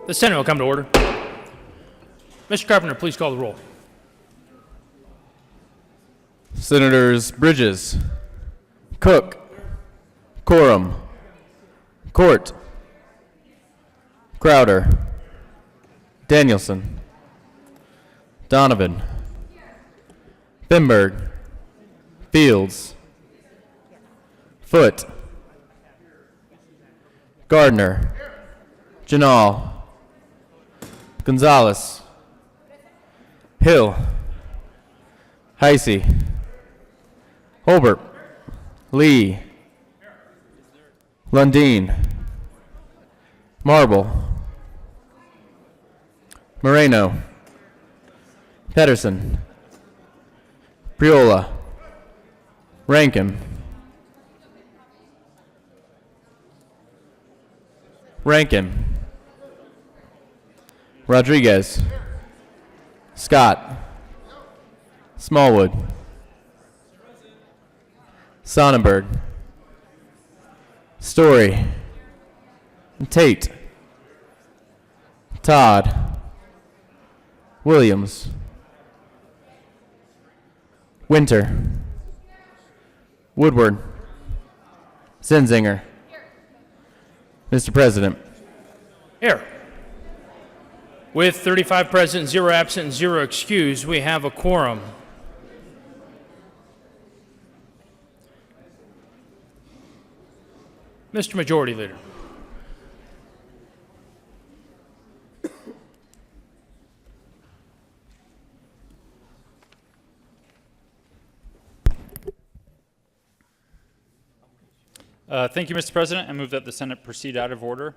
The Senate will come to order. Mr. Carpenter, please call the roll. Senators Bridges, Cook, Coram, Court, Crowder, Danielson, Donovan, Bimberg, Fields, Foote, Gardner, Janal, Gonzalez, Hill, Heisey, Holbert, Lee, Lundeen, Marble, Moreno, Pedersen, Priola, Rankin, Rodriguez, Scott, Smallwood, Sonnenberg, Story, Tate, Todd, Williams, Winter, Woodward, Zenzinger. Mr. President. Here. With 35 present, 0 absent, and 0 excused, we have a quorum. Mr. Majority Leader. Thank you, Mr. President. I move that the Senate proceed out of order.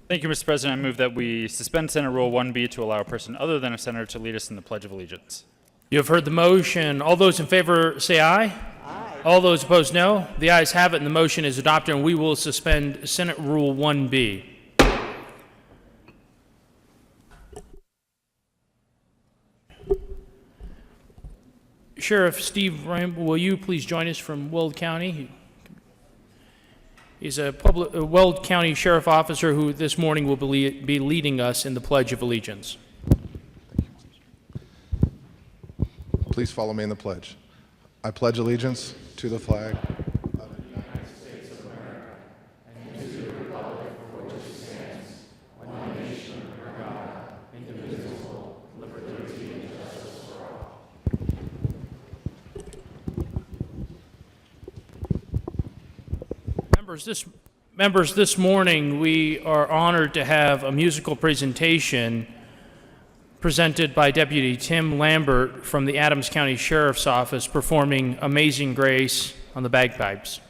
Thank you, Mr. President. I move that we suspend Senate Rule 1B to allow a person other than a senator to lead us in the Pledge of Allegiance. You have heard the motion. All those in favor say aye. Aye. All those opposed, no. The ayes have it, and the motion is adopted, and we will suspend Senate Rule 1B. Sheriff Steve Ramble, will you please join us from Weld County? He's a Weld County Sheriff Officer who this morning will be leading us in the Pledge of Allegiance. Please follow me in the pledge. I pledge allegiance to the flag of the United States of America and to the republic for which it stands, one nation under God, indivisible, with liberty and justice for all. Members, this morning we are honored to have a musical presentation presented by Deputy Tim Lambert from the Adams County Sheriff's Office performing Amazing Grace on the bagpipes.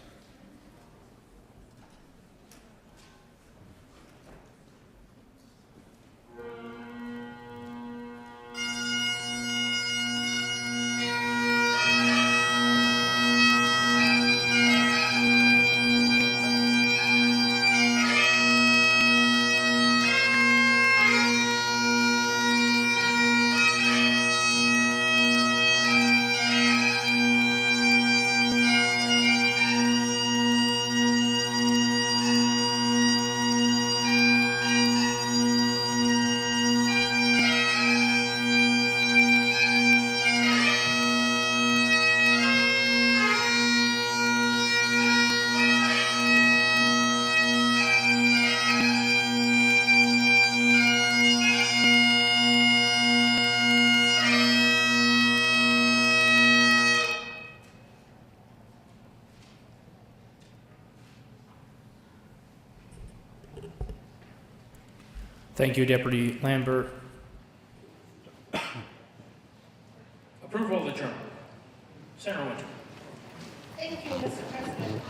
Thank you, Deputy Lambert. Approval of the journal. Senator Winter. Thank you, Mr. President. I move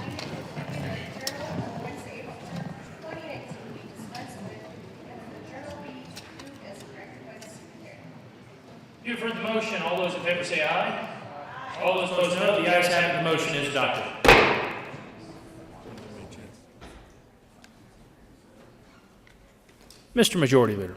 that the journal of Wednesday, April 2019 be dispensed with, and that the journal be approved as corrected by the Secretary. You've heard the motion. All those in favor say aye. Aye. All those opposed, no. The ayes have it. The motion is adopted. Mr. Majority Leader.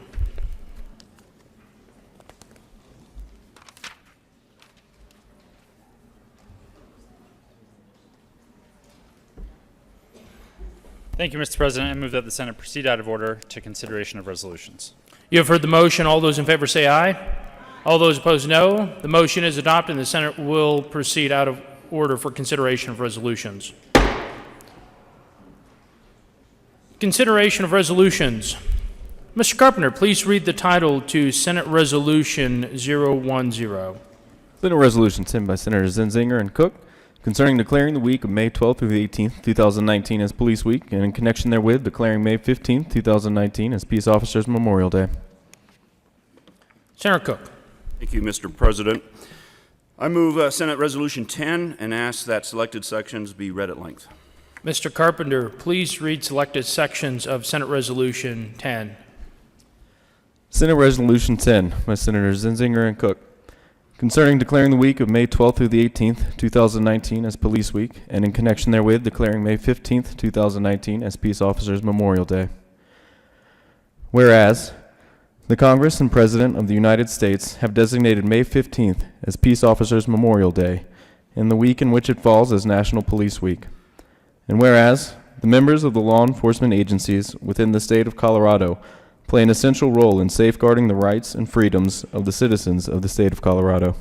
Thank you, Mr. President. I move that the Senate proceed out of order to consideration of resolutions. You have heard the motion. All those in favor say aye. All those opposed, no. The motion is adopted, and the Senate will proceed out of order for consideration of resolutions. Consideration of resolutions. Mr. Carpenter, please read the title to Senate Resolution 010. Senate Resolution 10 by Senators Zenzinger and Cook concerning declaring the week of May 12th through the 18th, 2019 as Police Week, and in connection therewith declaring May 15th, 2019 as Peace Officers Memorial Day. Senator Cook. Thank you, Mr. President. I move Senate Resolution 10 and ask that selected sections be read at length. Mr. Carpenter, please read selected sections of Senate Resolution 10. Senate Resolution 10 by Senators Zenzinger and Cook concerning declaring the week of May 12th through the 18th, 2019 as Police Week, and in connection therewith declaring May 15th, 2019 as Peace Officers Memorial Day. Whereas, the Congress and President of the United States have designated May 15th as Peace Officers Memorial Day, and the week in which it falls as National Police Week. And whereas, the members of the law enforcement agencies within the state of Colorado play an essential role in safeguarding the rights and freedoms of the citizens of the state of Colorado.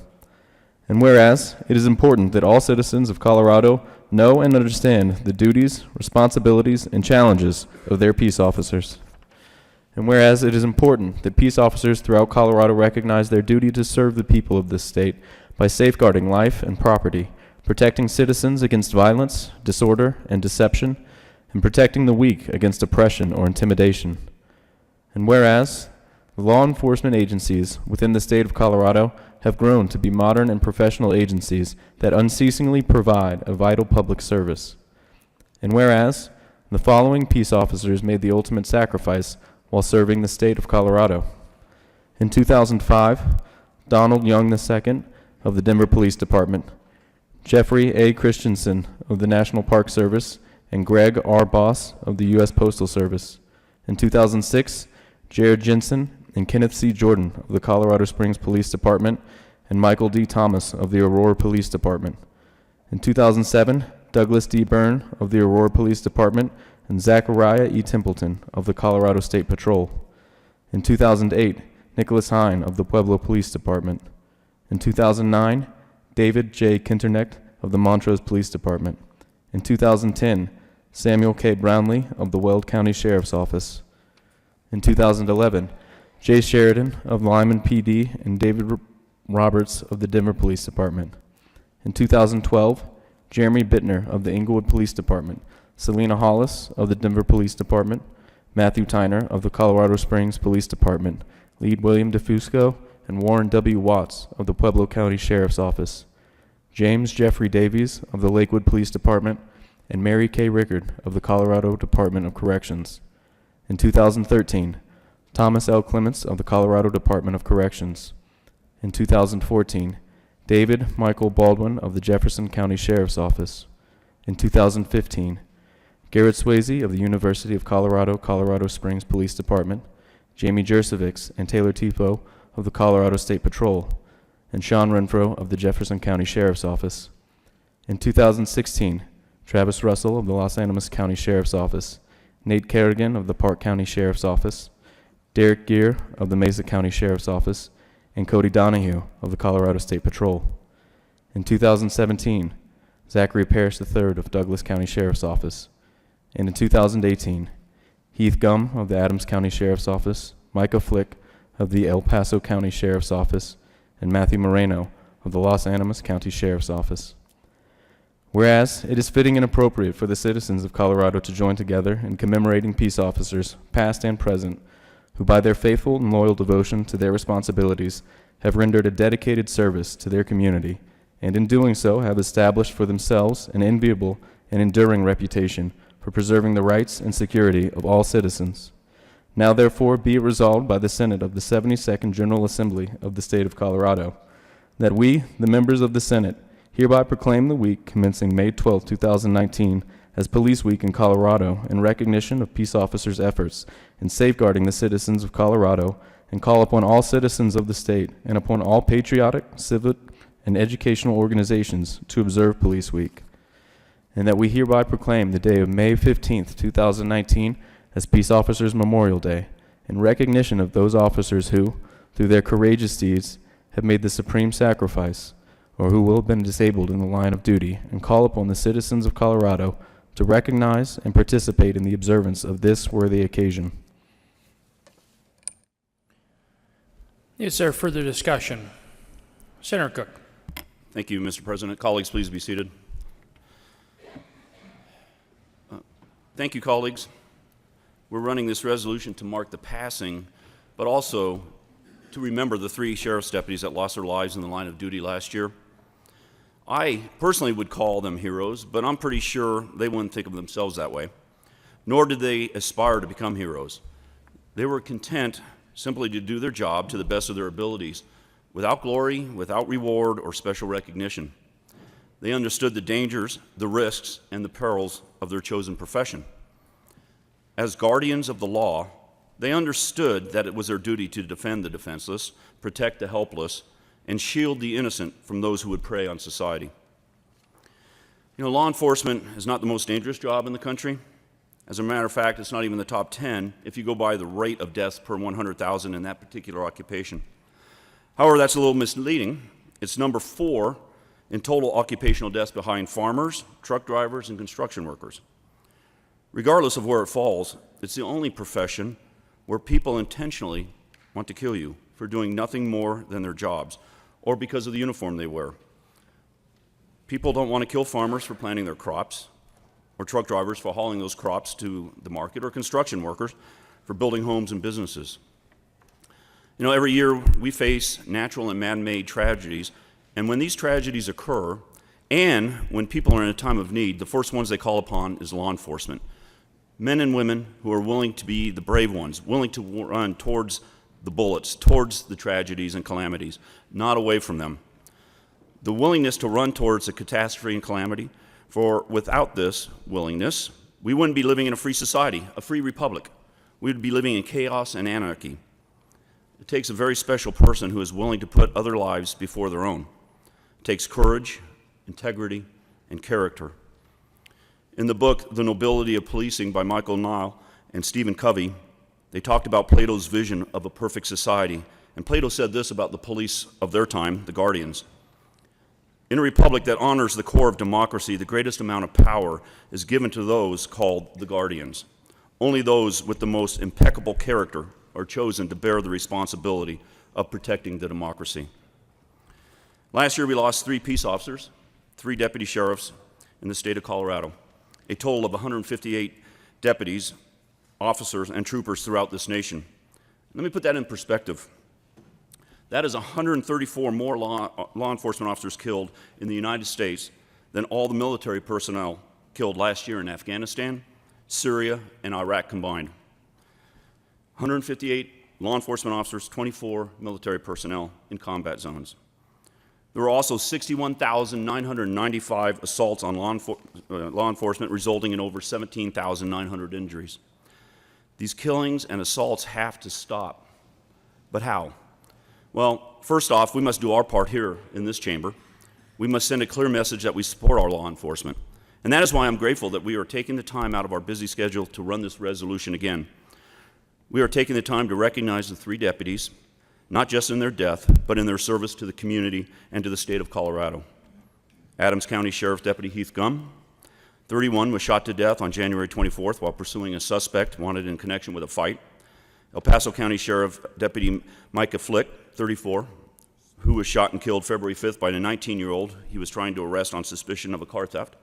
And whereas, it is important that all citizens of Colorado know and understand the duties, responsibilities, and challenges of their peace officers. And whereas, it is important that peace officers throughout Colorado recognize their duty to serve the people of this state by safeguarding life and property, protecting citizens against violence, disorder, and deception, and protecting the weak against oppression or intimidation. And whereas, the law enforcement agencies within the state of Colorado have grown to be modern and professional agencies that unceasingly provide a vital public service. And whereas, the following peace officers made the ultimate sacrifice while serving the state of Colorado. In 2005, Donald Young II of the Denver Police Department, Jeffrey A. Christensen of the National Park Service, and Greg R. Boss of the U.S. Postal Service. In 2006, Jared Jensen and Kenneth C. Jordan of the Colorado Springs Police Department, and Michael D. Thomas of the Aurora Police Department. In 2007, Douglas D. Byrne of the Aurora Police Department, and Zachariah E. Templeton of the Colorado State Patrol. In 2008, Nicholas Hine of the Pueblo Police Department. In 2009, David J. Kinternecht of the Montrose Police Department. In 2010, Samuel K. Brownlee of the Weld County Sheriff's Office. In 2011, Jay Sheridan of Lyman PD and David Roberts of the Denver Police Department. In 2012, Jeremy Bittner of the Inglewood Police Department, Selena Hollis of the Denver Police Department, Matthew Tyner of the Colorado Springs Police Department, Lead William DeFusco, and Warren W. Watts of the Pueblo County Sheriff's Office, James Jeffrey Davies of the Lakewood Police Department, and Mary K. Rickard of the Colorado Department of Corrections. In 2013, Thomas L. Clements of the Colorado Department of Corrections. In 2014, David Michael Baldwin of the Jefferson County Sheriff's Office. In 2015, Garrett Swayze of the University of Colorado, Colorado Springs Police Department, Jamie Jersevics and Taylor Tipo of the Colorado State Patrol, and Sean Renfro of the Jefferson County Sheriff's Office. In 2016, Travis Russell of the Los Animas County Sheriff's Office, Nate Kerrigan of the Park County Sheriff's Office, Derek Gear of the Mesa County Sheriff's Office, and Cody Donahue of the Colorado State Patrol. In 2017, Zachary Parrish III of Douglas County Sheriff's Office. And in 2018, Heath Gum of the Adams County Sheriff's Office, Micah Flick of the El Paso County Sheriff's Office, and Matthew Moreno of the Los Animas County Sheriff's Office. Whereas, it is fitting and appropriate for the citizens of Colorado to join together in commemorating peace officers, past and present, who by their faithful and loyal devotion to their responsibilities have rendered a dedicated service to their community, and in doing so have established for themselves an enviable and enduring reputation for preserving the rights and security of all citizens. Now therefore be it resolved by the Senate of the 72nd General Assembly of the State of Colorado, that we, the members of the Senate, hereby proclaim the week commencing May 12, 2019, as Police Week in Colorado in recognition of peace officers' efforts in safeguarding the citizens of Colorado, and call upon all citizens of the state and upon all patriotic, civic, and educational organizations to observe Police Week. and that we hereby proclaim the day of May 15th, 2019 as Peace Officers Memorial Day, in recognition of those officers who, through their courageous deeds, have made the supreme sacrifice, or who will have been disabled in the line of duty, and call upon the citizens of Colorado to recognize and participate in the observance of this worthy occasion. Is there further discussion? Senator Cook. Thank you, Mr. President. Colleagues, please be seated. Thank you, colleagues. We're running this resolution to mark the passing, but also to remember the 3 sheriff's deputies that lost their lives in the line of duty last year. I personally would call them heroes, but I'm pretty sure they wouldn't think of themselves that way, nor did they aspire to become heroes. They were content simply to do their job to the best of their abilities, without glory, without reward, or special recognition. They understood the dangers, the risks, and the perils of their chosen profession. As guardians of the law, they understood that it was their duty to defend the defenseless, protect the helpless, and shield the innocent from those who would prey on society. You know, law enforcement is not the most dangerous job in the country. As a matter of fact, it's not even the top 10 if you go by the rate of deaths per 100,000 in that particular occupation. However, that's a little misleading. It's number 4 in total occupational deaths behind farmers, truck drivers, and construction workers. Regardless of where it falls, it's the only profession where people intentionally want to kill you for doing nothing more than their jobs, or because of the uniform they wear. People don't want to kill farmers for planting their crops, or truck drivers for hauling those crops to the market, or construction workers for building homes and businesses. You know, every year we face natural and man-made tragedies, and when these tragedies occur, and when people are in a time of need, the first ones they call upon is law enforcement. Men and women who are willing to be the brave ones, willing to run towards the bullets, towards the tragedies and calamities, not away from them. The willingness to run towards a catastrophe and calamity, for without this willingness, we wouldn't be living in a free society, a free republic. We would be living in chaos and anarchy. It takes a very special person who is willing to put other lives before their own. It takes courage, integrity, and character. In the book, The Nobility of Policing by Michael Nile and Stephen Covey, they talked about Plato's vision of a perfect society. And Plato said this about the police of their time, the guardians. In a republic that honors the core of democracy, the greatest amount of power is given to those called the guardians. Only those with the most impeccable character are chosen to bear the responsibility of protecting the democracy. Last year, we lost 3 peace officers, 3 deputy sheriffs in the state of Colorado, a total of 158 deputies, officers, and troopers throughout this nation. Let me put that in perspective. That is 134 more law enforcement officers killed in the United States than all the military personnel killed last year in Afghanistan, Syria, and Iraq combined. 158 law enforcement officers, 24 military personnel in combat zones. There were also 61,995 assaults on law enforcement, resulting in over 17,900 injuries. These killings and assaults have to stop. But how? Well, first off, we must do our part here in this chamber. We must send a clear message that we support our law enforcement. And that is why I'm grateful that we are taking the time out of our busy schedule to run this resolution again. We are taking the time to recognize the 3 deputies, not just in their death, but in their service to the community and to the state of Colorado. Adams County Sheriff Deputy Heath Gum, 31, was shot to death on January 24th while pursuing a suspect wanted in connection with a fight. El Paso County Sheriff Deputy Micah Flick, 34, who was shot and killed February 5th by a 19-year-old he was trying to arrest on suspicion of a car theft.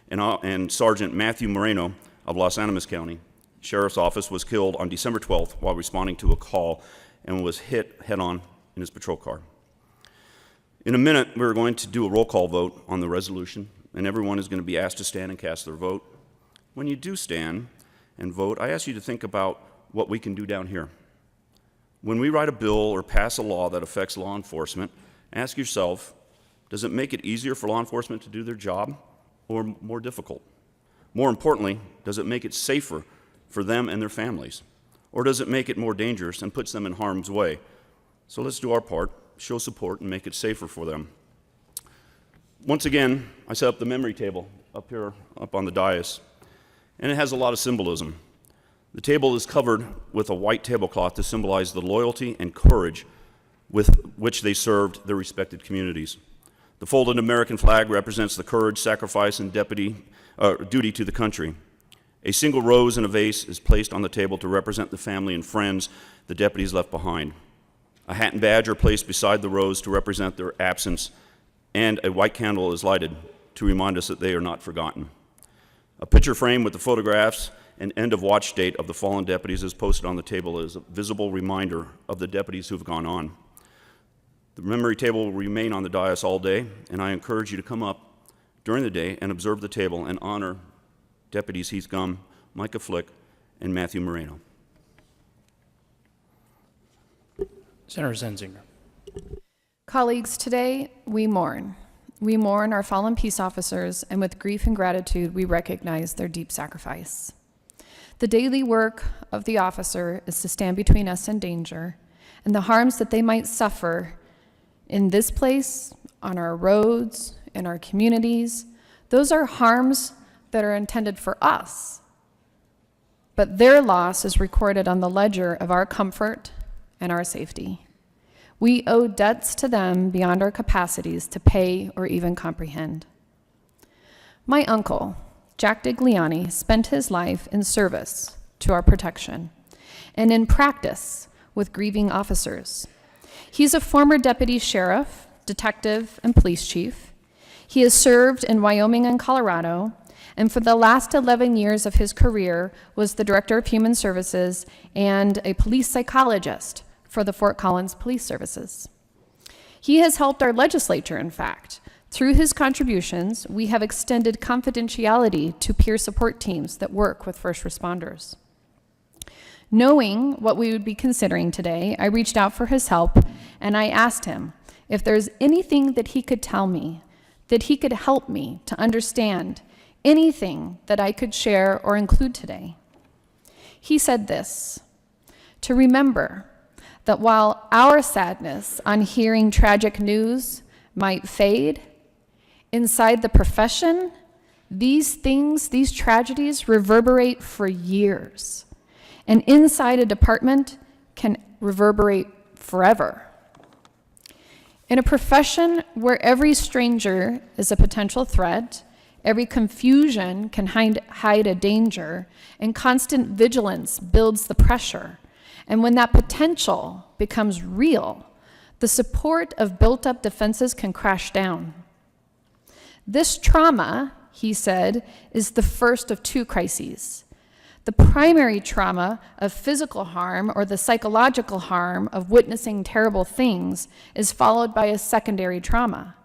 And Sergeant Matthew Moreno of Los Animas County Sheriff's Office was killed on December 12th while responding to a call and was hit head-on in his patrol car. In a minute, we're going to do a roll call vote on the resolution, and everyone is going to be asked to stand and cast their vote. When you do stand and vote, I ask you to think about what we can do down here. When we write a bill or pass a law that affects law enforcement, ask yourself, does it make it easier for law enforcement to do their job or more difficult? More importantly, does it make it safer for them and their families? Or does it make it more dangerous and puts them in harm's way? So let's do our part, show support, and make it safer for them. Once again, I set up the memory table up here, up on the dais, and it has a lot of symbolism. The table is covered with a white tablecloth to symbolize the loyalty and courage with which they served their respected communities. The folded American flag represents the courage, sacrifice, and duty to the country. A single rose in a vase is placed on the table to represent the family and friends the deputies left behind. A hat and badge are placed beside the rose to represent their absence, and a white candle is lighted to remind us that they are not forgotten. A picture frame with the photographs and end of watch date of the fallen deputies is posted on the table as a visible reminder of the deputies who have gone on. The memory table will remain on the dais all day, and I encourage you to come up during the day and observe the table and honor Deputies Heath Gum, Micah Flick, and Matthew Moreno. Senator Zenzinger. Colleagues, today we mourn. We mourn our fallen peace officers, and with grief and gratitude, we recognize their deep sacrifice. The daily work of the officer is to stand between us and danger, and the harms that they might suffer in this place, on our roads, in our communities. Those are harms that are intended for us, but their loss is recorded on the ledger of our comfort and our safety. We owe debts to them beyond our capacities to pay or even comprehend. My uncle, Jack Digliani, spent his life in service to our protection and in practice with grieving officers. He's a former deputy sheriff, detective, and police chief. He has served in Wyoming and Colorado, and for the last 11 years of his career was the director of human services and a police psychologist for the Fort Collins Police Services. He has helped our legislature, in fact. Through his contributions, we have extended confidentiality to peer support teams that work with first responders. Knowing what we would be considering today, I reached out for his help, and I asked him if there's anything that he could tell me, that he could help me to understand, anything that I could share or include today. He said this: to remember that while our sadness on hearing tragic news might fade, inside the profession, these things, these tragedies reverberate for years, and inside a department can reverberate forever. In a profession where every stranger is a potential threat, every confusion can hide a danger, and constant vigilance builds the pressure. And when that potential becomes real, the support of built-up defenses can crash down. This trauma, he said, is the first of two crises. The primary trauma of physical harm or the psychological harm of witnessing terrible things is followed by a secondary trauma.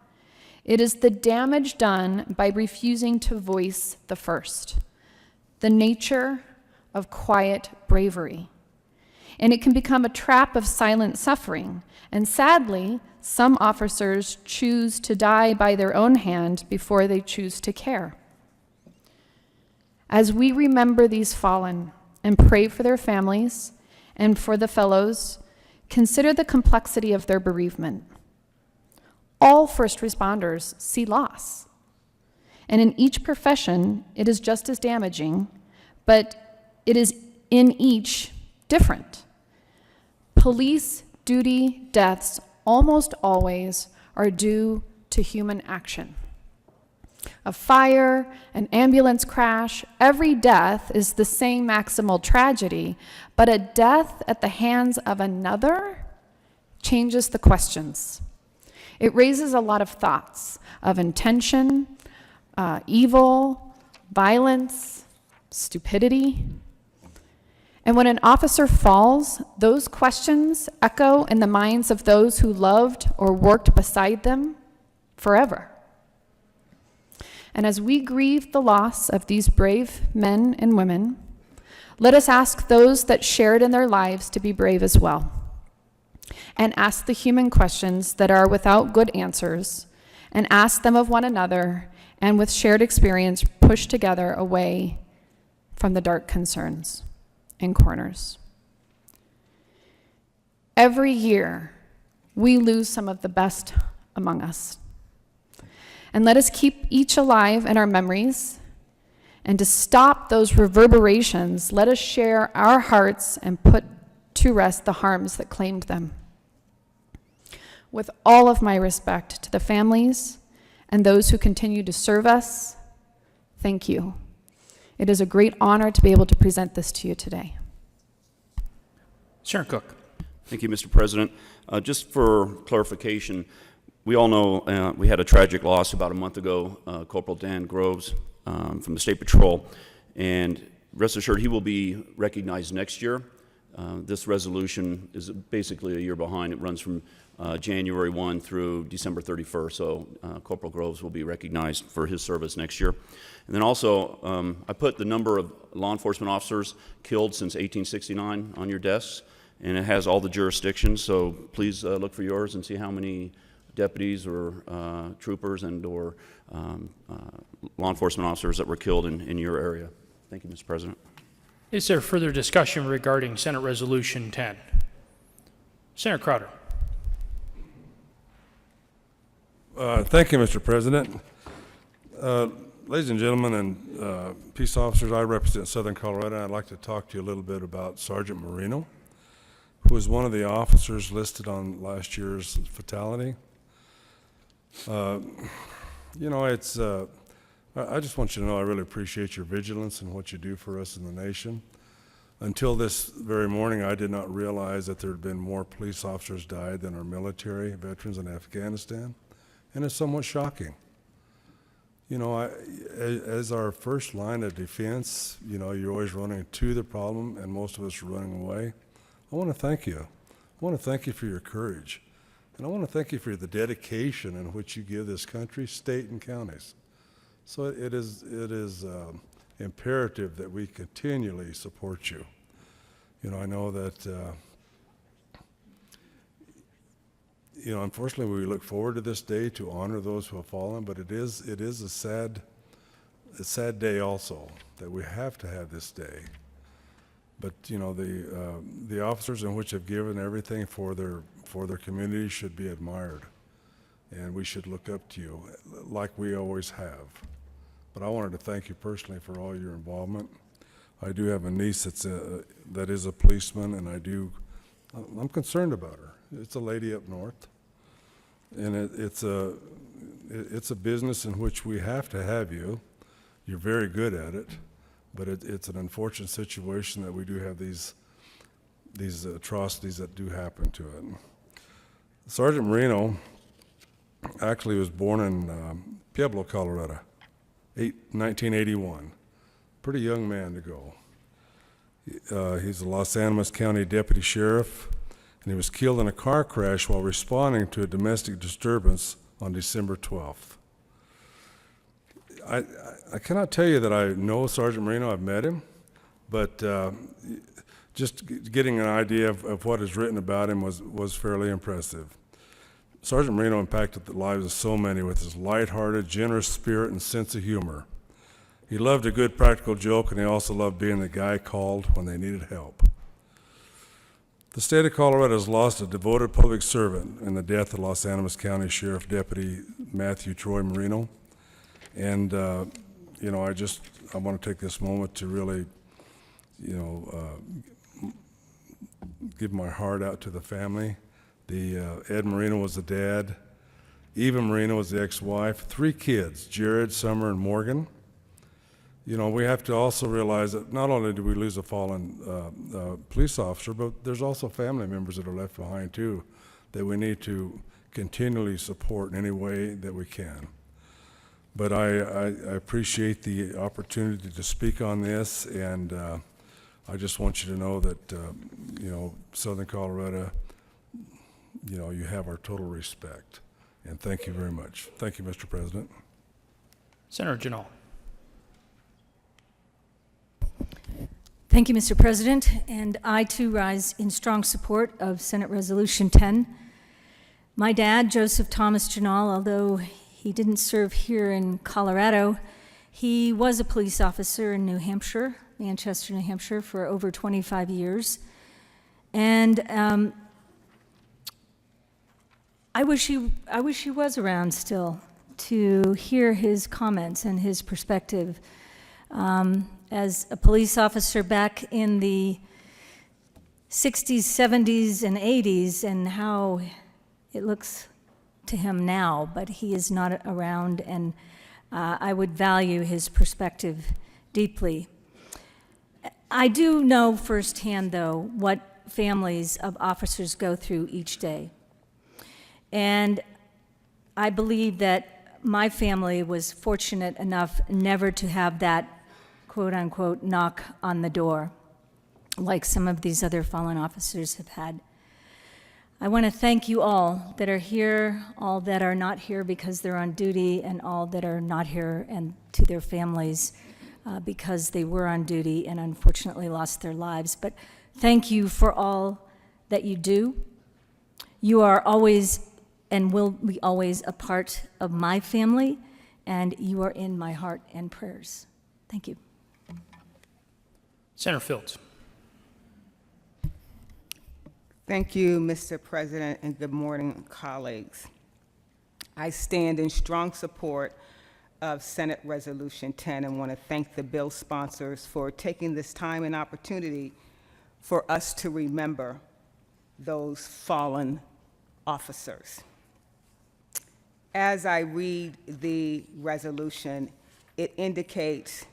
It is the damage done by refusing to voice the first, the nature of quiet bravery. And it can become a trap of silent suffering. And sadly, some officers choose to die by their own hand before they choose to care. As we remember these fallen and pray for their families and for the fellows, consider the complexity of their bereavement. All first responders see loss. And in each profession, it is just as damaging, but it is in each different. Police duty deaths almost always are due to human action. A fire, an ambulance crash, every death is the same maximal tragedy, but a death at the hands of another changes the questions. It raises a lot of thoughts of intention, evil, violence, stupidity. And when an officer falls, those questions echo in the minds of those who loved or worked beside them forever. And as we grieve the loss of these brave men and women, let us ask those that shared in their lives to be brave as well, and ask the human questions that are without good answers, and ask them of one another, and with shared experience, push together away from the dark concerns and corners. Every year, we lose some of the best among us. And let us keep each alive in our memories. And to stop those reverberations, let us share our hearts and put to rest the harms that claimed them. With all of my respect to the families and those who continue to serve us, thank you. It is a great honor to be able to present this to you today. Senator Cook. Thank you, Mr. President. Just for clarification, we all know we had a tragic loss about a month ago, Corporal Dan Groves from the State Patrol, and rest assured he will be recognized next year. This resolution is basically a year behind. It runs from January 1 through December 31st, so Corporal Groves will be recognized for his service next year. And then also, I put the number of law enforcement officers killed since 1869 on your desks, and it has all the jurisdictions, so please look for yours and see how many deputies or troopers and or law enforcement officers that were killed in your area. Thank you, Mr. President. Is there further discussion regarding Senate Resolution 10? Senator Crowder. Thank you, Mr. President. Ladies and gentlemen and peace officers, I represent Southern Colorado, and I'd like to talk to you a little bit about Sergeant Marino, who was one of the officers listed on last year's fatality. You know, I just want you to know I really appreciate your vigilance and what you do for us in the nation. Until this very morning, I did not realize that there had been more police officers died than our military veterans in Afghanistan, and it's somewhat shocking. You know, as our first line of defense, you know, you're always running to the problem, and most of us are running away. I want to thank you. I want to thank you for your courage, and I want to thank you for the dedication in which you give this country, state, and counties. So it is imperative that we continually support you. You know, I know that, you know, unfortunately we look forward to this day to honor those who have fallen, but it is a sad day also that we have to have this day. But, you know, the officers in which have given everything for their community should be admired, and we should look up to you like we always have. But I wanted to thank you personally for all your involvement. I do have a niece that is a policeman, and I'm concerned about her. It's a lady up north, and it's a business in which we have to have you. You're very good at it, but it's an unfortunate situation that we do have these atrocities that do happen to it. Sergeant Marino actually was born in Pueblo, Colorado. 1981. Pretty young man to go. He's a Los Animas County Deputy Sheriff, and he was killed in a car crash while responding to a domestic disturbance on December 12th. I cannot tell you that I know Sergeant Marino, I've met him, but just getting an idea of what is written about him was fairly impressive. Sergeant Marino impacted the lives of so many with his lighthearted, generous spirit and sense of humor. He loved a good practical joke, and he also loved being the guy called when they needed help. The state of Colorado has lost a devoted public servant in the death of Los Animas County Sheriff Deputy Matthew Troy Marino. And, you know, I want to take this moment to really, you know, give my heart out to the family. Ed Marino was the dad. Eva Marino was the ex-wife. 3 kids, Jared, Summer, and Morgan. You know, we have to also realize that not only do we lose a fallen police officer, but there's also family members that are left behind too that we need to continually support in any way that we can. But I appreciate the opportunity to speak on this, and I just want you to know that, you know, Southern Colorado, you know, you have our total respect. And thank you very much. Thank you, Mr. President. Senator Janal. Thank you, Mr. President, and I too rise in strong support of Senate Resolution 10. My dad, Joseph Thomas Janal, although he didn't serve here in Colorado, he was a police officer in New Hampshire, Manchester, New Hampshire, for over 25 years. And I wish he was around still. to hear his comments and his perspective. As a police officer back in the 60s, 70s, and 80s, and how it looks to him now, but he is not around, and I would value his perspective deeply. I do know firsthand, though, what families of officers go through each day. And I believe that my family was fortunate enough never to have that quote-unquote knock on the door like some of these other fallen officers have had. I want to thank you all that are here, all that are not here because they're on duty, and all that are not here, and to their families because they were on duty and unfortunately lost their lives. But thank you for all that you do. You are always and will be always a part of my family, and you are in my heart and prayers. Thank you. Senator Fields. Thank you, Mr. President, and good morning, colleagues. I stand in strong support of Senate Resolution 10 and want to thank the bill sponsors for taking this time and opportunity for us to remember those fallen officers. As I read the resolution, it indicates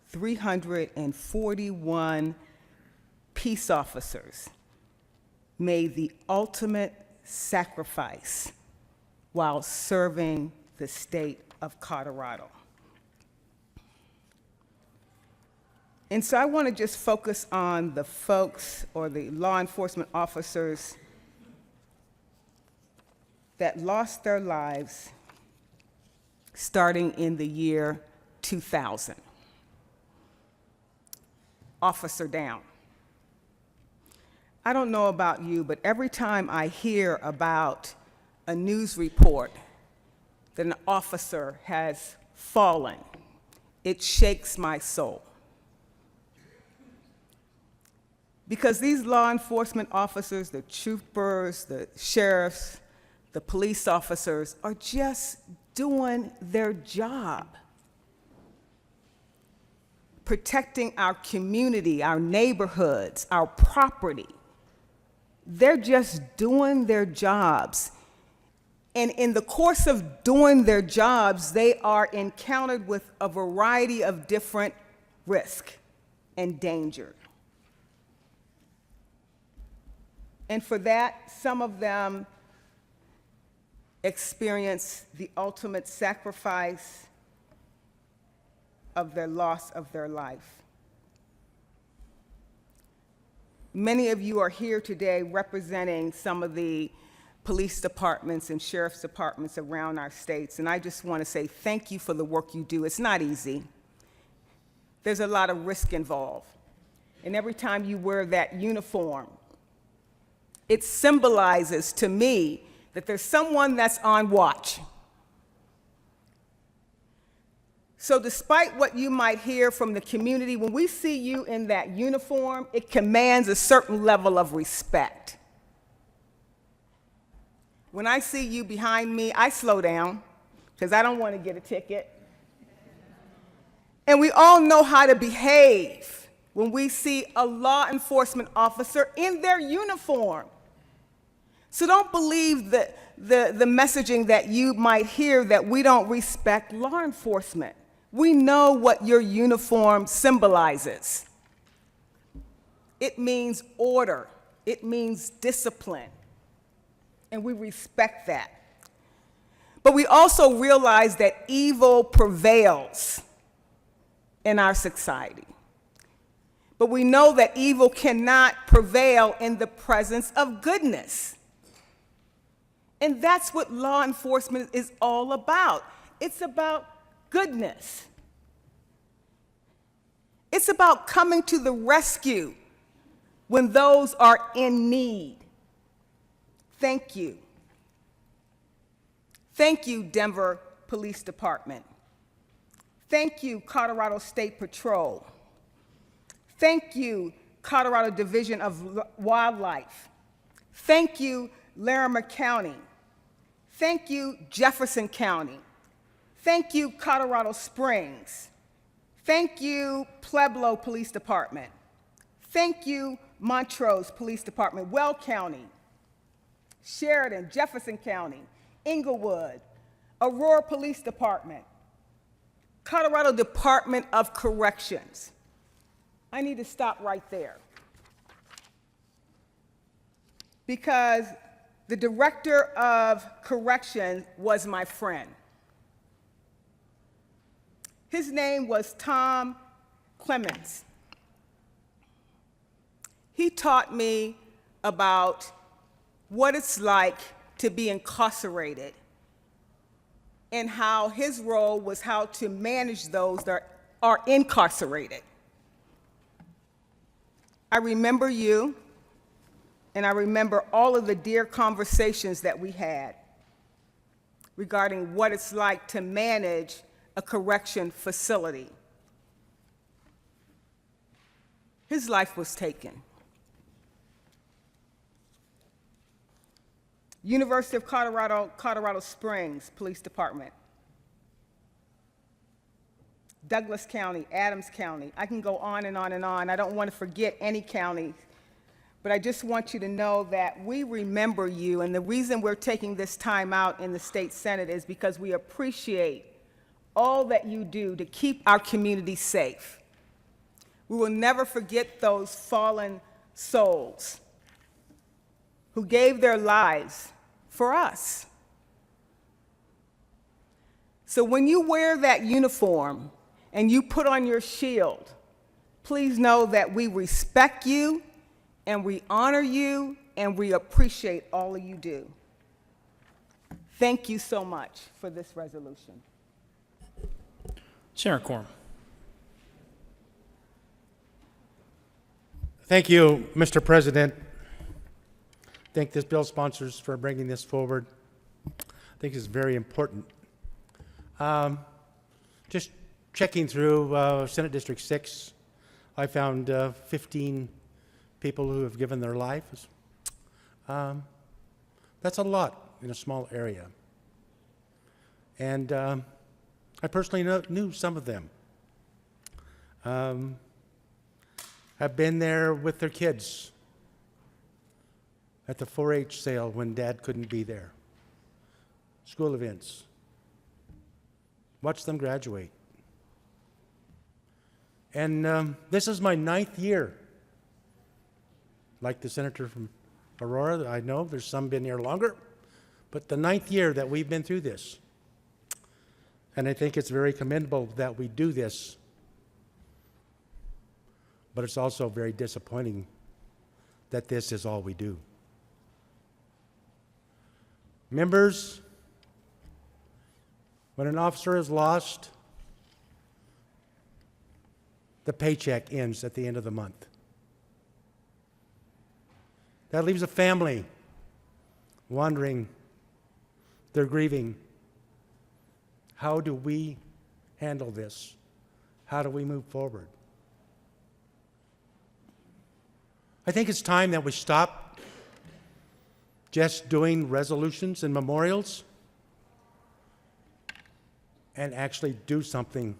341 peace officers made the ultimate sacrifice while serving the state of Colorado. And so I want to just focus on the folks or the law enforcement officers that lost their lives starting in the year 2000. Officer down. I don't know about you, but every time I hear about a news report that an officer has fallen, it shakes my soul. Because these law enforcement officers, the troopers, the sheriffs, the police officers are just doing their job, protecting our community, our neighborhoods, our property. They're just doing their jobs. And in the course of doing their jobs, they are encountered with a variety of different risks and danger. And for that, some of them experience the ultimate sacrifice of their loss of their life. Many of you are here today representing some of the police departments and sheriff's departments around our states, and I just want to say thank you for the work you do. It's not easy. There's a lot of risk involved. And every time you wear that uniform, it symbolizes to me that there's someone that's on watch. So despite what you might hear from the community, when we see you in that uniform, it commands a certain level of respect. When I see you behind me, I slow down because I don't want to get a ticket. And we all know how to behave when we see a law enforcement officer in their uniform. So don't believe the messaging that you might hear that we don't respect law enforcement. We know what your uniform symbolizes. It means order. It means discipline. And we respect that. But we also realize that evil prevails in our society. But we know that evil cannot prevail in the presence of goodness. And that's what law enforcement is all about. It's about goodness. It's about coming to the rescue when those are in need. Thank you. Thank you, Denver Police Department. Thank you, Colorado State Patrol. Thank you, Colorado Division of Wildlife. Thank you, Larimer County. Thank you, Jefferson County. Thank you, Colorado Springs. Thank you, Pueblo Police Department. Thank you, Montrose Police Department, Weld County, Sheridan, Jefferson County, Inglewood, Aurora Police Department, Colorado Department of Corrections. I need to stop right there, because the director of corrections was my friend. His name was Tom Clements. He taught me about what it's like to be incarcerated and how his role was how to manage those that are incarcerated. I remember you, and I remember all of the dear conversations that we had regarding what it's like to manage a correction facility. His life was taken. University of Colorado, Colorado Springs Police Department, Douglas County, Adams County. I can go on and on and on. I don't want to forget any county, but I just want you to know that we remember you, and the reason we're taking this time out in the State Senate is because we appreciate all that you do to keep our community safe. We will never forget those fallen souls who gave their lives for us. So when you wear that uniform and you put on your shield, please know that we respect you and we honor you and we appreciate all you do. Thank you so much for this resolution. Senator Quorum. Thank you, Mr. President. Thank this bill sponsors for bringing this forward. I think it's very important. Just checking through Senate District 6, I found 15 people who have given their lives. That's a lot in a small area. And I personally knew some of them. I've been there with their kids at the 4-H sale when Dad couldn't be there. School events. Watch them graduate. And this is my 9th year. Like the senator from Aurora, I know there's some been here longer, but the 9th year that we've been through this. And I think it's very commendable that we do this, but it's also very disappointing that this is all we do. Members, when an officer is lost, the paycheck ends at the end of the month. That leaves a family wondering, they're grieving. How do we handle this? How do we move forward? I think it's time that we stop just doing resolutions and memorials and actually do something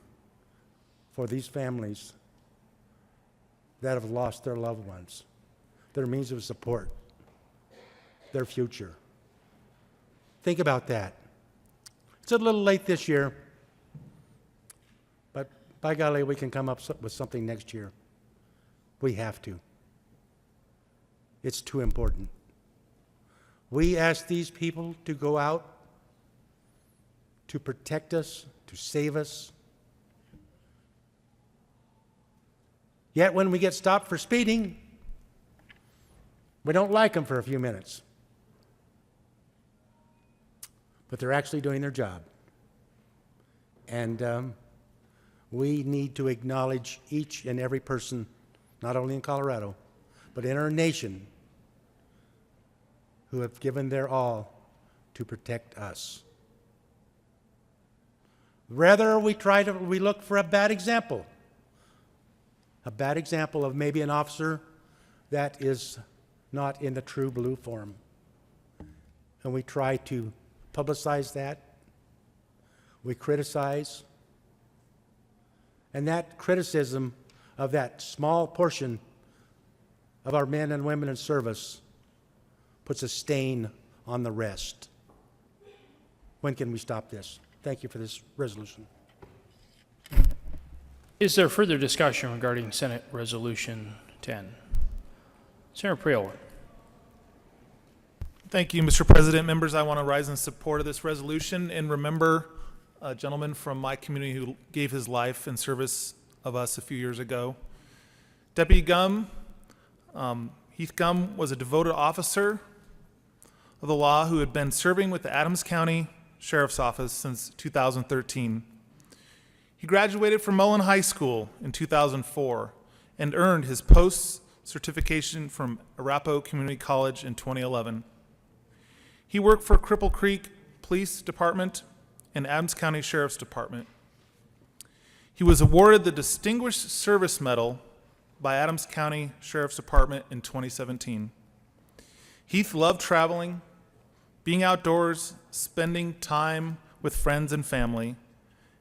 for these families that have lost their loved ones, their means of support, their future. Think about that. It's a little late this year, but by golly, we can come up with something next year. We have to. It's too important. We ask these people to go out, to protect us, to save us. Yet when we get stopped for speeding, we don't like them for a few minutes. But they're actually doing their job. And we need to acknowledge each and every person, not only in Colorado, but in our nation, who have given their all to protect us. Rather, we look for a bad example of maybe an officer that is not in the true blue form. And we try to publicize that. we criticize, and that criticism of that small portion of our men and women in service puts a stain on the rest. When can we stop this? Thank you for this resolution. Is there further discussion regarding Senate Resolution 10? Senator Priola. Thank you, Mr. President. Members, I want to rise in support of this resolution and remember a gentleman from my community who gave his life in service of us a few years ago. Deputy Gum, Heath Gum, was a devoted officer of the law who had been serving with the Adams County Sheriff's Office since 2013. He graduated from Mullen High School in 2004 and earned his post-certification from Arapahoe Community College in 2011. He worked for Cripple Creek Police Department and Adams County Sheriff's Department. He was awarded the Distinguished Service Medal by Adams County Sheriff's Department in 2017. Heath loved traveling, being outdoors, spending time with friends and family,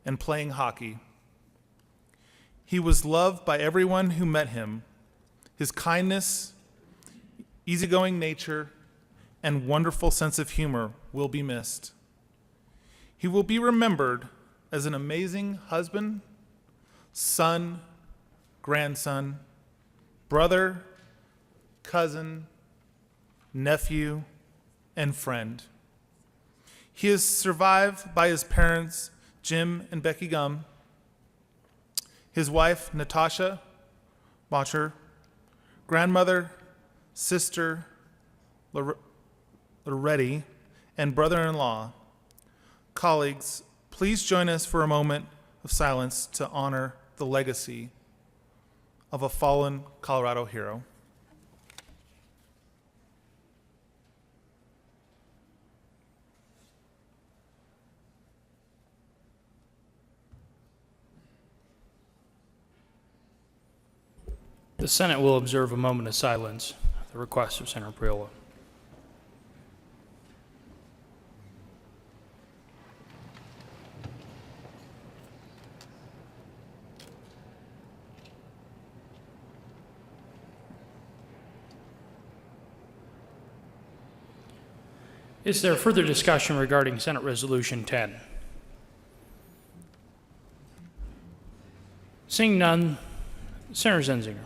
and playing hockey. He was loved by everyone who met him. His kindness, easygoing nature, and wonderful sense of humor will be missed. He will be remembered as an amazing husband, son, grandson, brother, cousin, nephew, and friend. He is survived by his parents, Jim and Becky Gum, his wife, Natasha Bocher, grandmother, sister, Loretti, and brother-in-law. Colleagues, please join us for a moment of silence to honor the legacy of a fallen Colorado hero. The Senate will observe a moment of silence at the request of Senator Priola. Is there further discussion regarding Senate Resolution 10? Seeing none, Senator Zenzinger.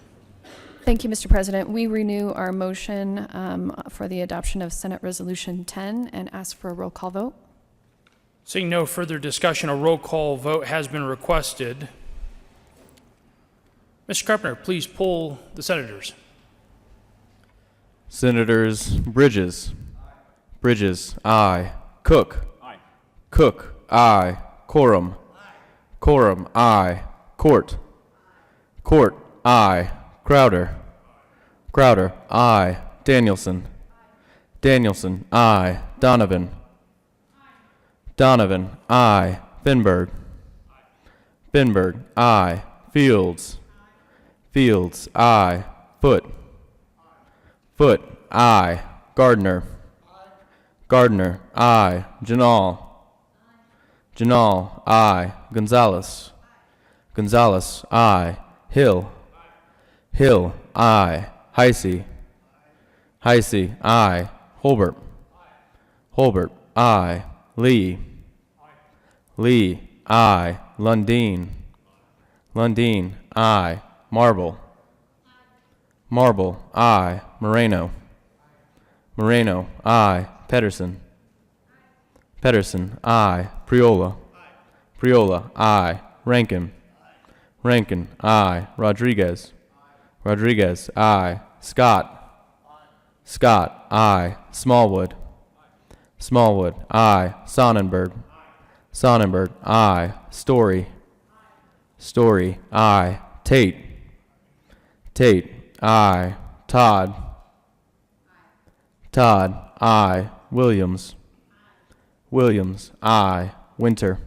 Thank you, Mr. President. We renew our motion for the adoption of Senate Resolution 10 and ask for a roll call vote. Seeing no further discussion, a roll call vote has been requested. Mr. Krupner, please poll the senators. Senators Bridges. Bridges, aye. Cook. Aye. Cook, aye. Quorum. Quorum, aye. Court. Court, aye. Crowder. Crowder, aye. Danielson. Danielson, aye. Donovan. Donovan, aye. Finberg. Finberg, aye. Fields. Fields, aye. Foot. Foot, aye. Gardner. Gardner, aye. Janal. Janal, aye. Gonzalez. Gonzalez, aye. Hill. Hill, aye. Heisey. Heisey, aye. Holbert. Holbert, aye. Lee. Lee, aye. Lundeen. Lundeen, aye. Marble. Marble, aye. Moreno. Moreno, aye. Pedersen. Pedersen, aye. Priola. Priola, aye. Rankin. Rankin, aye. Rodriguez. Rodriguez, aye. Scott. Scott, aye. Smallwood. Smallwood, aye. Sonnenberg. Sonnenberg, aye. Story. Story, aye. Tate. Tate, aye. Todd. Todd, aye. Williams. Williams, aye. Winter.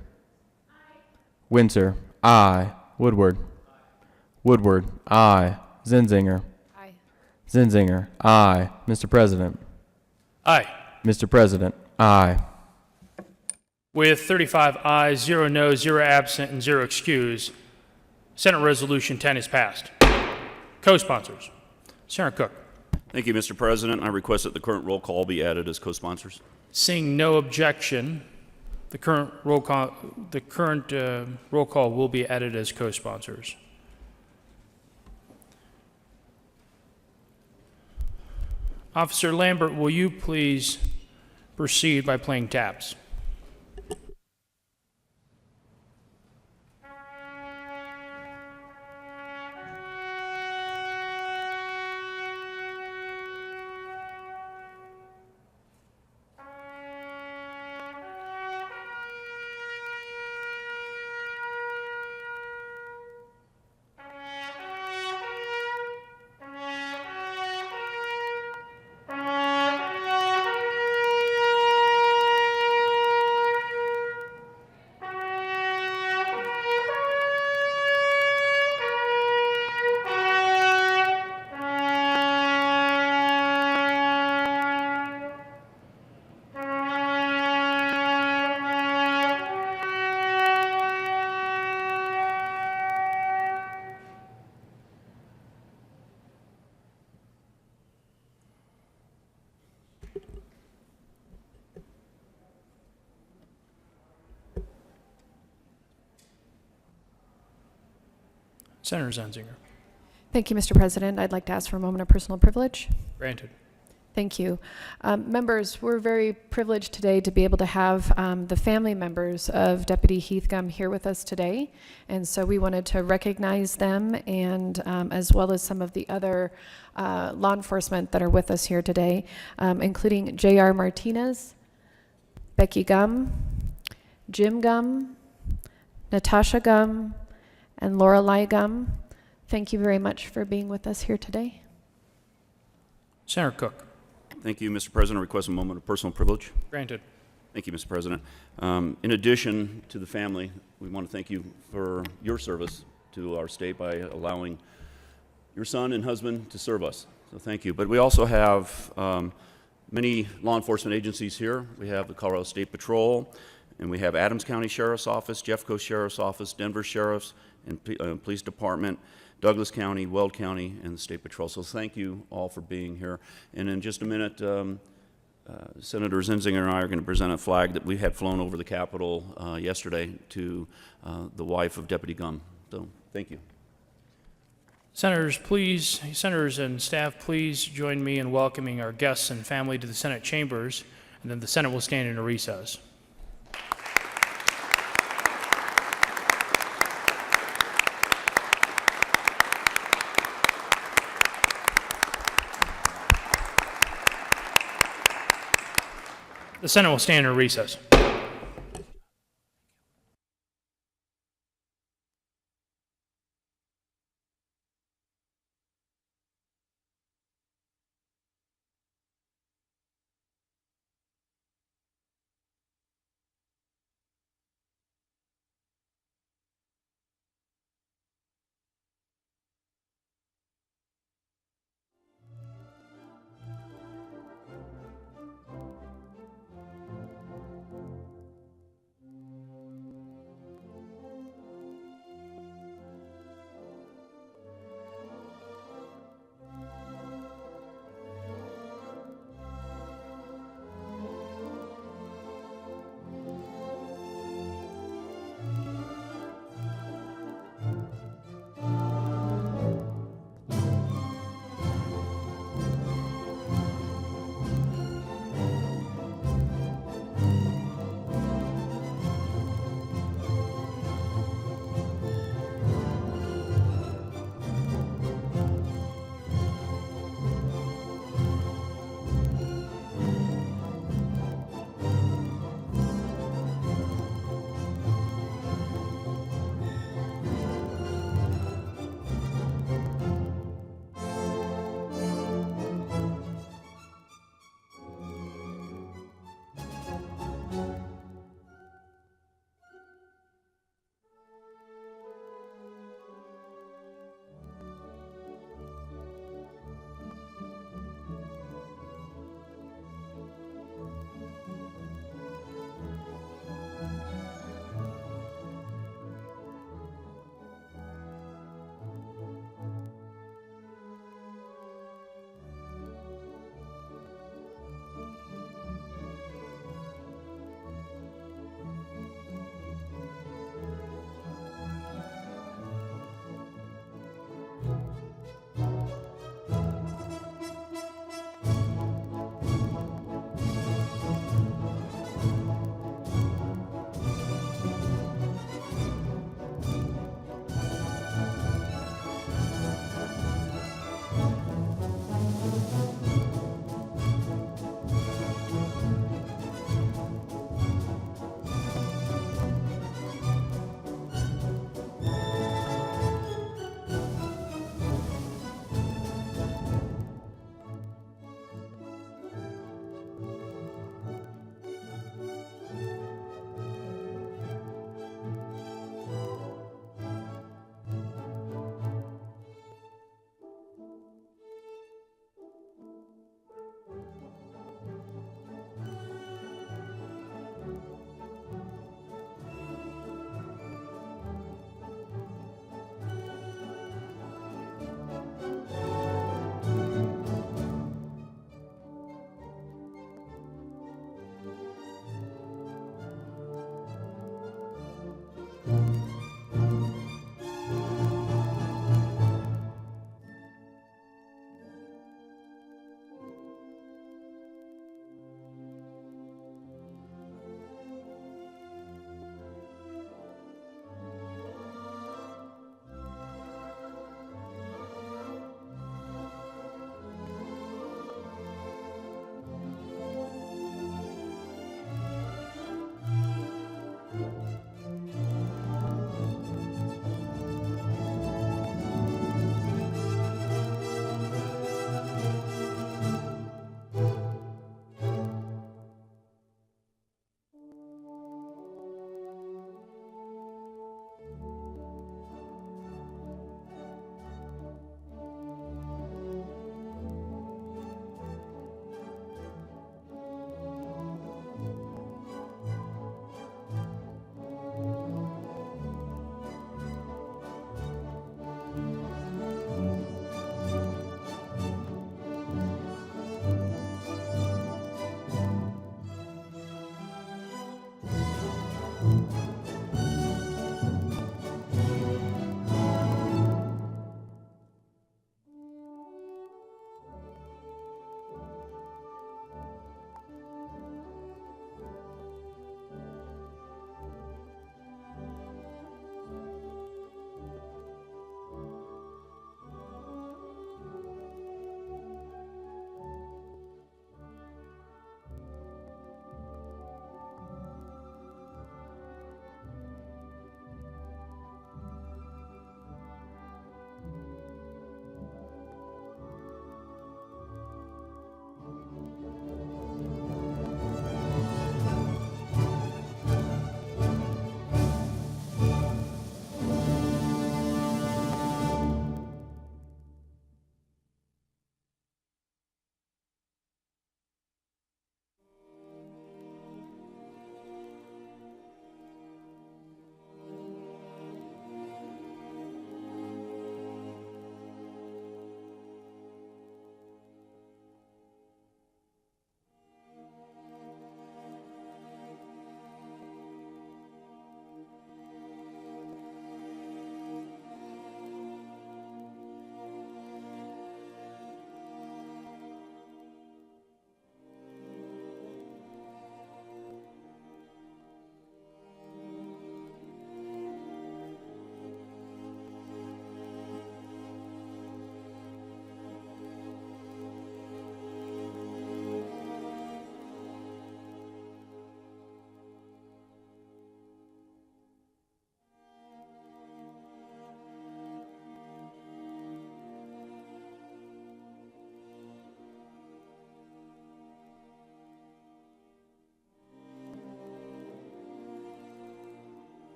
Winter, aye. Woodward. Woodward, aye. Zenzinger. Aye. Zenzinger, aye. Mr. President. Aye. Mr. President, aye. With 35 ayes, 0 noes, 0 absent, and 0 excused, Senate Resolution 10 is passed. Co-sponsors. Senator Cook. Thank you, Mr. President. I request that the current roll call be added as co-sponsors. Seeing no objection, the current roll call will be added as co-sponsors. Officer Lambert, will you please proceed by playing taps? Senator Zenzinger. Thank you, Mr. President. I'd like to ask for a moment of personal privilege. Granted. Thank you. Members, we're very privileged today to be able to have the family members of Deputy Heath Gum here with us today. And so we wanted to recognize them and as well as some of the other law enforcement that are with us here today, including J.R. Martinez, Becky Gum, Jim Gum, Natasha Gum, and Lorelei Gum. Thank you very much for being with us here today. Senator Cook. Thank you, Mr. President. I request a moment of personal privilege. Granted. Thank you, Mr. President. In addition to the family, we want to thank you for your service to our state by allowing your son and husband to serve us. So thank you. But we also have many law enforcement agencies here. We have the Colorado State Patrol, and we have Adams County Sheriff's Office, Jeffco Sheriff's Office, Denver Sheriff's and Police Department, Douglas County, Weld County, and the State Patrol. So thank you all for being here. And in just a minute, Senator Zenzinger and I are going to present a flag that we had flown over the Capitol yesterday to the wife of Deputy Gum. So thank you. Senators and staff, please join me in welcoming our guests and family to the Senate chambers, and then the Senate will stand in a recess. The Senate will stand in a recess.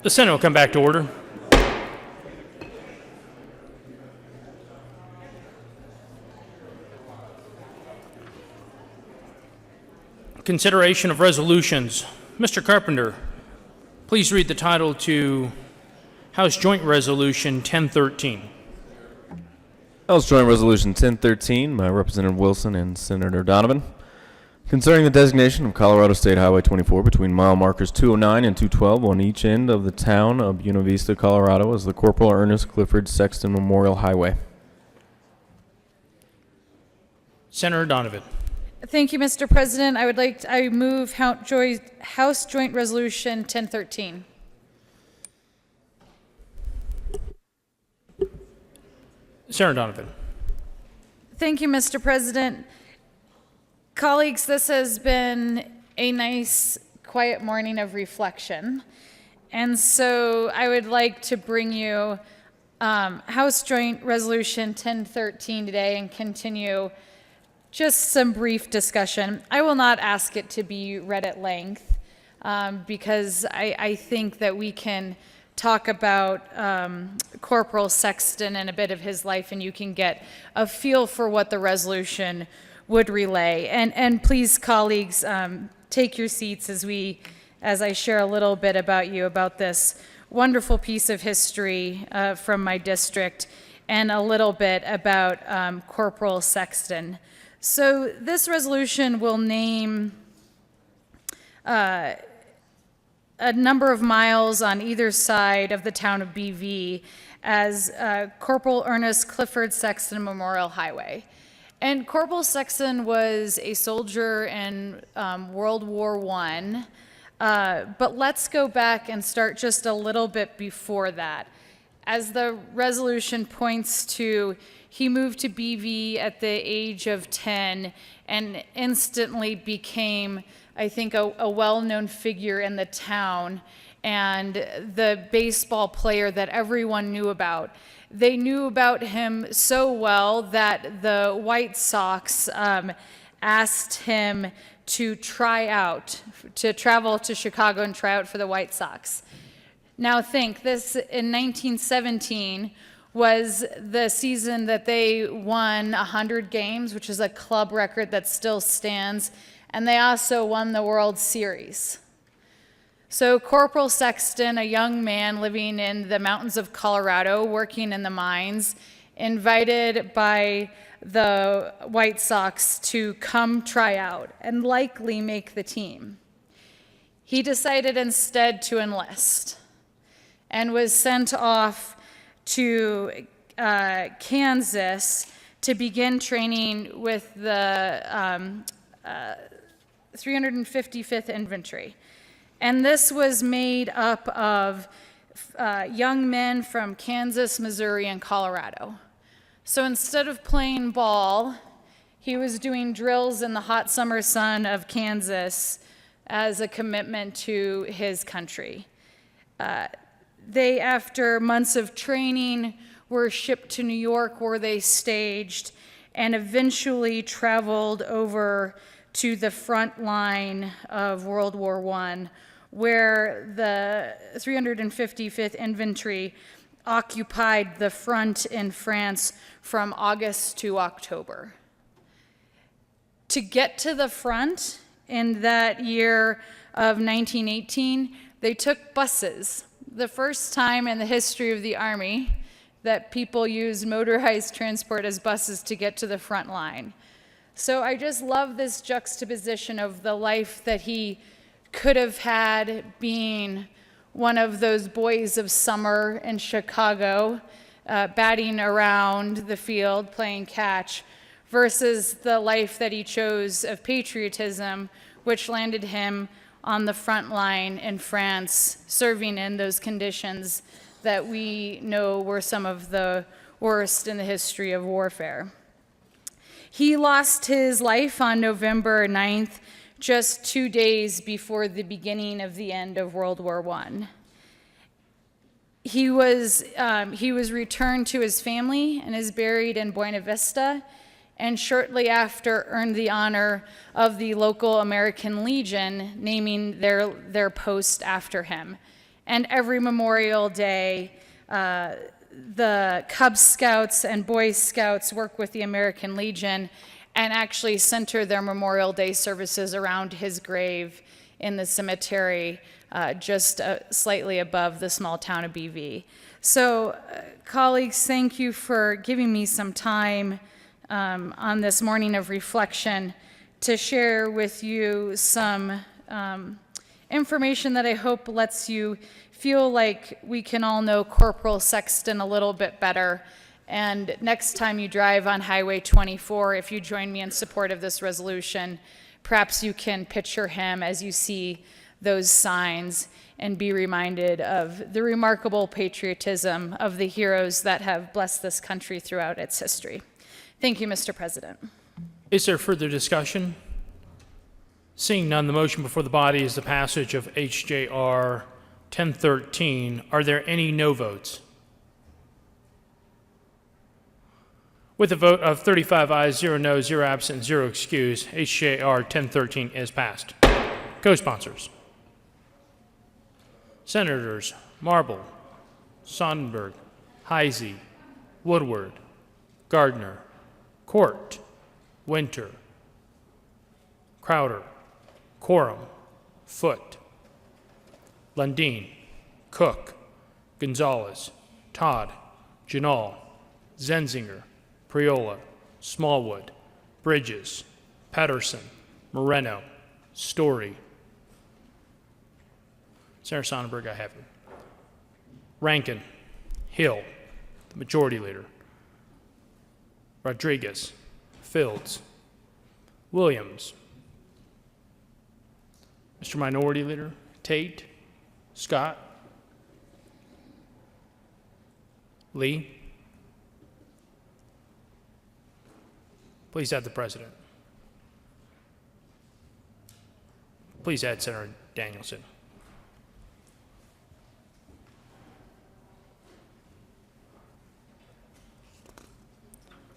The Senate will come back to order. Consideration of resolutions. Mr. Carpenter, please read the title to House Joint Resolution 1013. House Joint Resolution 1013 by Representative Wilson and Senator Donovan, concerning the designation of Colorado State Highway 24 between mile markers 209 and 212 on each end of the town of Buena Vista, Colorado as the Corporal Ernest Clifford Sexton Memorial Highway. Senator Donovan. Thank you, Mr. President. I move House Joint Resolution 1013. Senator Donovan. Thank you, Mr. President. Colleagues, this has been a nice, quiet morning of reflection. And so I would like to bring you House Joint Resolution 1013 today and continue just some brief discussion. I will not ask it to be read at length because I think that we can talk about Corporal Sexton and a bit of his life, and you can get a feel for what the resolution would relay. And please, colleagues, take your seats as I share a little bit about you, about this wonderful piece of history from my district, and a little bit about Corporal Sexton. So this resolution will name a number of miles on either side of the town of BV as Corporal Ernest Clifford Sexton Memorial Highway. And Corporal Sexton was a soldier in World War I, but let's go back and start just a little bit before that. As the resolution points to, he moved to BV at the age of 10 and instantly became, I think, a well-known figure in the town and the baseball player that everyone knew about. They knew about him so well that the White Sox asked him to travel to Chicago and try out for the White Sox. Now think, this in 1917 was the season that they won 100 games, which is a club record that still stands, and they also won the World Series. So Corporal Sexton, a young man living in the mountains of Colorado, working in the mines, invited by the White Sox to come try out and likely make the team. He decided instead to enlist and was sent off to Kansas to begin training with the 355th Infantry. And this was made up of young men from Kansas, Missouri, and Colorado. So instead of playing ball, he was doing drills in the hot summer sun of Kansas as a commitment to his country. They, after months of training, were shipped to New York where they staged and eventually traveled over to the front line of World War I, where the 355th Infantry occupied the front in France from August to October. To get to the front in that year of 1918, they took buses. The first time in the history of the Army that people use motorized transport as buses to get to the front line. So I just love this juxtaposition of the life that he could have had being one of those boys of summer in Chicago, batting around the field, playing catch, versus the life that he chose of patriotism, which landed him on the front line in France, serving in those conditions that we know were some of the worst in the history of warfare. He lost his life on November 9th, just 2 days before the beginning of the end of World War I. He was returned to his family and is buried in Buena Vista, and shortly after earned the honor of the local American Legion, naming their post after him. And every Memorial Day, the Cub Scouts and Boy Scouts work with the American Legion and actually center their Memorial Day services around his grave in the cemetery just slightly above the small town of BV. So, colleagues, thank you for giving me some time on this morning of reflection to share with you some information that I hope lets you feel like we can all know Corporal Sexton a little bit better. And next time you drive on Highway 24, if you join me in support of this resolution, perhaps you can picture him as you see those signs and be reminded of the remarkable patriotism of the heroes that have blessed this country throughout its history. Thank you, Mr. President. Is there further discussion? Seeing none, the motion before the body is the passage of HJR 1013. Are there any no votes? With a vote of 35 ayes, 0 noes, 0 absent, 0 excused, HJR 1013 is passed. Co-sponsors. Senators Marble, Sonnenberg, Heisey, Woodward, Gardner, Court, Winter, Crowder, Quorum, Foote, Lundin, Cook, Gonzalez, Todd, Janal, Zenzinger, Priola, Smallwood, Bridges, Pedersen, Moreno, Story. Senator Sonnenberg, I have you. Rankin, Hill, the Majority Leader. Rodriguez, Fields, Williams, Mr. Minority Leader, Tate, Scott, Lee. Please add the President. Please add Senator Danielson.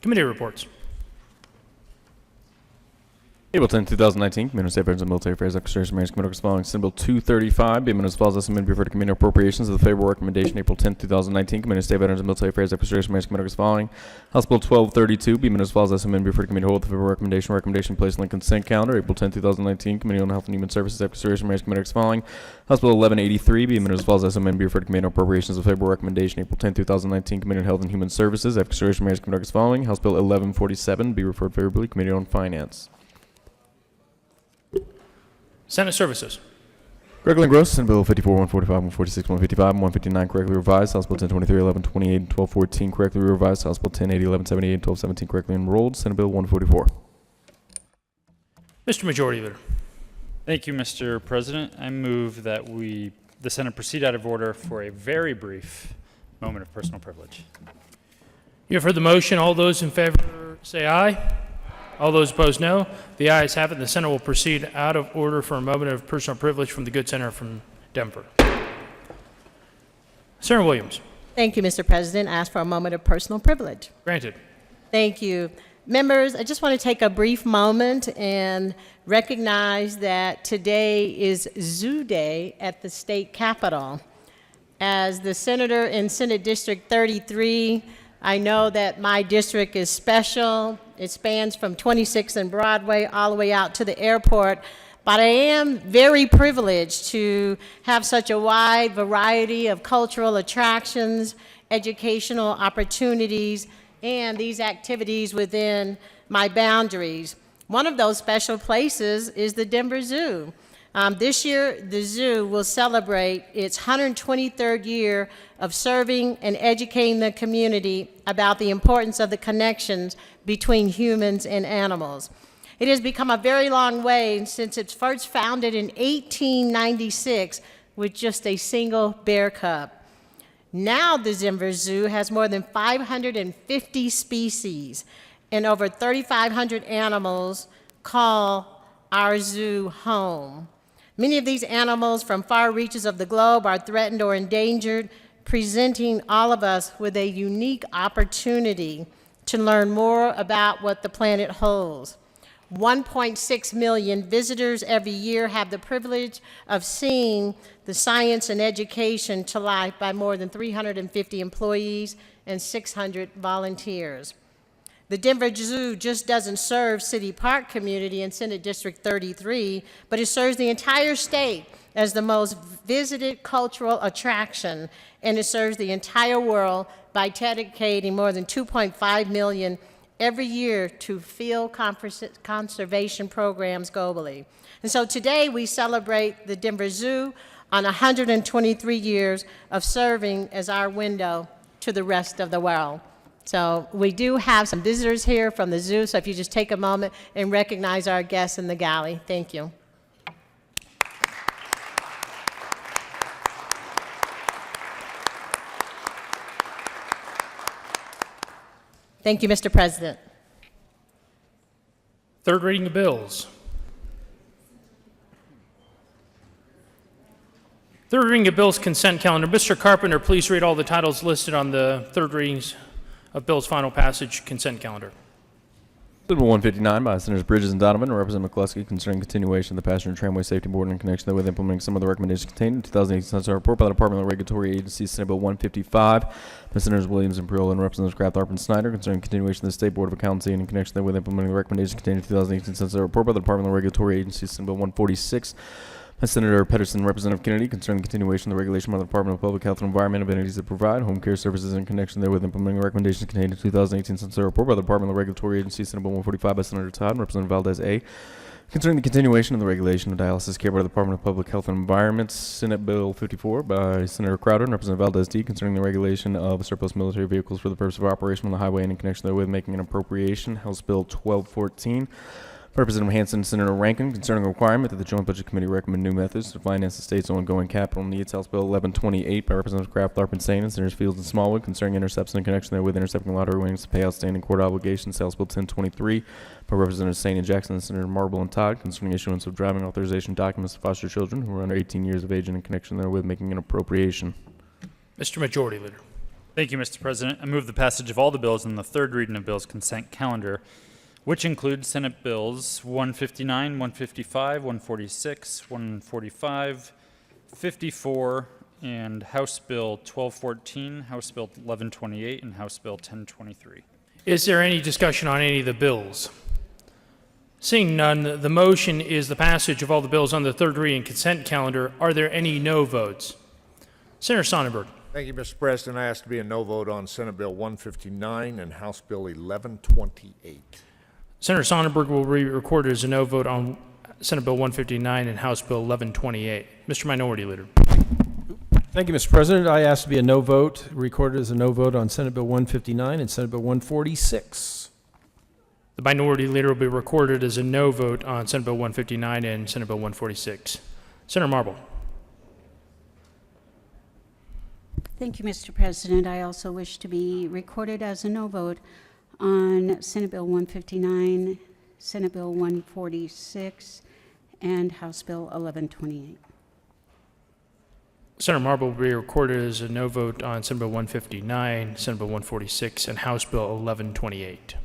Committee reports. April 10, 2019, Committee on State Veterans and Military Affairs, Executive Marriage Committee following Senate Bill 235, be amended as follows. Submitted before the Committee on Appropriations of the favorable recommendation, April 10, 2019, Committee on State Veterans and Military Affairs, Executive Marriage Committee following House Bill 1232, be amended as follows. Submitted before the Committee hold the favorable recommendation placed on the consent calendar, April 10, 2019, Committee on Health and Human Services, Executive Marriage Committee following House Bill 1183, be amended as follows. Submitted before the Committee on Appropriations of the favorable recommendation, April 10, 2019, Committee on Health and Human Services, Executive Marriage Committee following House Bill 1147, be referred favorably, Committee on Finance. Senate Services. Regular engrossed in Bill 54, 145, 146, 155, and 159 correctly revised. House Bill 1023, 11, 28, and 1214 correctly revised. House Bill 1080, 11, 78, and 1217 correctly enrolled. Senate Bill 144. Mr. Majority Leader. Thank you, Mr. President. I move that we the Senate proceed out of order for a very brief moment of personal privilege. You have heard the motion. All those in favor say aye. All those opposed, no. The ayes have it. The Senate will proceed out of order for a moment of personal privilege from the good senator from Denver. Senator Williams. Thank you, Mr. President. I ask for a moment of personal privilege. Granted. Thank you. Members, I just want to take a brief moment and recognize that today is Zoo Day at the state capitol. As the senator in Senate District 33, I know that my district is special. It spans from 26th and Broadway all the way out to the airport. But I am very privileged to have such a wide variety of cultural attractions, educational opportunities, and these activities within my boundaries. One of those special places is the Denver Zoo. This year, the zoo will celebrate its 123rd year of serving and educating the community about the importance of the connections between humans and animals. It has become a very long way since it was first founded in 1896 with just a single bear cub. Now the Denver Zoo has more than 550 species and over 3,500 animals call our zoo home. Many of these animals from far reaches of the globe are threatened or endangered, presenting all of us with a unique opportunity to learn more about what the planet holds. 1.6 million visitors every year have the privilege of seeing the science and education to life by more than 350 employees and 600 volunteers. The Denver Zoo just doesn't serve City Park community in Senate District 33, but it serves the entire state as the most visited cultural attraction, and it serves the entire world by dedicating more than 2.5 million every year to field conservation programs globally. And so today we celebrate the Denver Zoo on 123 years of serving as our window to the rest of the world. So we do have some visitors here from the zoo, so if you just take a moment and recognize our guests in the galley. Thank you. Thank you, Mr. President. Third reading of bills. Third reading of bills consent calendar. Mr. Carpenter, please read all the titles listed on the third readings of bills final passage consent calendar. Bill 159 by Senators Bridges and Donovan, Representative McCluskey, concerning continuation of the Passenger Tramway Safety Board in connection therewith implementing some of the recommendations contained in 2018 Census report by the Department of Regulatory Agencies, Senate Bill 155 by Senators Williams and Priola and Representatives Kraft, Harp, and Snyder, concerning continuation of the State Board of Accountancy and in connection therewith implementing the recommendations contained in 2018 Census report by the Department of Regulatory Agencies, Senate Bill 146 by Senator Pedersen, Representative Kennedy, concerning the continuation of the regulation by the Department of Public Health and Environment of entities that provide home care services in connection therewith implementing the recommendations contained in 2018 Census report by the Department of Regulatory Agencies, Senate Bill 145 by Senator Todd and Representative Valdez A, concerning the continuation of the regulation of dialysis care by the Department of Public Health and Environment, Senate Bill 54 by Senator Crowder and Representative Valdez D, concerning the regulation of surplus military vehicles for the purpose of operation on the highway and in connection therewith making an appropriation, House Bill 1214. Representative Hanson and Senator Rankin, concerning a requirement that the Joint Budget Committee recommend new methods to finance the state's ongoing capital needs. House Bill 1128 by Representatives Kraft, Tharp, and Sane and Senators Fields and Smallwood, concerning intercepts in connection therewith intercepting lottery winnings to pay outstanding court obligations. House Bill 1023 by Representatives Sane and Jackson and Senator Marble and Todd, concerning issuance of driving authorization documents to foster children who are under 18 years of age and in connection therewith making an appropriation. Mr. Majority Leader. Thank you, Mr. President. I move the passage of all the bills in the third reading of bills consent calendar, which include Senate Bills 159, 155, 146, 145, 54, and House Bill 1214, House Bill 1128, and House Bill 1023. Is there any discussion on any of the bills? Seeing none, the motion is the passage of all the bills on the third reading consent calendar. Are there any no votes? Senator Sonnenberg. Thank you, Mr. President. I ask to be a no vote on Senate Bill 159 and House Bill 1128. Senator Sonnenberg will be recorded as a no vote on Senate Bill 159 and House Bill 1128. Mr. Minority Leader. Thank you, Mr. President. I ask to be a no vote, recorded as a no vote on Senate Bill 159 and Senate Bill 146. The Minority Leader will be recorded as a no vote on Senate Bill 159 and Senate Bill 146. Senator Marble. Thank you, Mr. President. I also wish to be recorded as a no vote on Senate Bill 159, Senate Bill 146, and House Bill 1128. Senator Marble will be recorded as a no vote on Senate Bill 159, Senate Bill 146, and House Bill 1128.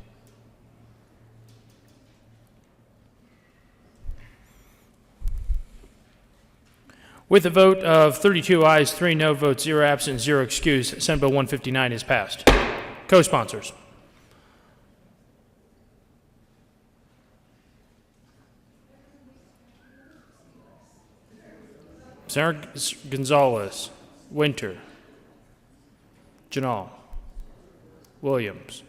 With a vote of 32 ayes, 3 no votes, 0 absent, 0 excused, Senate Bill 159 is passed. Co-sponsors. Senator Gonzalez, Winter, Janal, Williams.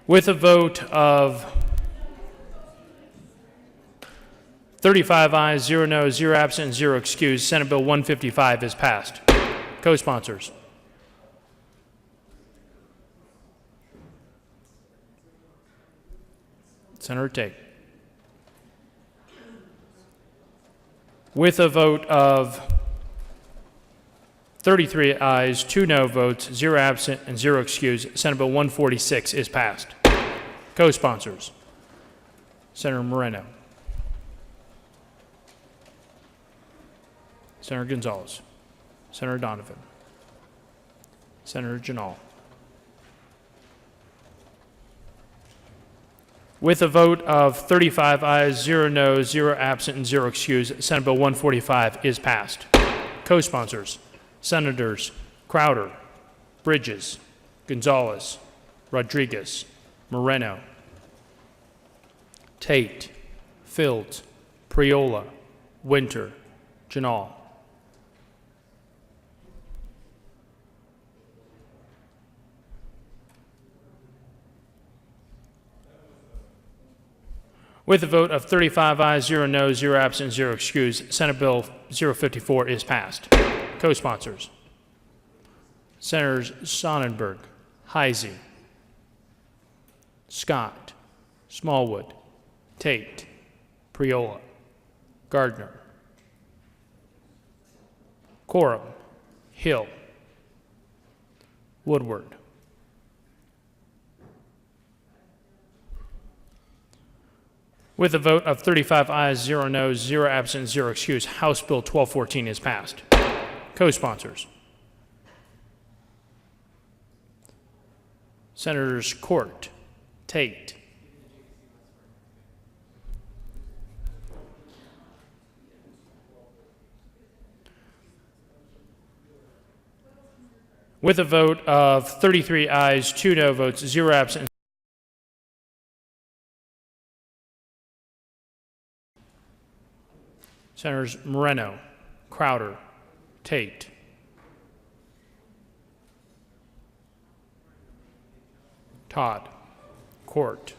With a vote of 35 ayes, 0 noes, 0 absent, 0 excused, Senate Bill 155 is passed. Co-sponsors. Senator Tate. With a vote of 33 ayes, 2 no votes, 0 absent, and 0 excused, Senate Bill 146 is passed. Co-sponsors. Senator Moreno. Senator Gonzalez. Senator Donovan. Senator Janal. With a vote of 35 ayes, 0 noes, 0 absent, and 0 excused, Senate Bill 145 is passed. Co-sponsors, Senators Crowder, Bridges, Gonzalez, Rodriguez, Moreno, Tate, Fields, Priola, Winter, Janal. With a vote of 35 ayes, 0 noes, 0 absent, 0 excused, Senate Bill 054 is passed. Co-sponsors. Senators Sonnenberg, Heisey, Scott, Smallwood, Tate, Priola, Gardner, Quorum, Hill, Woodward. With a vote of 35 ayes, 0 noes, 0 absent, 0 excused, House Bill 1214 is passed. Co-sponsors. Senators Court, Tate, with a vote of 33 ayes, 2 no votes, 0 absent, Senators Moreno, Crowder, Tate, Todd, Court,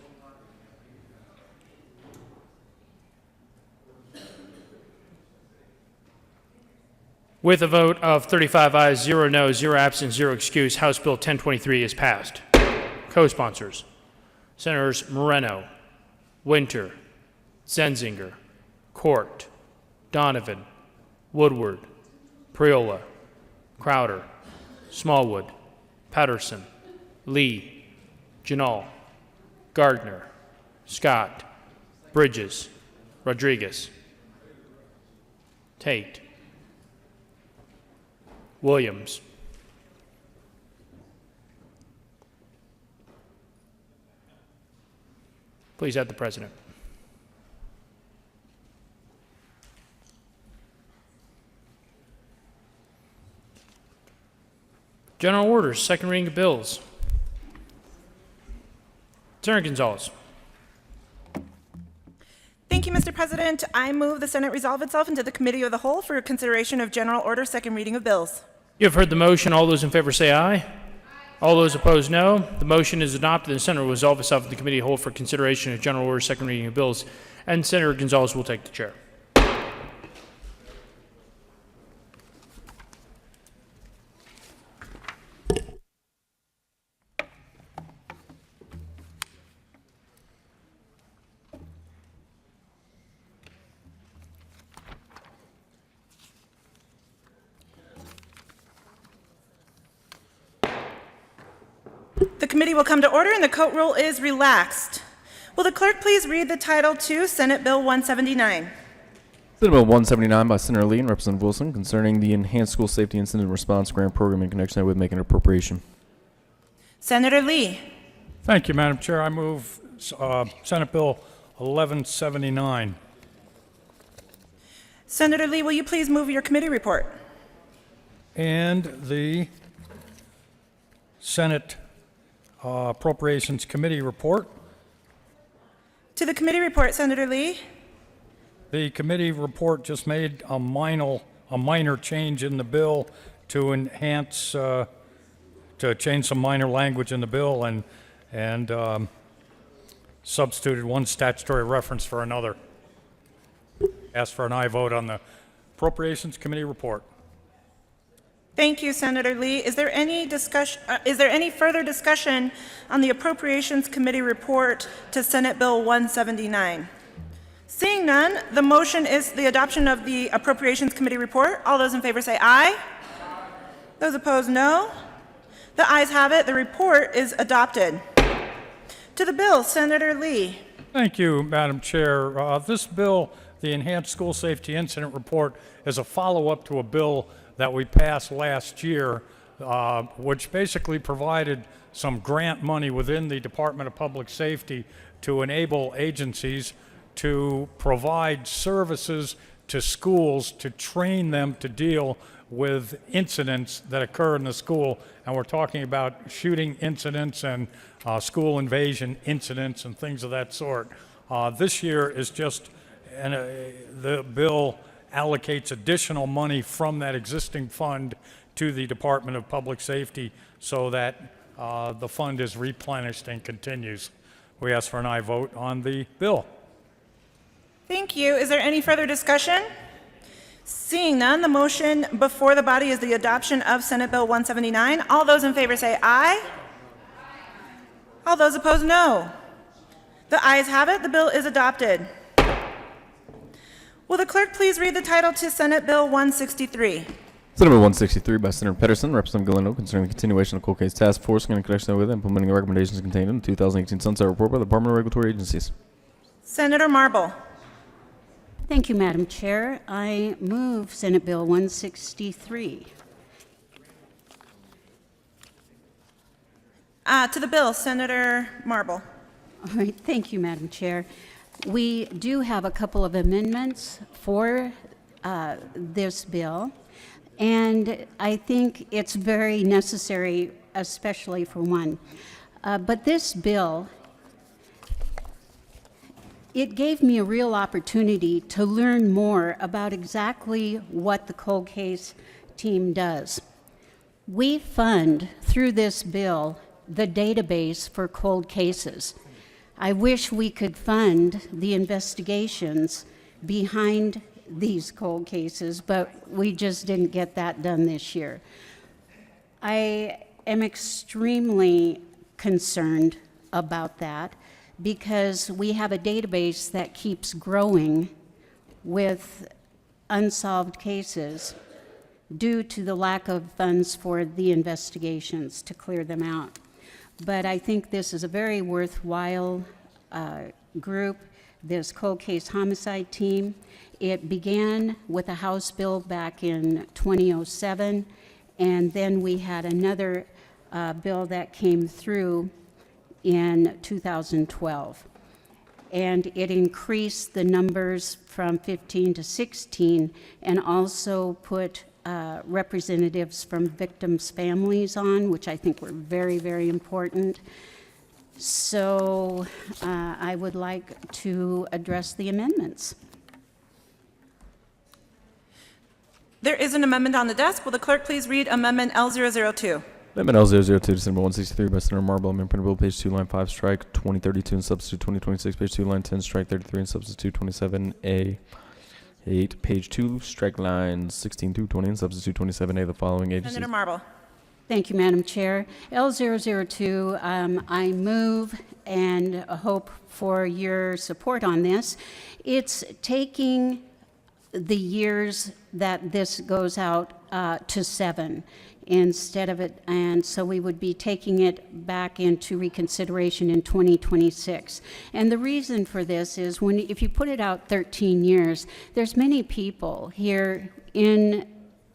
with a vote of 35 ayes, 0 noes, 0 absent, 0 excused, House Bill 1023 is passed. Co-sponsors, Senators Moreno, Winter, Zenzinger, Court, Donovan, Woodward, Priola, Crowder, Smallwood, Patterson, Lee, Janal, Gardner, Scott, Bridges, Rodriguez, Tate, Williams, please add the president. General orders, second reading of bills. Senator Gonzalez. Thank you, Mr. President. I move the Senate resolve itself into the Committee of the Whole for consideration of general order, second reading of bills. You have heard the motion. All those in favor say aye. All those opposed, no. The motion is adopted. The Senate will resolve itself in the Committee of the Whole for consideration of general order, second reading of bills. And Senator Gonzalez will take the chair. committee will come to order and the court rule is relaxed. Will the clerk please read the title to Senate Bill 179? Senate Bill 179 by Senator Lee and Representative Wilson concerning the Enhanced School Safety Incident Response Grant Program in connection with making an appropriation. Senator Lee. Thank you, Madam Chair. I move Senate Bill 1179. Senator Lee, will you please move your committee report? And the Senate Appropriations Committee report. To the committee report, Senator Lee. The committee report just made a minor change in the bill to enhance, to change some minor language in the bill and substituted one statutory reference for another. Ask for an aye vote on the Appropriations Committee report. Thank you, Senator Lee. Is there any discussion? Is there any further discussion on the Appropriations Committee report to Senate Bill 179? Seeing none, the motion is the adoption of the Appropriations Committee report. All those in favor say aye. Those opposed, no. The ayes have it. The report is adopted. To the bill, Senator Lee. Thank you, Madam Chair. This bill, the Enhanced School Safety Incident Report, is a follow-up to a bill that we passed last year, which basically provided some grant money within the Department of Public Safety to enable agencies to provide services to schools to train them to deal with incidents that occur in the school. And we're talking about shooting incidents and school invasion incidents and things of that sort. This year is just, the bill allocates additional money from that existing fund to the Department of Public Safety so that the fund is replenished and continues. We ask for an aye vote on the bill. Thank you. Is there any further discussion? Seeing none, the motion before the body is the adoption of Senate Bill 179. All those in favor say aye. All those opposed, no. The ayes have it. The bill is adopted. Will the clerk please read the title to Senate Bill 163? Senate Bill 163 by Senator Pedersen, Representative Galindo, concerning the continuation of the Cold Case Task Force in connection with implementing the recommendations contained in the 2018 Sunset Report by the Department of Regulatory Agencies. Senator Marble. Thank you, Madam Chair. I move Senate Bill 163. To the bill, Senator Marble. All right, thank you, Madam Chair. We do have a couple of amendments for this bill, and I think it's very necessary, especially for one. But this bill, it gave me a real opportunity to learn more about exactly what the cold case team does. We fund, through this bill, the database for cold cases. I wish we could fund the investigations behind these cold cases, but we just didn't get that done this year. I am extremely concerned about that because we have a database that keeps growing with unsolved cases due to the lack of funds for the investigations to clear them out. But I think this is a very worthwhile group, this cold case homicide team. It began with a House bill back in 2007, and then we had another bill that came through in 2012. And it increased the numbers from 15 to 16 and also put representatives from victims' families on, which I think were very, very important. So I would like to address the amendments. There is an amendment on the desk. Will the clerk please read Amendment L002? Amendment L002 to Senate Bill 163 by Senator Marble, amendment printable page 2, line 5, strike 2032 and substitute 2026, page 2, line 10, strike 33 and substitute 27A. 8, page 2, strike lines 16 through 20 and substitute 27A, the following agencies. Senator Marble. Thank you, Madam Chair. L002, I move and hope for your support on this. It's taking the years that this goes out to 7 instead of it, and so we would be taking it back into reconsideration in 2026. And the reason for this is if you put it out 13 years, there's many people here in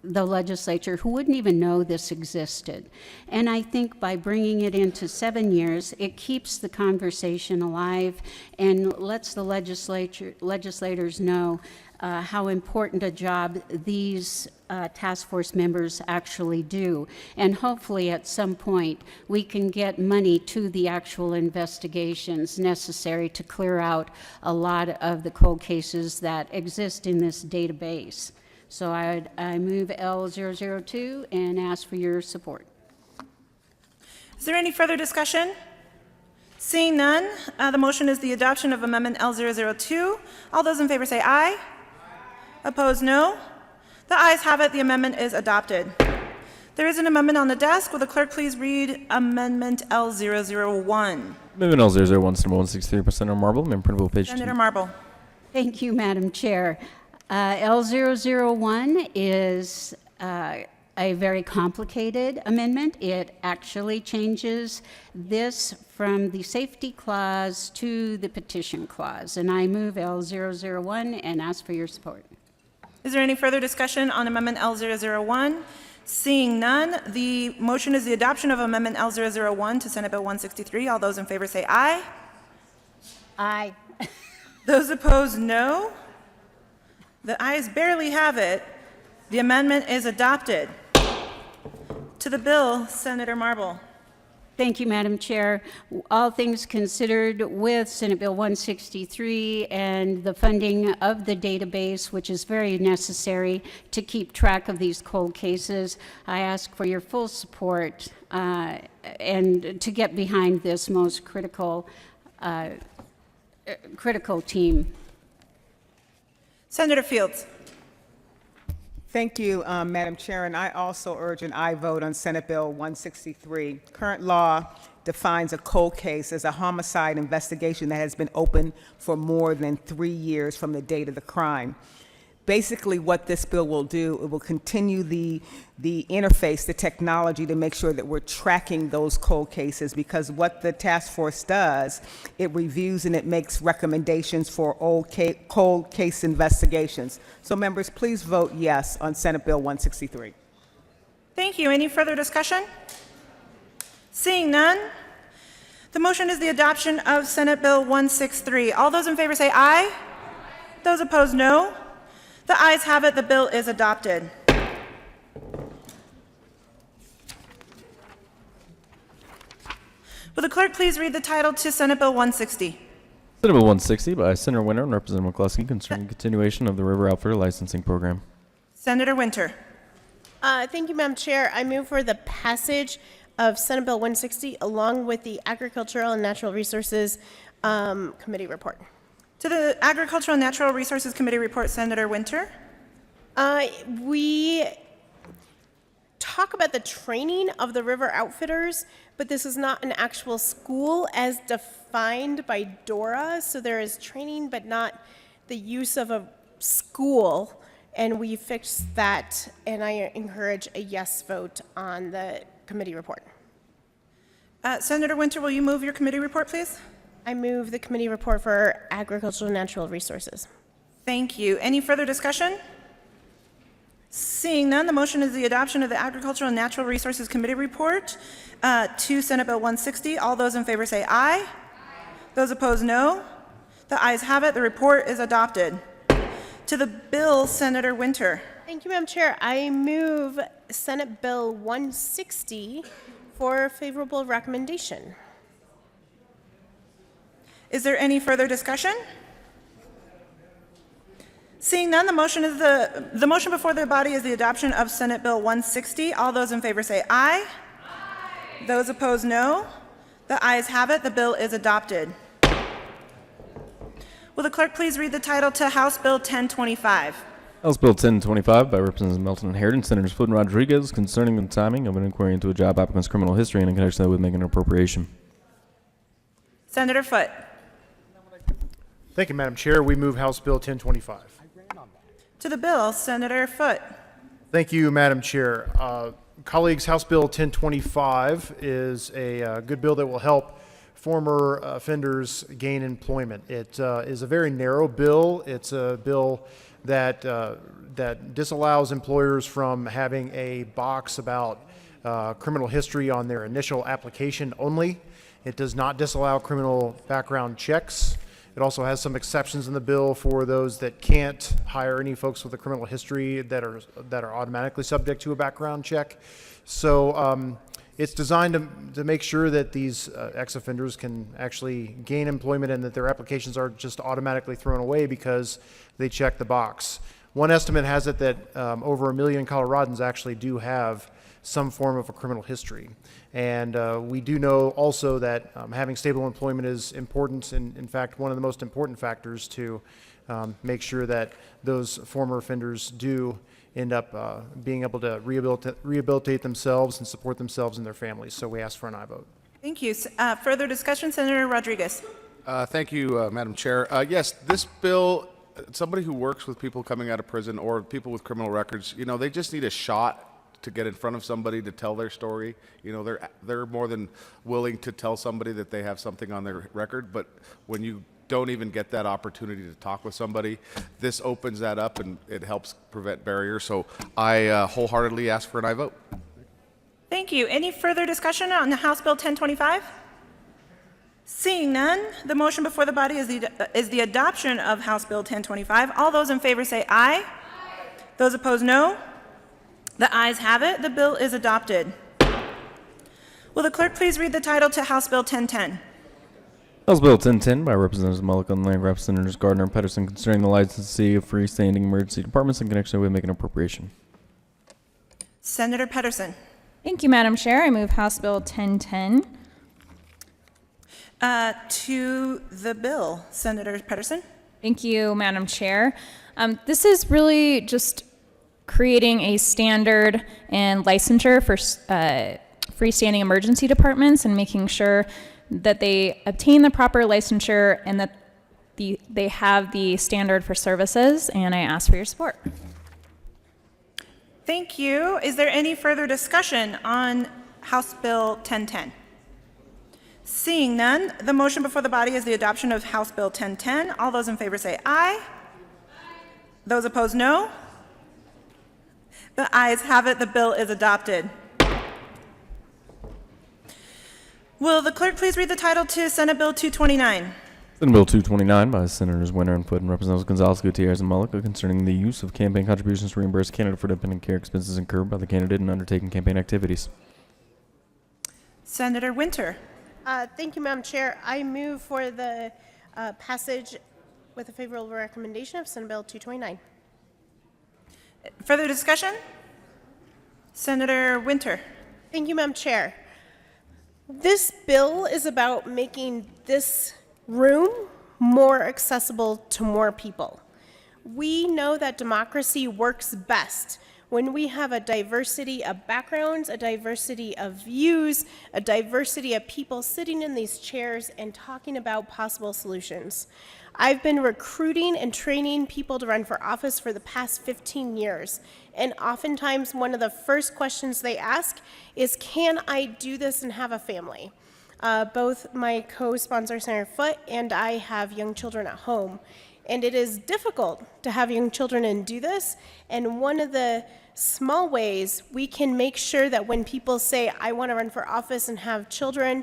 the legislature who wouldn't even know this existed. And I think by bringing it into 7 years, it keeps the conversation alive and lets the legislators know how important a job these task force members actually do. And hopefully at some point, we can get money to the actual investigations necessary to clear out a lot of the cold cases that exist in this database. So I move L002 and ask for your support. Is there any further discussion? Seeing none, the motion is the adoption of Amendment L002. All those in favor say aye. Opposed, no. The ayes have it. The amendment is adopted. There is an amendment on the desk. Will the clerk please read Amendment L001? Amendment L001, Senator 163, Senator Marble, member printable page 2. Senator Marble. Thank you, Madam Chair. L001 is a very complicated amendment. It actually changes this from the safety clause to the petition clause. And I move L001 and ask for your support. Is there any further discussion on Amendment L001? Seeing none, the motion is the adoption of Amendment L001 to Senate Bill 163. All those in favor say aye. Aye. Those opposed, no. The ayes barely have it. The amendment is adopted. To the bill, Senator Marble. Thank you, Madam Chair. All things considered, with Senate Bill 163 and the funding of the database, which is very necessary to keep track of these cold cases, I ask for your full support and to get behind this most critical team. Senator Fields. Thank you, Madam Chair, and I also urge an aye vote on Senate Bill 163. Current law defines a cold case as a homicide investigation that has been open for more than 3 years from the date of the crime. Basically, what this bill will do, it will continue the interface, the technology to make sure that we're tracking those cold cases, because what the task force does, it reviews and it makes recommendations for cold case investigations. So members, please vote yes on Senate Bill 163. Thank you. Any further discussion? Seeing none, the motion is the adoption of Senate Bill 163. All those in favor say aye. Those opposed, no. The ayes have it. The bill is adopted. Will the clerk please read the title to Senate Bill 160? Senate Bill 160 by Senator Winter and Representative McCluskey concerning continuation of the River Outfitter licensing program. Senator Winter. Thank you, Madam Chair. I move for the passage of Senate Bill 160 along with the Agricultural and Natural Resources Committee report. To the Agricultural and Natural Resources Committee report, Senator Winter. We talk about the training of the river outfitters, but this is not an actual school as defined by DORA. So there is training, but not the use of a school. And we fixed that, and I encourage a yes vote on the committee report. Senator Winter, will you move your committee report, please? I move the committee report for Agricultural and Natural Resources. Thank you. Any further discussion? Seeing none, the motion is the adoption of the Agricultural and Natural Resources Committee report to Senate Bill 160. All those in favor say aye. Aye. Those opposed, no. The ayes have it. The report is adopted. To the bill, Senator Winter. Thank you, Madam Chair. I move Senate Bill 160 for favorable recommendation. Is there any further discussion? Seeing none, the motion before the body is the adoption of Senate Bill 160. All those in favor say aye. Aye. Those opposed, no. The ayes have it. The bill is adopted. Will the clerk please read the title to House Bill 1025? House Bill 1025 by Representatives Melton and Harrington, Senators Foot and Rodriguez concerning the timing of an inquiry into a job applicant's criminal history and in connection with making an appropriation. Senator Foot. Thank you, Madam Chair. We move House Bill 1025. To the bill, Senator Foot. Thank you, Madam Chair. Colleagues, House Bill 1025 is a good bill that will help former offenders gain employment. It is a very narrow bill. It's a bill that disallows employers from having a box about criminal history on their initial application only. It does not disallow criminal background checks. It also has some exceptions in the bill for those that can't hire any folks with a criminal history that are automatically subject to a background check. So it's designed to make sure that these ex-offenders can actually gain employment and that their applications are just automatically thrown away because they check the box. One estimate has it that over 1 million Coloradans actually do have some form of a criminal history. And we do know also that having stable employment is important, and in fact, one of the most important factors to make sure that those former offenders do end up being able to rehabilitate themselves and support themselves and their families. So we ask for an aye vote. Thank you. Further discussion, Senator Rodriguez. Thank you, Madam Chair. Yes, this bill, somebody who works with people coming out of prison or people with criminal records, you know, they just need a shot to get in front of somebody to tell their story. You know, they're more than willing to tell somebody that they have something on their record, but when you don't even get that opportunity to talk with somebody, this opens that up and it helps prevent barriers. So I wholeheartedly ask for an aye vote. Thank you. Any further discussion on the House Bill 1025? Seeing none, the motion before the body is the adoption of House Bill 1025. All those in favor say aye. Those opposed, no. The ayes have it. The bill is adopted. Will the clerk please read the title to House Bill 1010? House Bill 1010 by Representatives Mulligan and Lang, Representatives Gardner and Pedersen concerning the licensee of freestanding emergency departments in connection with making appropriation. Senator Pedersen. Thank you, Madam Chair. I move House Bill 1010. To the bill, Senator Pedersen. Thank you, Madam Chair. This is really just creating a standard and licensure for freestanding emergency departments and making sure that they obtain the proper licensure and that they have the standard for services, and I ask for your support. Thank you. Is there any further discussion on House Bill 1010? Seeing none, the motion before the body is the adoption of House Bill 1010. All those in favor say aye. Those opposed, no. The ayes have it. The bill is adopted. Will the clerk please read the title to Senate Bill 229? Senate Bill 229 by Senators Winter and Foote and Representatives Gonzalez, Gutierrez, and Mullica concerning the use of campaign contributions to reimburse candidate for dependent care expenses incurred by the candidate in undertaking campaign activities. Senator Winter. Thank you, Madam Chair. I move for the passage with a favorable recommendation of Senate Bill 229. Further discussion? Senator Winter. Thank you, Madam Chair. This bill is about making this room more accessible to more people. We know that democracy works best when we have a diversity of backgrounds, a diversity of views, a diversity of people sitting in these chairs and talking about possible solutions. I've been recruiting and training people to run for office for the past 15 years, and oftentimes one of the first questions they ask is, can I do this and have a family? Both my co-sponsor, Senator Foote, and I have young children at home. And it is difficult to have young children and do this. And one of the small ways we can make sure that when people say, I want to run for office and have children,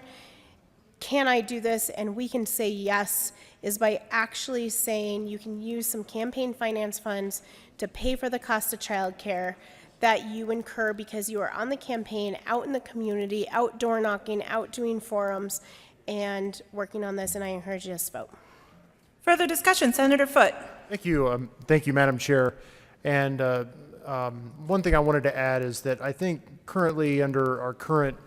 can I do this? And we can say yes, is by actually saying you can use some campaign finance funds to pay for the cost of childcare that you incur because you are on the campaign, out in the community, out door knocking, out doing forums, and working on this. And I encourage you to vote. Further discussion, Senator Foote. Thank you, Madam Chair. And one thing I wanted to add is that I think currently under our current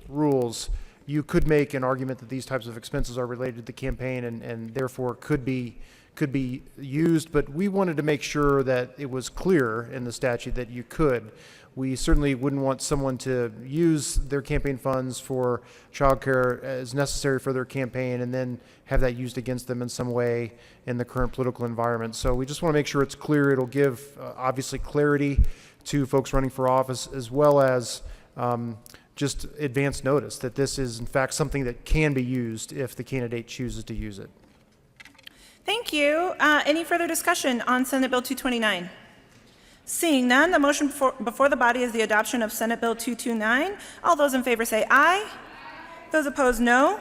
rules, you could make an argument that these types of expenses are related to the campaign and therefore could be used, but we wanted to make sure that it was clear in the statute that you could. We certainly wouldn't want someone to use their campaign funds for childcare as necessary for their campaign and then have that used against them in some way in the current political environment. So we just want to make sure it's clear. It'll give obviously clarity to folks running for office, as well as just advance notice that this is in fact something that can be used if the candidate chooses to use it. Thank you. Any further discussion on Senate Bill 229? Seeing none, the motion before the body is the adoption of Senate Bill 229. All those in favor say aye. Those opposed, no.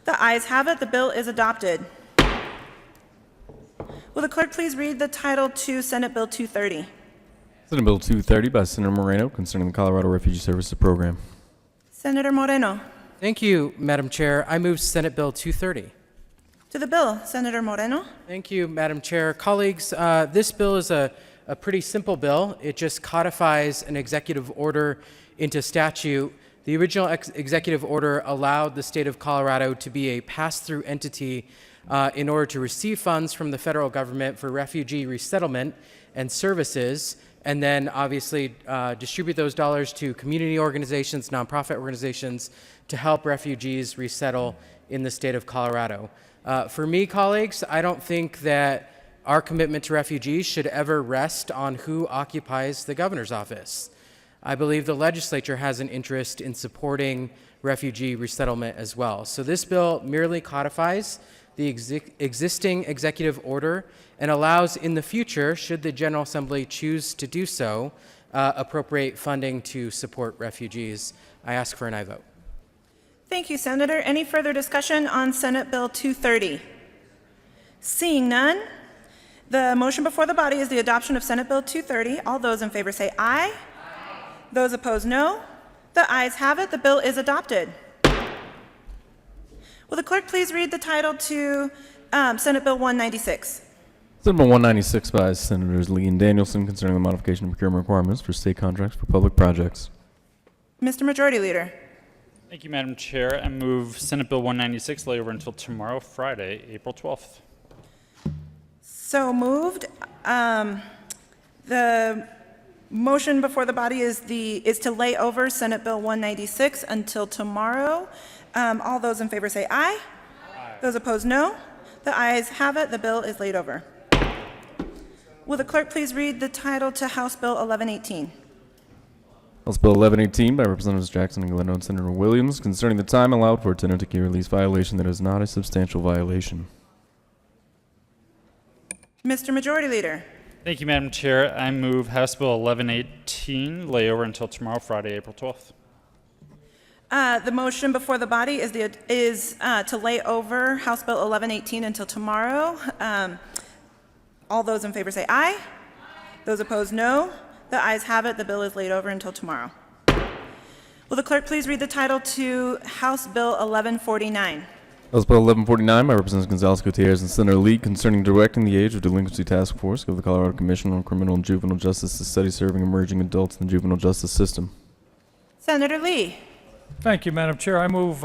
The ayes have it. The bill is adopted. Will the clerk please read the title to Senate Bill 230? Senate Bill 230 by Senator Moreno concerning the Colorado Refugee Services Program. Senator Moreno. Thank you, Madam Chair. I move Senate Bill 230. To the bill, Senator Moreno. Thank you, Madam Chair. Colleagues, this bill is a pretty simple bill. It just codifies an executive order into statute. The original executive order allowed the state of Colorado to be a pass-through entity in order to receive funds from the federal government for refugee resettlement and services, and then obviously distribute those dollars to community organizations, nonprofit organizations, to help refugees resettle in the state of Colorado. For me, colleagues, I don't think that our commitment to refugees should ever rest on who occupies the governor's office. I believe the legislature has an interest in supporting refugee resettlement as well. So this bill merely codifies the existing executive order and allows in the future, should the General Assembly choose to do so, appropriate funding to support refugees. I ask for an aye vote. Thank you, Senator. Any further discussion on Senate Bill 230? Seeing none, the motion before the body is the adoption of Senate Bill 230. All those in favor say aye. Those opposed, no. The ayes have it. The bill is adopted. Will the clerk please read the title to Senate Bill 196? Senate Bill 196 by Senators Lee and Danielson concerning the modification of procurement requirements for state contracts for public projects. Mr. Majority Leader. Thank you, Madam Chair. I move Senate Bill 196 lay over until tomorrow, Friday, April 12th. So moved. The motion before the body is to lay over Senate Bill 196 until tomorrow. All those in favor say aye. Those opposed, no. The ayes have it. The bill is laid over. Will the clerk please read the title to House Bill 1118? House Bill 1118 by Representatives Jackson and Glendale and Senator Williams concerning the time allowed for a tenant to key release violation that is not a substantial violation. Mr. Majority Leader. Thank you, Madam Chair. I move House Bill 1118 lay over until tomorrow, Friday, April 12th. The motion before the body is to lay over House Bill 1118 until tomorrow. All those in favor say aye. Those opposed, no. The ayes have it. The bill is laid over until tomorrow. Will the clerk please read the title to House Bill 1149? House Bill 1149 by Representatives Gonzalez Gutierrez and Senator Lee concerning directing the Age of Delinquency Task Force of the Colorado Commission on Criminal and Juvenile Justice to study serving emerging adults in the juvenile justice system. Senator Lee. Thank you, Madam Chair. I move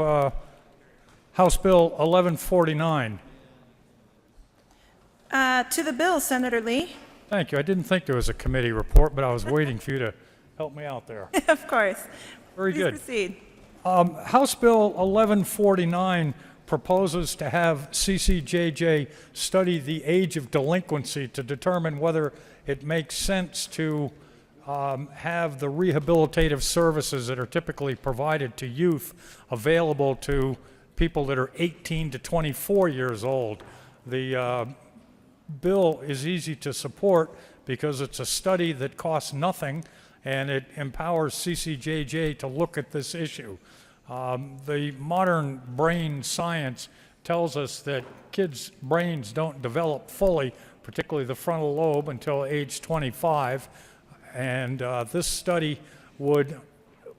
House Bill 1149. To the bill, Senator Lee. Thank you. I didn't think there was a committee report, but I was waiting for you to help me out there. Of course. Very good. Please proceed. House Bill 1149 proposes to have CCJJ study the age of delinquency to determine whether it makes sense to have the rehabilitative services that are typically provided to youth available to people that are 18 to 24 years old. The bill is easy to support because it's a study that costs nothing and it empowers CCJJ to look at this issue. The modern brain science tells us that kids' brains don't develop fully, particularly the frontal lobe, until age 25. And this study would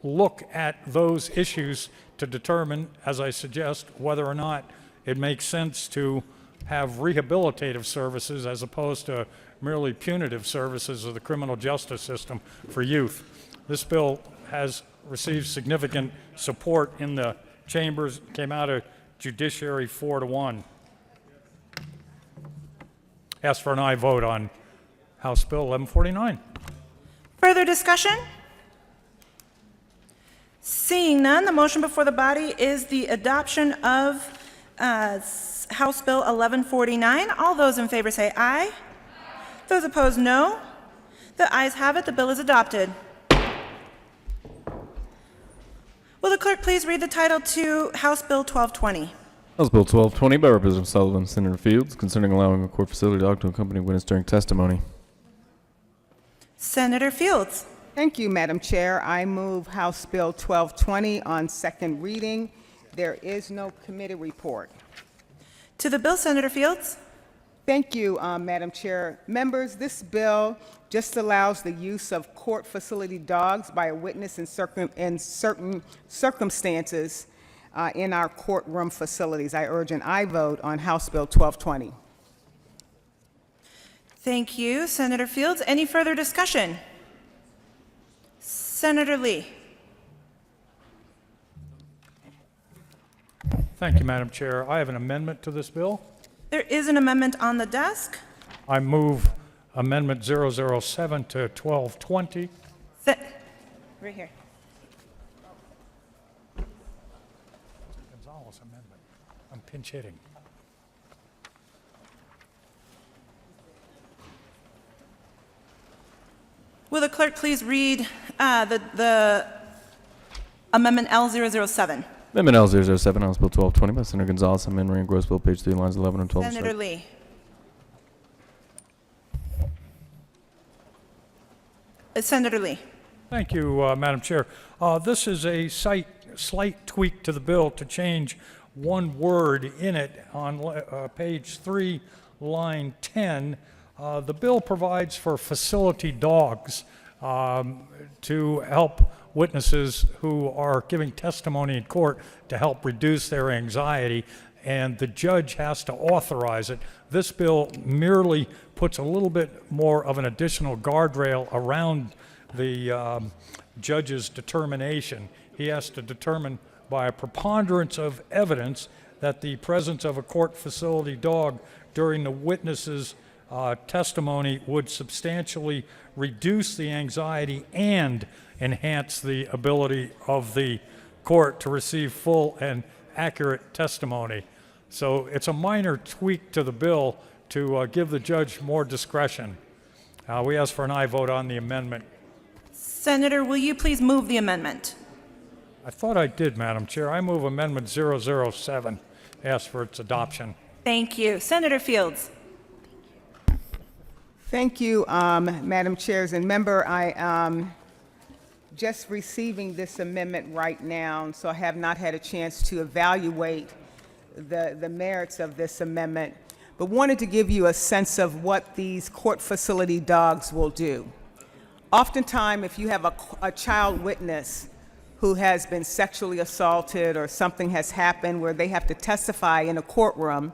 look at those issues to determine, as I suggest, whether or not it makes sense to have rehabilitative services as opposed to merely punitive services of the criminal justice system for youth. This bill has received significant support in the chambers, came out of Judiciary 4-1. Ask for an aye vote on House Bill 1149. Further discussion? Seeing none, the motion before the body is the adoption of House Bill 1149. All those in favor say aye. Those opposed, no. The ayes have it. The bill is adopted. Will the clerk please read the title to House Bill 1220? House Bill 1220 by Representative Sullivan, Senator Fields, concerning allowing a court facility dog to accompany witness during testimony. Senator Fields. Thank you, Madam Chair. I move House Bill 1220 on second reading. There is no committee report. To the bill, Senator Fields. Thank you, Madam Chair. Members, this bill just allows the use of court facility dogs by a witness in certain circumstances in our courtroom facilities. I urge an aye vote on House Bill 1220. Thank you, Senator Fields. Any further discussion? Senator Lee. Thank you, Madam Chair. I have an amendment to this bill. There is an amendment on the desk. I move Amendment 007 to 1220. Right here. Gonzalez amendment. I'm pinch hitting. Will the clerk please read the Amendment L007? Amendment L007, House Bill 1220 by Senator Gonzalez, amendment in gross bill, page 3, lines 11 and 12. Senator Lee. Senator Lee. Thank you, Madam Chair. This is a slight tweak to the bill to change one word in it on page 3, line 10. The bill provides for facility dogs to help witnesses who are giving testimony in court to help reduce their anxiety, and the judge has to authorize it. This bill merely puts a little bit more of an additional guardrail around the judge's determination. He has to determine by a preponderance of evidence that the presence of a court facility dog during the witness's testimony would substantially reduce the anxiety and enhance the ability of the court to receive full and accurate testimony. So it's a minor tweak to the bill to give the judge more discretion. We ask for an aye vote on the amendment. Senator, will you please move the amendment? I thought I did, Madam Chair. I move Amendment 007. Ask for its adoption. Thank you. Senator Fields. Thank you, Madam Chairs and member. I am just receiving this amendment right now, so I have not had a chance to evaluate the merits of this amendment, but wanted to give you a sense of what these court facility dogs will do. Oftentimes, if you have a child witness who has been sexually assaulted or something has happened where they have to testify in a courtroom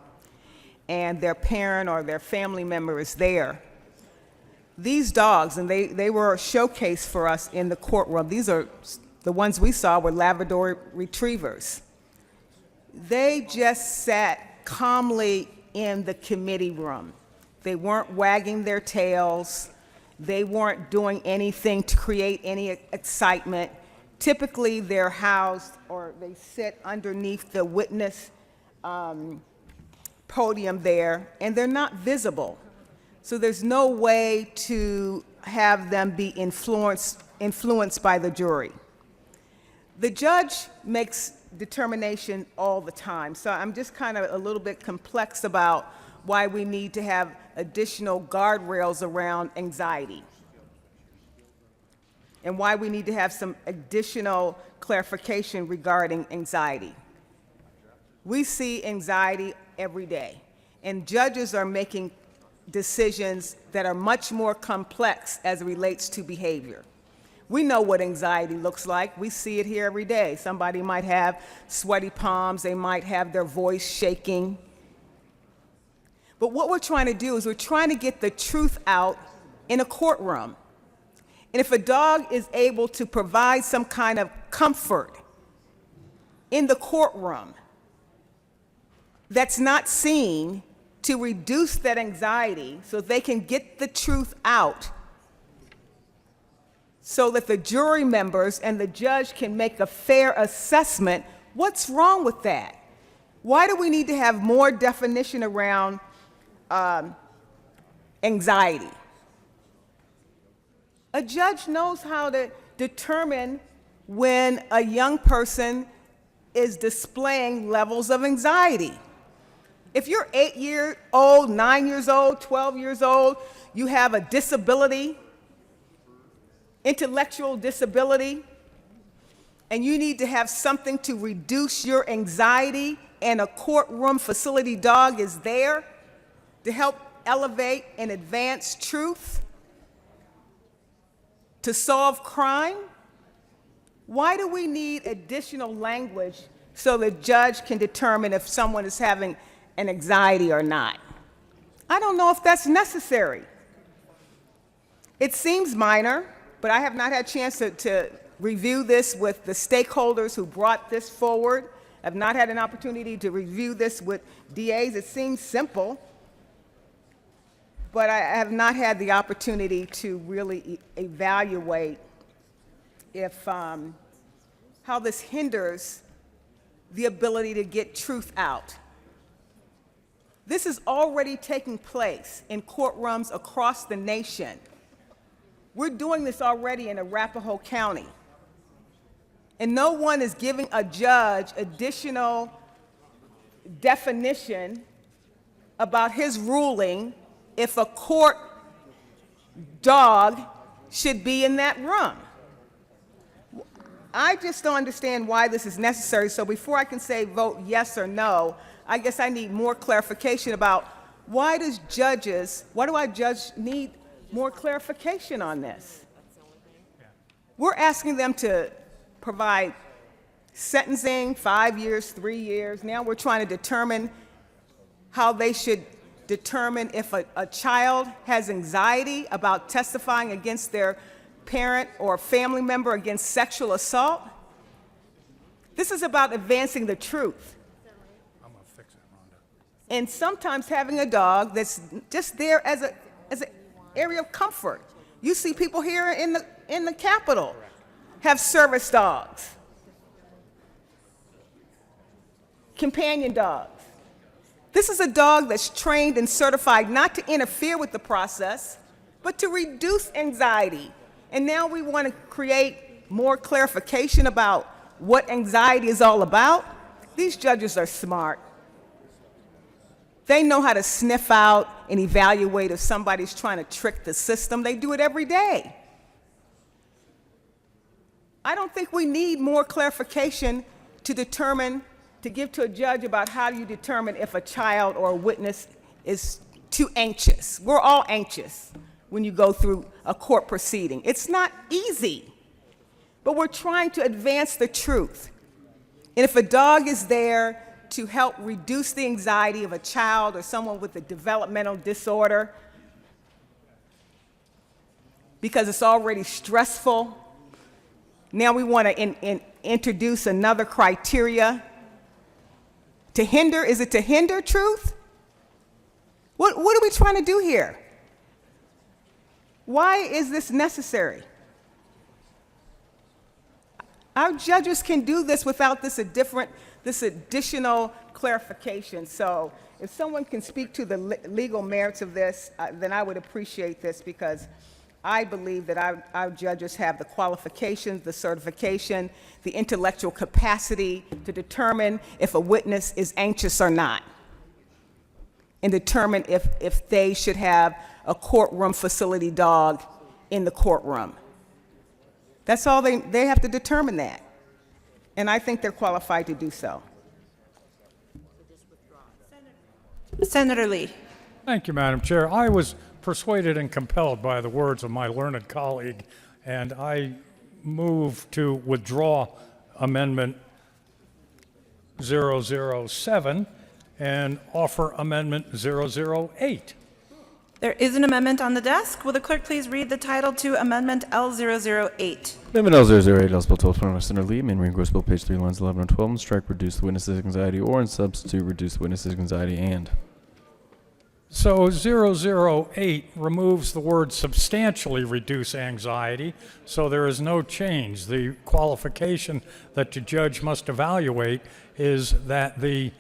and their parent or their family member is there, these dogs, and they were showcased for us in the courtroom. These are the ones we saw were Labrador retrievers. They just sat calmly in the committee room. They weren't wagging their tails. They weren't doing anything to create any excitement. Typically, they're housed or they sit underneath the witness podium there, and they're not visible. So there's no way to have them be influenced by the jury. The judge makes determination all the time, so I'm just kind of a little bit complex about why we need to have additional guardrails around anxiety and why we need to have some additional clarification regarding anxiety. We see anxiety every day, and judges are making decisions that are much more complex as it relates to behavior. We know what anxiety looks like. We see it here every day. Somebody might have sweaty palms. They might have their voice shaking. But what we're trying to do is we're trying to get the truth out in a courtroom. And if a dog is able to provide some kind of comfort in the courtroom that's not seen to reduce that anxiety so they can get the truth out so that the jury members and the judge can make a fair assessment, what's wrong with that? Why do we need to have more definition around anxiety? A judge knows how to determine when a young person is displaying levels of anxiety. If you're 8 years old, 9 years old, 12 years old, you have a disability, intellectual disability, and you need to have something to reduce your anxiety, and a courtroom facility dog is there to help elevate and advance truth, to solve crime, why do we need additional language so the judge can determine if someone is having an anxiety or not? I don't know if that's necessary. It seems minor, but I have not had a chance to review this with the stakeholders who brought this forward. I've not had an opportunity to review this with DAs. It seems simple, but I have not had the opportunity to really evaluate if how this hinders the ability to get truth out. This is already taking place in courtrooms across the nation. We're doing this already in Arapahoe County. And no one is giving a judge additional definition about his ruling if a court dog should be in that room. I just don't understand why this is necessary, so before I can say vote yes or no, I guess I need more clarification about why do our judges need more clarification on this? We're asking them to provide sentencing, 5 years, 3 years. Now we're trying to determine how they should determine if a child has anxiety about testifying against their parent or family member against sexual assault. This is about advancing the truth. And sometimes having a dog that's just there as an area of comfort. You see people here in the Capitol have service dogs, companion dogs. This is a dog that's trained and certified not to interfere with the process, but to reduce anxiety. And now we want to create more clarification about what anxiety is all about. These judges are smart. They know how to sniff out and evaluate if somebody's trying to trick the system. They do it every day. I don't think we need more clarification to give to a judge about how do you determine if a child or a witness is too anxious. We're all anxious when you go through a court proceeding. It's not easy, but we're trying to advance the truth. And if a dog is there to help reduce the anxiety of a child or someone with a developmental disorder because it's already stressful, now we want to introduce another criteria to hinder. Is it to hinder truth? What are we trying to do here? Why is this necessary? Our judges can do this without this additional clarification. So if someone can speak to the legal merits of this, then I would appreciate this, because I believe that our judges have the qualifications, the certification, the intellectual capacity to determine if a witness is anxious or not, and determine if they should have a courtroom facility dog in the courtroom. That's all they have to determine that. And I think they're qualified to do so. Senator Lee. Thank you, Madam Chair. I was persuaded and compelled by the words of my learned colleague, and I move to withdraw Amendment 007 and offer Amendment 008. There is an amendment on the desk. Will the clerk please read the title to Amendment L008? Amendment L008, House Bill 1220 by Senator Lee, main reading, Gross Bill, page 3, lines 11 and 12, and strike reduce the witness's anxiety, or in substitute reduce the witness's anxiety and. So 008 removes the word substantially reduce anxiety, so there is no change. The qualification that the judge must evaluate is that the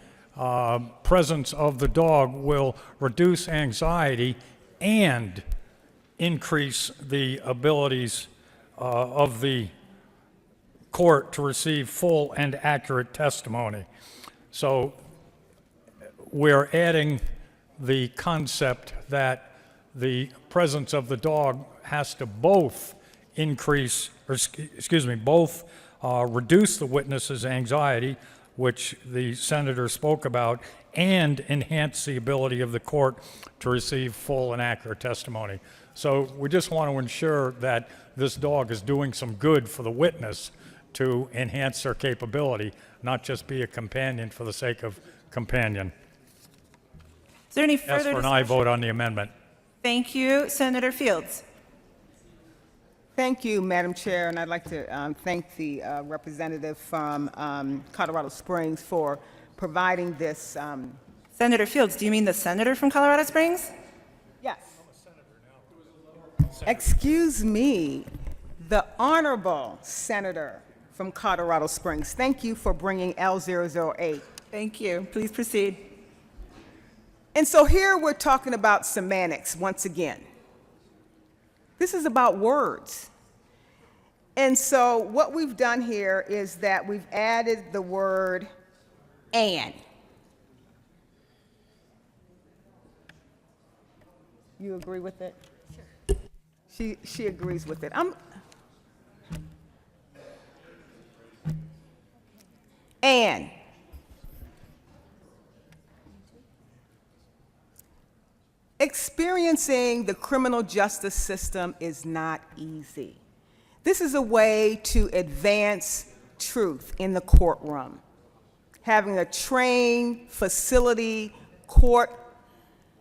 presence of the dog will reduce anxiety and increase the abilities of the court to receive full and accurate testimony. So we're adding the concept that the presence of the dog has to both increase, or excuse me, both reduce the witness's anxiety, which the senator spoke about, and enhance the ability of the court to receive full and accurate testimony. So we just want to ensure that this dog is doing some good for the witness to enhance their capability, not just be a companion for the sake of companion. Is there any Ask further for an discussion? aye vote on the amendment. Thank you. Senator Fields. Thank you, Madam Chair, and I'd like to thank the representative from Colorado Springs for providing this. Senator Fields, do you mean the senator from Colorado Springs? Yes. Excuse me, the Honorable Senator from Colorado Springs. Thank you for bringing L008. Thank you. Please proceed. And so here we're talking about semantics once again. This is about words. And so what we've done here is that we've added the word "and." You agree with it? Sure. She agrees with it. And. Experiencing the criminal justice system is not easy. This is a way to advance truth in the courtroom. Having a trained facility court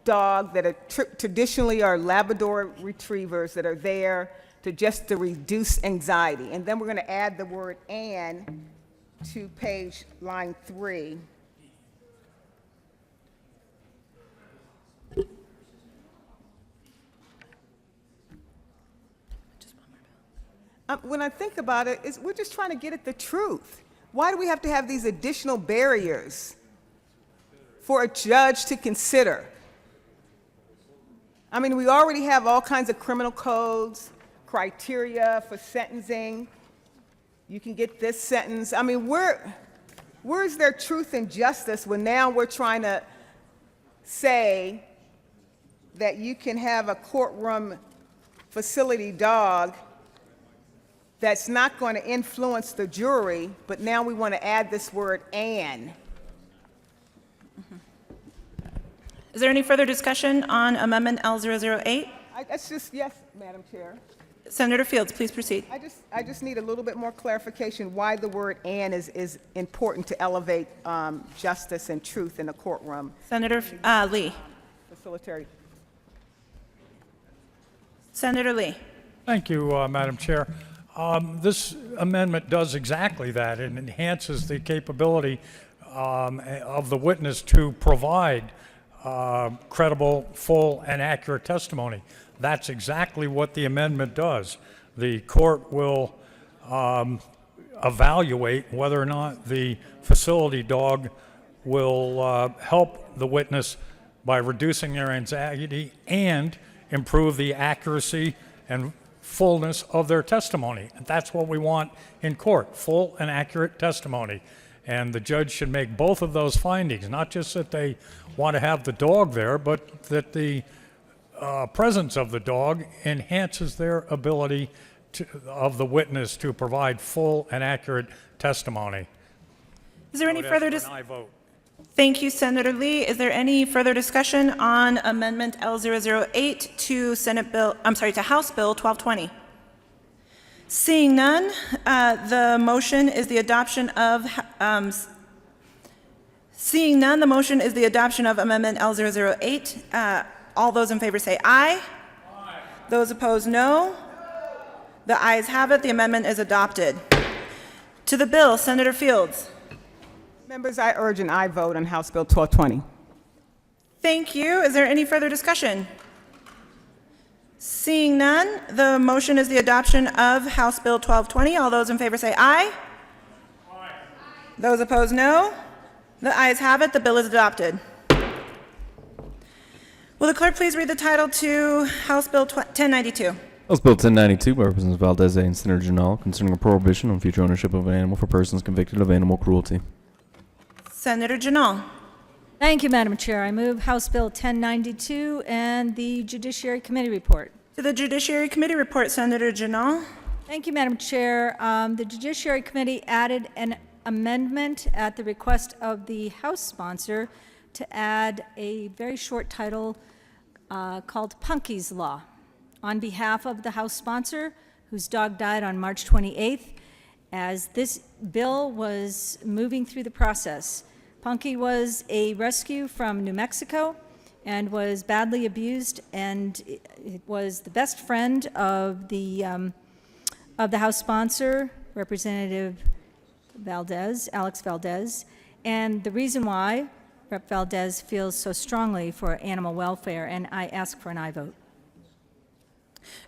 dog that are traditionally are Labrador retrievers that are there to reduce anxiety. And then we're going to add the word "and" to line 3. When I think about it, we're just trying to get at the truth. Why do we have to have these additional barriers for a judge to consider? I mean, we already have all kinds of criminal codes, criteria for sentencing. You can get this sentence. I mean, where's there truth and justice when now we're trying to say that you can have a courtroom facility dog that's not going to influence the jury, but now we want to add this word "and." Is there any further discussion on Amendment L008? That's just yes, Madam Chair. Senator Fields, please proceed. I just need a little bit more clarification why the word "and" is important to elevate justice and truth in the courtroom. Senator Lee. Facilitary. Senator Lee. Thank you, Madam Chair. This amendment does exactly that. It enhances the capability of the witness to provide credible, full, and accurate testimony. That's exactly what the amendment does. The court will evaluate whether or not the facility dog will help the witness by reducing their anxiety and improve the accuracy and fullness of their testimony. And that's what we want in court, full and accurate testimony. And the judge should make both of those findings, not just that they want to have the dog there, but that the presence of the dog enhances their ability of the witness to provide full and accurate testimony. Is there any further discussion? Thank you, Senator Lee. Is there any further discussion on Amendment L008 to House Bill 1220? Seeing none, the motion is the adoption of Amendment L008. All those in favor say aye. Aye. Those opposed, no. The ayes have it. The amendment is adopted. To the bill, Senator Fields. Members, I urge an aye vote on House Bill 1220. Thank you. Is there any further discussion? Seeing none, the motion is the adoption of House Bill 1220. All those in favor say aye. Aye. Those opposed, no. The ayes have it. The bill is adopted. Will the clerk please read the title to House Bill 1092? House Bill 1092 by Representatives Valdez and Senator Janal concerning a prohibition on future ownership of an animal for persons convicted of animal cruelty. Senator Janal. Thank you, Madam Chair. I move House Bill 1092 and the Judiciary Committee report. To the Judiciary Committee report, Senator Janal. Thank you, Madam Chair. The Judiciary Committee added an amendment at the request of the House sponsor to add a very short title called Punky's Law. On behalf of the House sponsor, whose dog died on March 28th, as this bill was moving through the process. Punky was a rescue from New Mexico and was badly abused, and it was the best friend of the House sponsor, Representative Valdez, Alex Valdez, and the reason why Rep. Valdez feels so strongly for animal welfare, and I ask for an aye vote.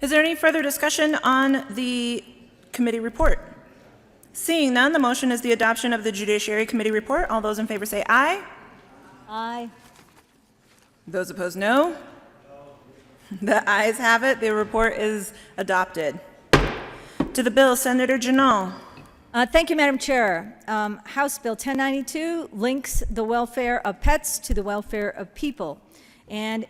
Is there any further discussion on the committee report? Seeing none, the motion is the adoption of the Judiciary Committee report. All those in favor say aye. Aye. Those opposed, no. The ayes have it. The report is adopted. To the bill, Senator Janal. Thank you, Madam Chair. House Bill 1092 links the welfare of pets to the welfare of people. And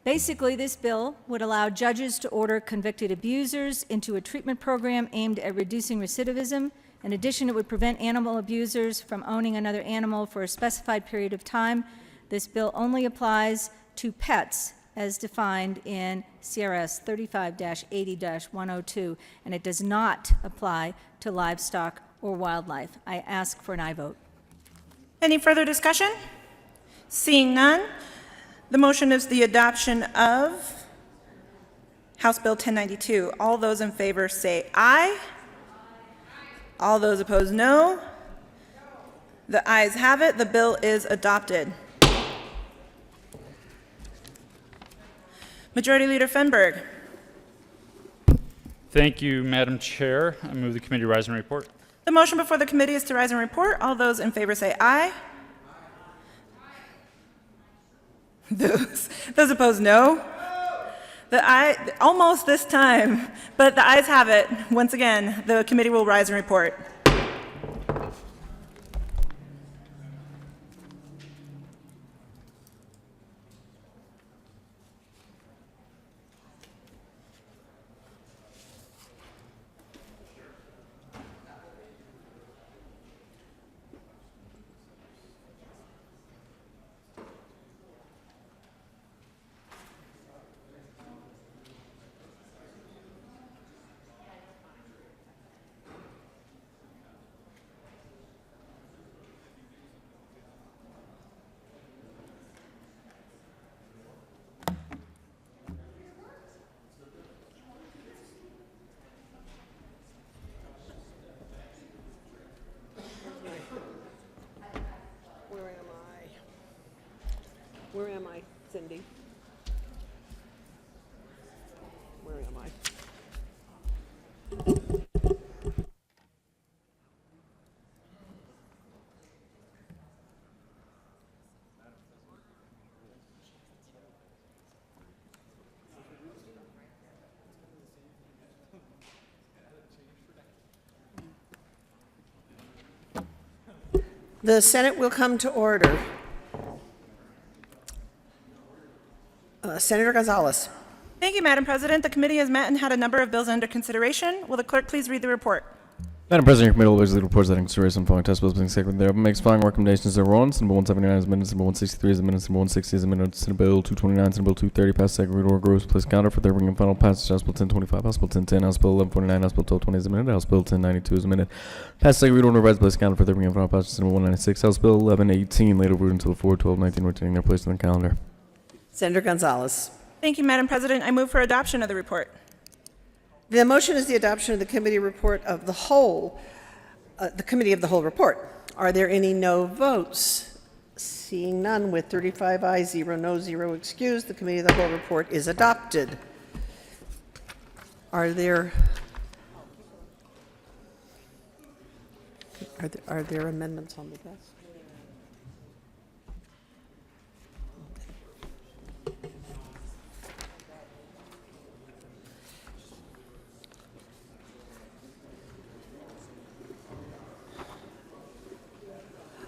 basically, this bill would allow judges to order convicted abusers into a treatment program aimed at reducing recidivism. In addition, it would prevent animal abusers from owning another animal for a specified period of time. This bill only applies to pets as defined in CRS 35-80-102, and it does not apply to livestock or wildlife. I ask for an aye vote. Any further discussion? Seeing none, the motion is the adoption of House Bill 1092. All those in favor say aye. All those opposed, no. The ayes have it. The bill is adopted. Majority Leader Fenberg. Thank you, Madam Chair. I move the committee rise and report. The motion before the committee is to rise and report. All those in favor say aye. Those opposed, no. The aye, almost this time, but the ayes have it. Once again, the committee will rise and report. Where am I, Cindy? Where am I? The Senate will come to order. Senator Gonzalez. Thank you, Madam President. The committee has met and had a number of bills under consideration. Will the clerk please read the report? Madam President, your committee will lead reports that in consideration of following test bills being seconded thereof makes following recommendations. Number 1, Senate Bill 179 is amended, Senate Bill 163 is amended, Senate Bill 160 is amended, Senate Bill 229, Senate Bill 230 passed second read order, goes place counter for third reading and final passage. House Bill 1025, House Bill 1010, House Bill 1149, House Bill 1220 is amended, House Bill 1092 is amended, passed second read order, revised place counter for third reading and final passage. Senate Bill 196, House Bill 1118 later read until 4/12/19 retaining their place on the calendar. Senator Gonzalez. Thank you, Madam President. I move for adoption of the report. The motion is the adoption of the committee report of the whole, the committee of the whole report. Are there any no votes? Seeing none, with 35 ayes, 0 no, 0 excused, the committee of the whole report is adopted. Are there amendments on the desk?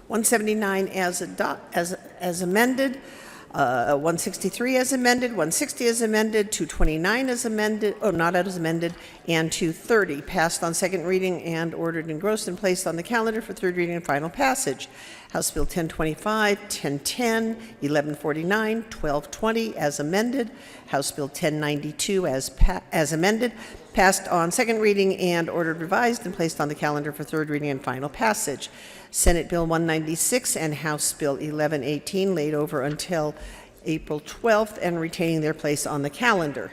179 as amended, 163 as amended, 160 as amended, 229 as amended, not as amended, and 230 passed on second reading and ordered engrossed and placed on the calendar for third reading and final passage. House Bill 1025, 1010, 1149, 1220 as amended, House Bill 1092 as amended, passed on second reading and ordered revised and placed on the calendar for third reading and final passage. Senate Bill 196 and House Bill 1118 laid over until April 12th and retaining their place on the calendar.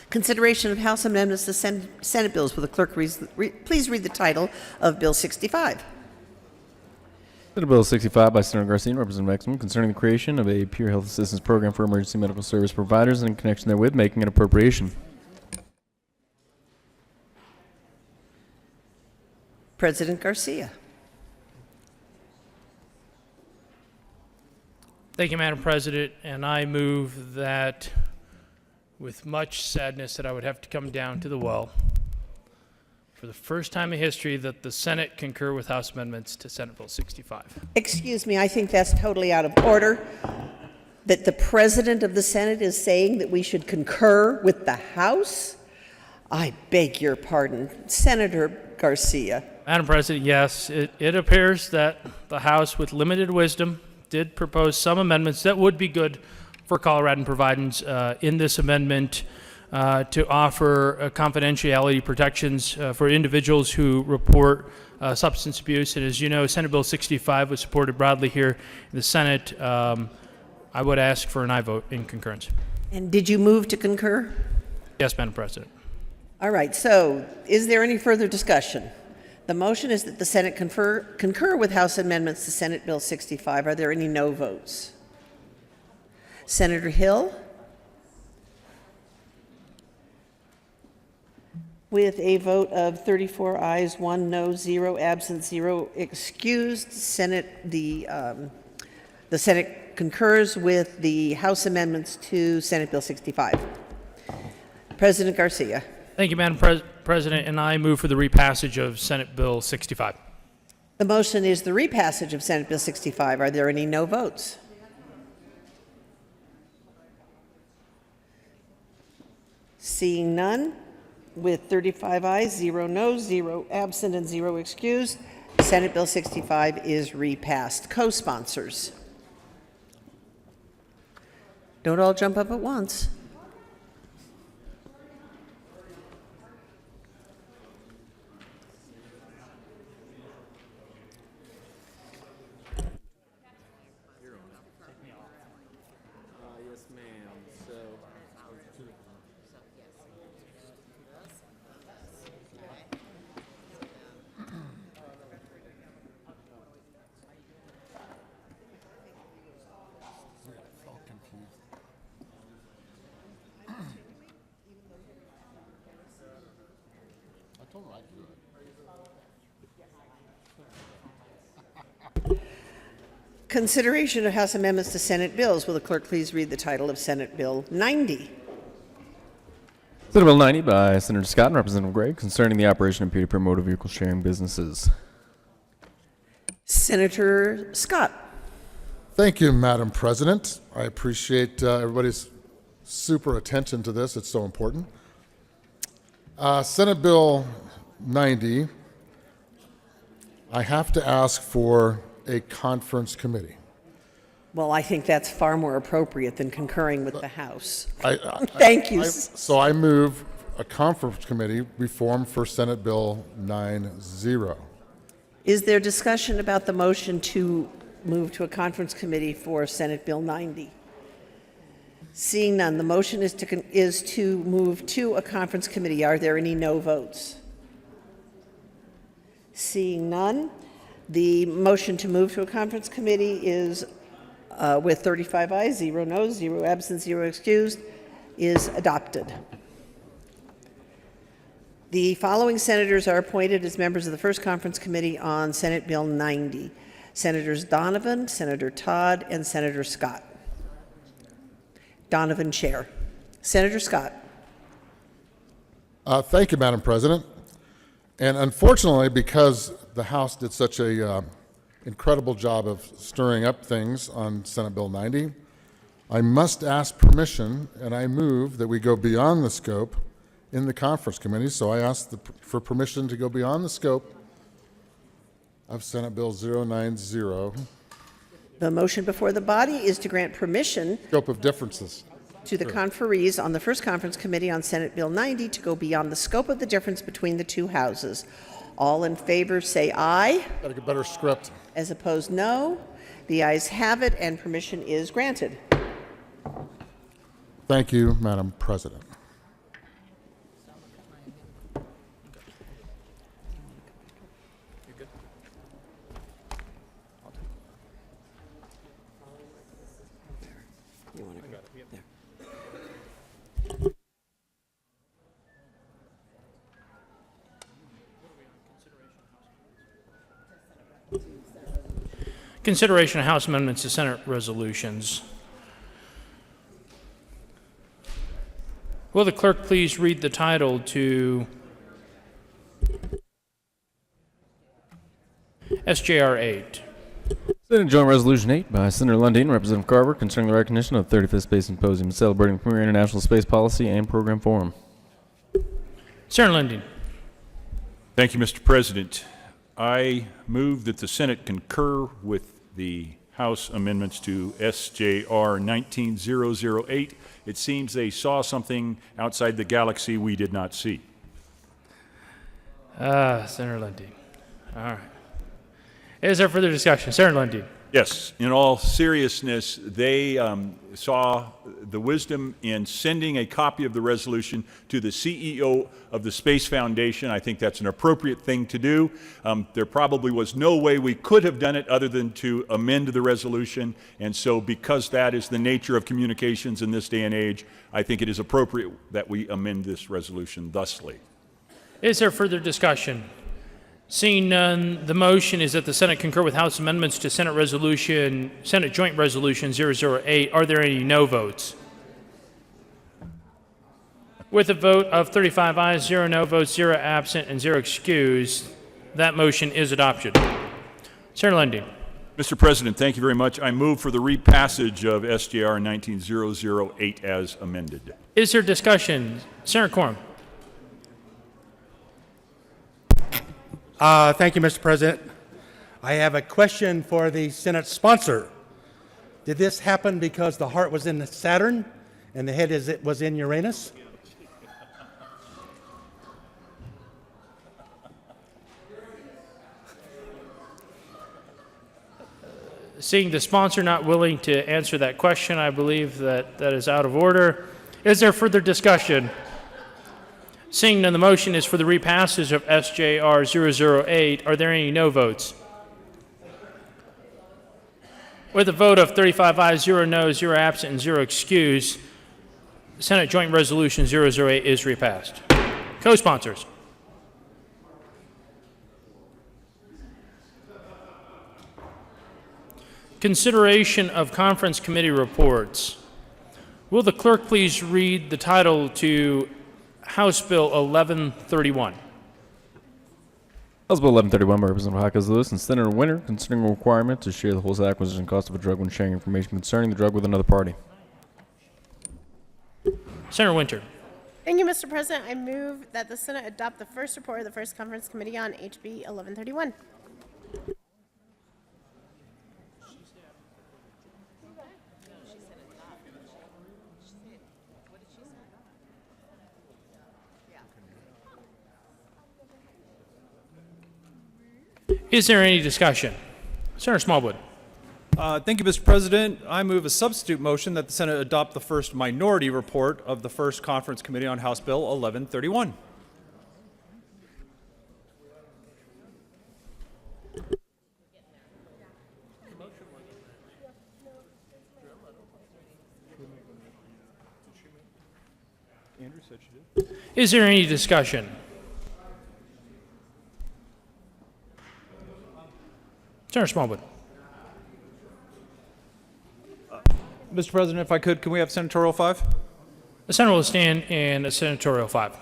Consideration of House amendments to Senate bills. Will the clerk please read the title of Bill 65? Senate Bill 65 by Senator Garcia and Representative Exum concerning the creation of a peer health assistance program for emergency medical service providers and in connection therewith making an appropriation. President Garcia. Thank you, Madam President, and I move that, with much sadness that I would have to come down to the well, for the first time in history, that the Senate concur with House amendments to Senate Bill 65. Excuse me, I think that's totally out of order. That the President of the Senate is saying that we should concur with the House? I beg your pardon. Senator Garcia. Madam President, yes, it appears that the House, with limited wisdom, did propose some amendments that would be good for Coloradan providers in this amendment to offer confidentiality protections for individuals who report substance abuse. And as you know, Senate Bill 65 was supported broadly here in the Senate. I would ask for an aye vote in concurrence. And did you move to concur? Yes, Madam President. All right, so is there any further discussion? The motion is that the Senate concur with House amendments to Senate Bill 65. Are there any no votes? Senator Hill? With a vote of 34 ayes, 1 no, 0 absent, 0 excused, the Senate concurs with the House amendments to Senate Bill 65. President Garcia. Thank you, Madam President, and I move for the repassage of Senate Bill 65. The motion is the repassage of Senate Bill 65. Are there any no votes? Seeing none, with 35 ayes, 0 noes, 0 absent, and 0 excused, Senate Bill 65 is repassed. Co-sponsors. Don't all jump up at once. Consideration of House amendments to Senate bills. Will the clerk please read the title of Senate Bill 90? Senate Bill 90 by Senator Scott and Representative Gray concerning the operation of peer-to-peer motor vehicle sharing businesses. Senator Scott. Thank you, Madam President. I appreciate everybody's super attention to this. It's so important. Senate Bill 90 I have to ask for a conference committee. Well, I think that's far more appropriate than concurring with the House. Thank Thank you. So I move a conference committee reform for Senate Bill 90. Is there discussion about the motion to move to a conference committee for Senate Bill 90? Seeing none, the motion is to move to a conference committee. Are there any no votes? Seeing none, the motion to move to a conference committee is, with 35 ayes, 0 noes, 0 absent, 0 excused, is adopted. The following senators are appointed as members of the First Conference Committee on Senate Bill 90. Senators Donovan, Senator Todd, and Senator Scott. Donovan, Chair. Senator Scott. Thank you, Madam President. And unfortunately, because the House did such a incredible job of stirring up things on Senate Bill 90, I must ask permission, and I move that we go beyond the scope in the conference committee. So I ask for permission to go beyond the scope of Senate Bill 090. The motion before the body is to grant permission Scope of differences. to the conferees on the First Conference Committee on Senate Bill 90 to go beyond the scope of the difference between the two houses. All in favor say aye. Got to get better script. As opposed, no. The ayes have it, and permission is granted. Thank you, Madam President. Consideration of House amendments to Senate resolutions. Will the clerk please read the title to SJR 8? Senate Joint Resolution 8 by Senator Lundin and Representative Carver concerning the recognition of the 35th Space Symposium celebrating the premier international space policy and program forum. Senator Lundin. Thank you, Mr. President. I move that the Senate concur with the House amendments to SJR 19008. It seems they saw something outside the galaxy we did not see. Senator Lundin. All right. Is there further discussion? Senator Lundin. Yes, in all seriousness, they saw the wisdom in sending a copy of the resolution to the CEO of the Space Foundation. I think that's an appropriate thing to do. There probably was no way we could have done it other than to amend the resolution. And so because that is the nature of communications in this day and age, I think it is appropriate that we amend this resolution thusly. Is there further discussion? Seeing none, the motion is that the Senate concur with House amendments to Senate Joint Resolution 008. Are there any no votes? With a vote of 35 ayes, 0 no votes, 0 absent, and 0 excused, that motion is adopted. Senator Lundin. Mr. President, thank you very much. I move for the repassage of SJR 19008 as amended. Is there discussion? Senator Quorum. Thank you, Mr. President. I have a question for the Senate sponsor. Did this happen because the heart was in Saturn and the head was in Uranus? Seeing the sponsor not willing to answer that question, I believe that that is out of order. Is there further discussion? Seeing none, the motion is for the repassage of SJR 008. Are there any no votes? With a vote of 35 ayes, 0 noes, 0 absent, and 0 excused, Senate Joint Resolution 008 is repassed. Co-sponsors. Consideration of conference committee reports. Will the clerk please read the title to House Bill 1131? House Bill 1131 by Representative Hawkins Lewis and Senator Winter concerning a requirement to share the wholesale acquisition cost of a drug when sharing information concerning the drug with another party. Senator Winter. Thank you, Mr. President. I move that the Senate adopt the first report of the First Conference Committee on HB 1131. Is there any discussion? Senator Smallwood. Thank you, Mr. President. I move a substitute motion that the Senate adopt the first minority report of the first Conference Committee on House Bill 1131. Andrew said she did. Is there any discussion? Senator Smallwood. Mr. President, if I could, can we have Senatorial 5? The Senator will stand in Senatorial 5.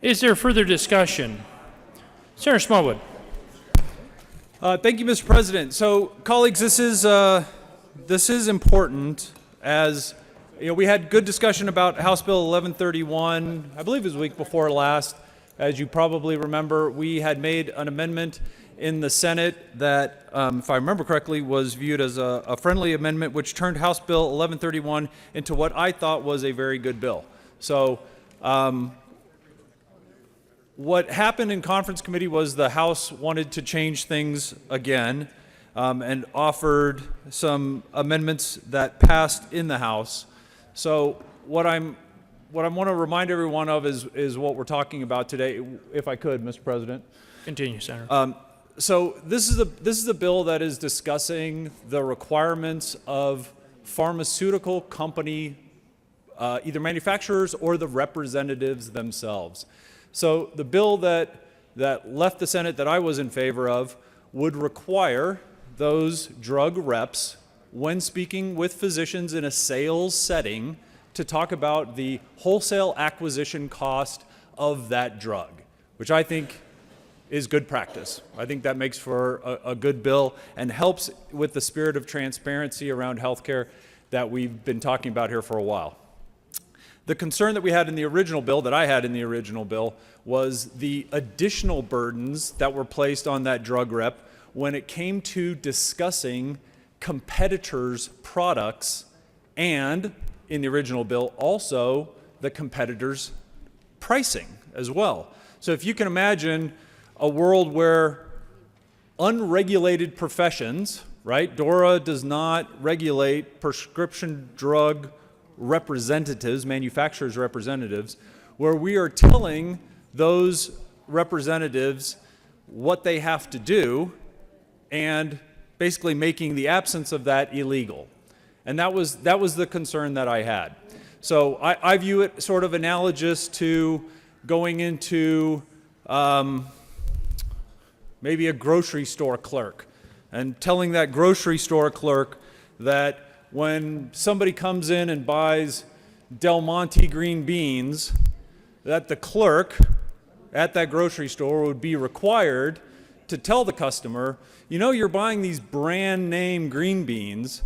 Is there further discussion? Senator Smallwood. Thank you, Mr. President. So, colleagues, this is important. As you know, we had good discussion about House Bill 1131. I believe it was the week before last. As you probably remember, we had made an amendment in the Senate that, if I remember correctly, was viewed as a friendly amendment, which turned House Bill 1131 into what I thought was a very good bill. So. What happened in conference committee was the House wanted to change things again and offered some amendments that passed in the House. So what I want to remind everyone of is what we're talking about today, if I could, Mr. President. Continue, Senator. So this is a bill that is discussing the requirements of pharmaceutical company, either manufacturers or the representatives themselves. So the bill that left the Senate that I was in favor of would require those drug reps, when speaking with physicians in a sales setting, to talk about the wholesale acquisition cost of that drug, which I think is good practice. I think that makes for a good bill and helps with the spirit of transparency around healthcare that we've been talking about here for a while. The concern that we had in the original bill, that I had in the original bill, was the additional burdens that were placed on that drug rep when it came to discussing competitors' products and, in the original bill, also the competitors' pricing as well. So if you can imagine a world where unregulated professions, right? DORA does not regulate prescription drug representatives, manufacturers' representatives, where we are telling those representatives what they have to do and basically making the absence of that illegal. And that was the concern that I had. So I view it sort of analogous to going into maybe a grocery store clerk and telling that grocery store clerk that when somebody comes in and buys Del Monte green beans, that the clerk at that grocery store would be required to tell the customer, you know, you're buying these brand name green beans,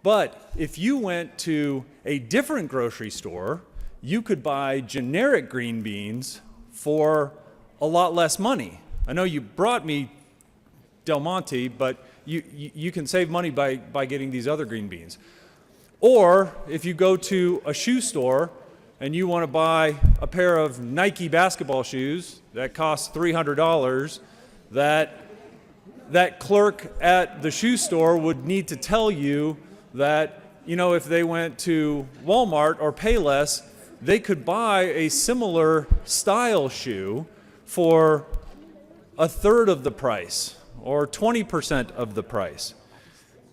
but if you went to a different grocery store, you could buy generic green beans for a lot less money. I know you brought me Del Monte, but you can save money by getting these other green beans. Or if you go to a shoe store and you want to buy a pair of Nike basketball shoes that cost $300, that clerk at the shoe store would need to tell you that, if they went to Walmart or Payless, they could buy a similar style shoe for a third of the price or 20% of the price.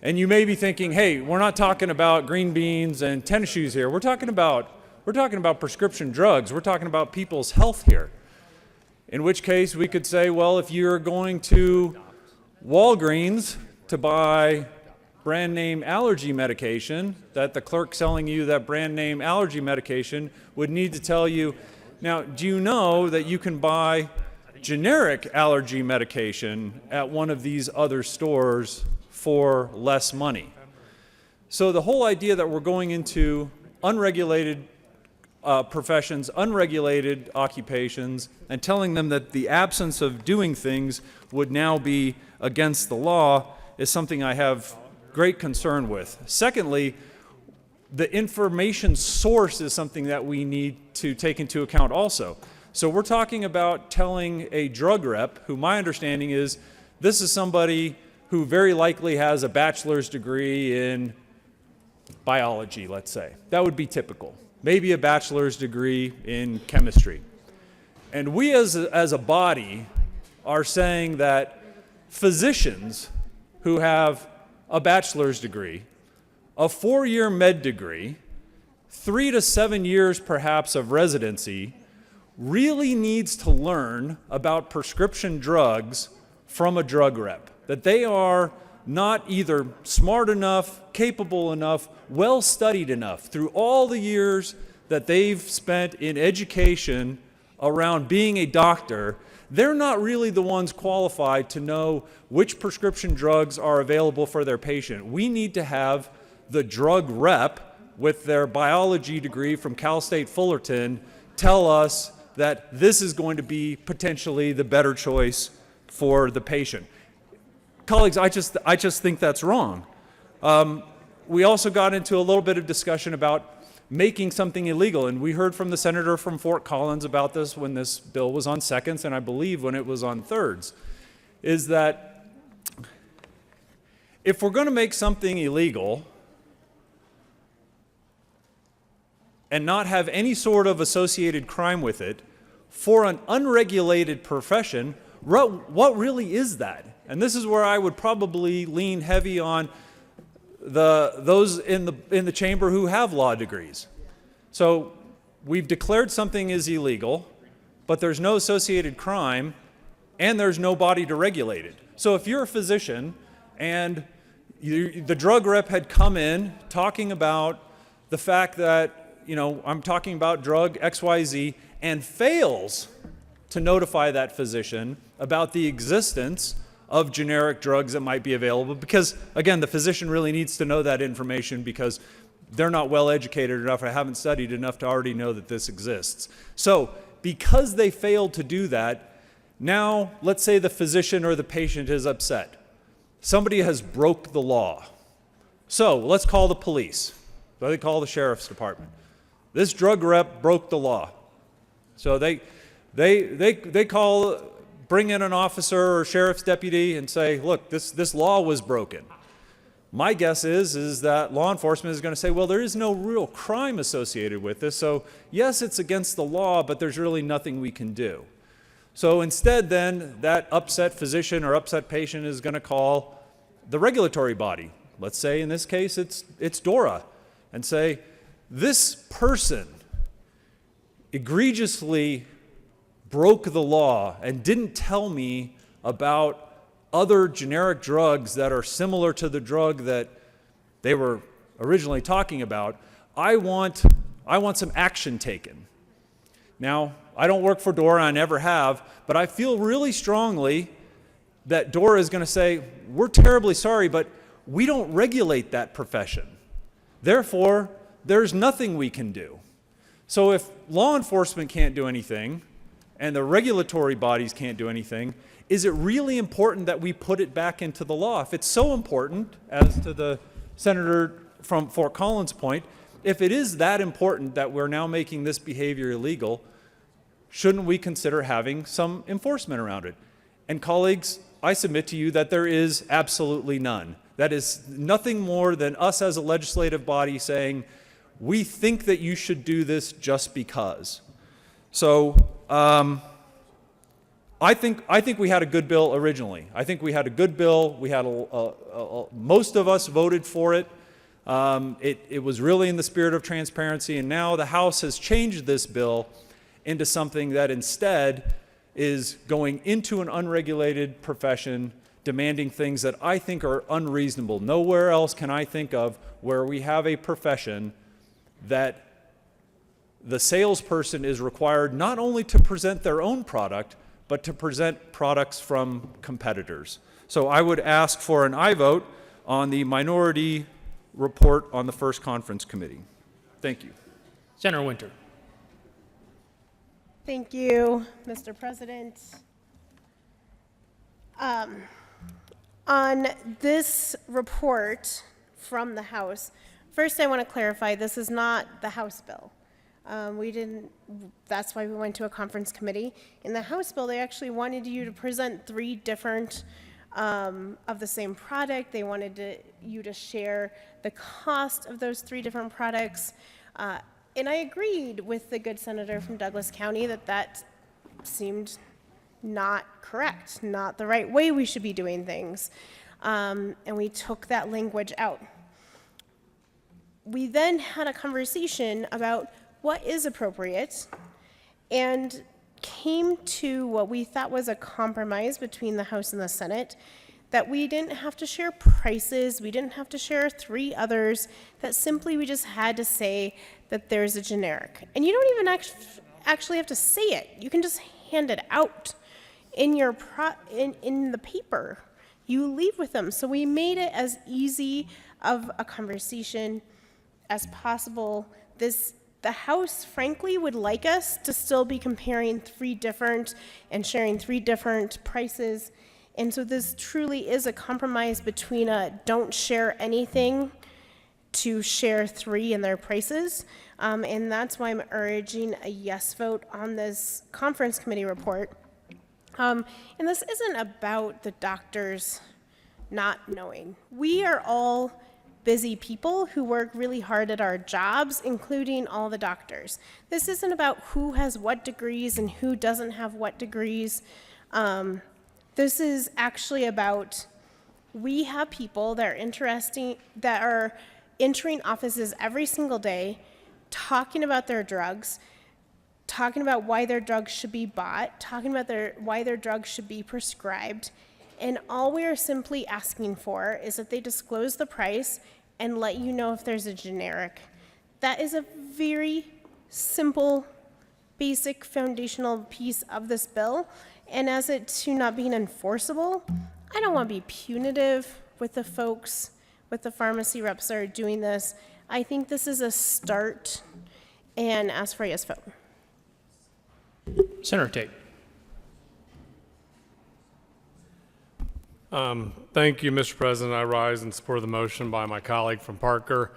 And you may be thinking, hey, we're not talking about green beans and tennis shoes here. We're talking about prescription drugs. We're talking about people's health here. In which case we could say, well, if you're going to Walgreens to buy brand name allergy medication, that the clerk selling you that brand name allergy medication would need to tell you, now, do you know that you can buy generic allergy medication at one of these other stores for less money? So the whole idea that we're going into unregulated professions, unregulated occupations, and telling them that the absence of doing things would now be against the law is something I have great concern with. Secondly, the information source is something that we need to take into account also. So we're talking about telling a drug rep, who my understanding is this is somebody who very likely has a bachelor's degree in biology, let's say. That would be typical. Maybe a bachelor's degree in chemistry. And we as a body are saying that physicians who have a bachelor's degree, a 4-year med degree, 3 to 7 years perhaps of residency, really needs to learn about prescription drugs from a drug rep. That they are not either smart enough, capable enough, well-studied enough through all the years that they've spent in education around being a doctor. They're not really the ones qualified to know which prescription drugs are available for their patient. We need to have the drug rep with their biology degree from Cal State Fullerton tell us that this is going to be potentially the better choice for the patient. Colleagues, I just think that's wrong. We also got into a little bit of discussion about making something illegal, and we heard from the senator from Fort Collins about this when this bill was on seconds, and I believe when it was on thirds, is that if we're going to make something illegal and not have any sort of associated crime with it for an unregulated profession, what really is that? And this is where I would probably lean heavy on those in the chamber who have law degrees. So we've declared something is illegal, but there's no associated crime, and there's no body to regulate it. So if you're a physician and the drug rep had come in talking about the fact that, I'm talking about drug XYZ, and fails to notify that physician about the existence of generic drugs that might be available, because again, the physician really needs to know that information because they're not well educated enough or haven't studied enough to already know that this exists. So because they failed to do that, now let's say the physician or the patient is upset. Somebody has broke the law. So let's call the police. They call the sheriff's department. This drug rep broke the law. So they bring in an officer or sheriff's deputy and say, look, this law was broken. My guess is that law enforcement is going to say, well, there is no real crime associated with this, so yes, it's against the law, but there's really nothing we can do. So instead then, that upset physician or upset patient is going to call the regulatory body. Let's say in this case it's DORA, and say, this person egregiously broke the law and didn't tell me about other generic drugs that are similar to the drug that they were originally talking about. I want some action taken. Now, I don't work for DORA, I never have, but I feel really strongly that DORA is going to say, we're terribly sorry, but we don't regulate that profession. Therefore, there's nothing we can do. So if law enforcement can't do anything, and the regulatory bodies can't do anything, is it really important that we put it back into the law? If it's so important, as to the senator from Fort Collins' point, if it is that important that we're now making this behavior illegal, shouldn't we consider having some enforcement around it? And colleagues, I submit to you that there is absolutely none. That is nothing more than us as a legislative body saying, we think that you should do this just because. So I think we had a good bill originally. I think we had a good bill. We had most of us voted for it. It was really in the spirit of transparency, and now the House has changed this bill into something that instead is going into an unregulated profession, demanding things that I think are unreasonable. Nowhere else can I think of where we have a profession that the salesperson is required not only to present their own product, but to present products from competitors. So I would ask for an aye vote on the minority report on the first conference committee. Thank you. Senator Winter. Thank you, Mr. President. On this report from the House, first I want to clarify this is not the House bill. That's why we went to a conference committee. In the House bill, they actually wanted you to present 3 different of the same product. They wanted you to share the cost of those 3 different products. And I agreed with the good senator from Douglas County that seemed not correct, not the right way we should be doing things. And we took that language out. We then had a conversation about what is appropriate and came to what we thought was a compromise between the House and the Senate, that we didn't have to share prices, we didn't have to share 3 others, that simply we just had to say that there's a generic. And you don't even actually have to say it. You can just hand it out in your in the paper. You leave with them. So we made it as easy of a conversation as possible. The House, frankly, would like us to still be comparing 3 different and sharing 3 different prices. And so this truly is a compromise between a don't share anything to share 3 in their prices. And that's why I'm urging a yes vote on this conference committee report. And this isn't about the doctors not knowing. We are all busy people who work really hard at our jobs, including all the doctors. This isn't about who has what degrees and who doesn't have what degrees. This is actually about, we have people that are entering offices every single day, talking about their drugs, talking about why their drugs should be bought, talking about why their drugs should be prescribed. And all we are simply asking for is that they disclose the price and let you know if there's a generic. That is a very simple, basic, foundational piece of this bill. And as it to not being enforceable, I don't want to be punitive with the folks, with the pharmacy reps that are doing this. I think this is a start, and ask for a yes vote. Senator Tate. Thank you, Mr. President. I rise in support of the motion by my colleague from Parker.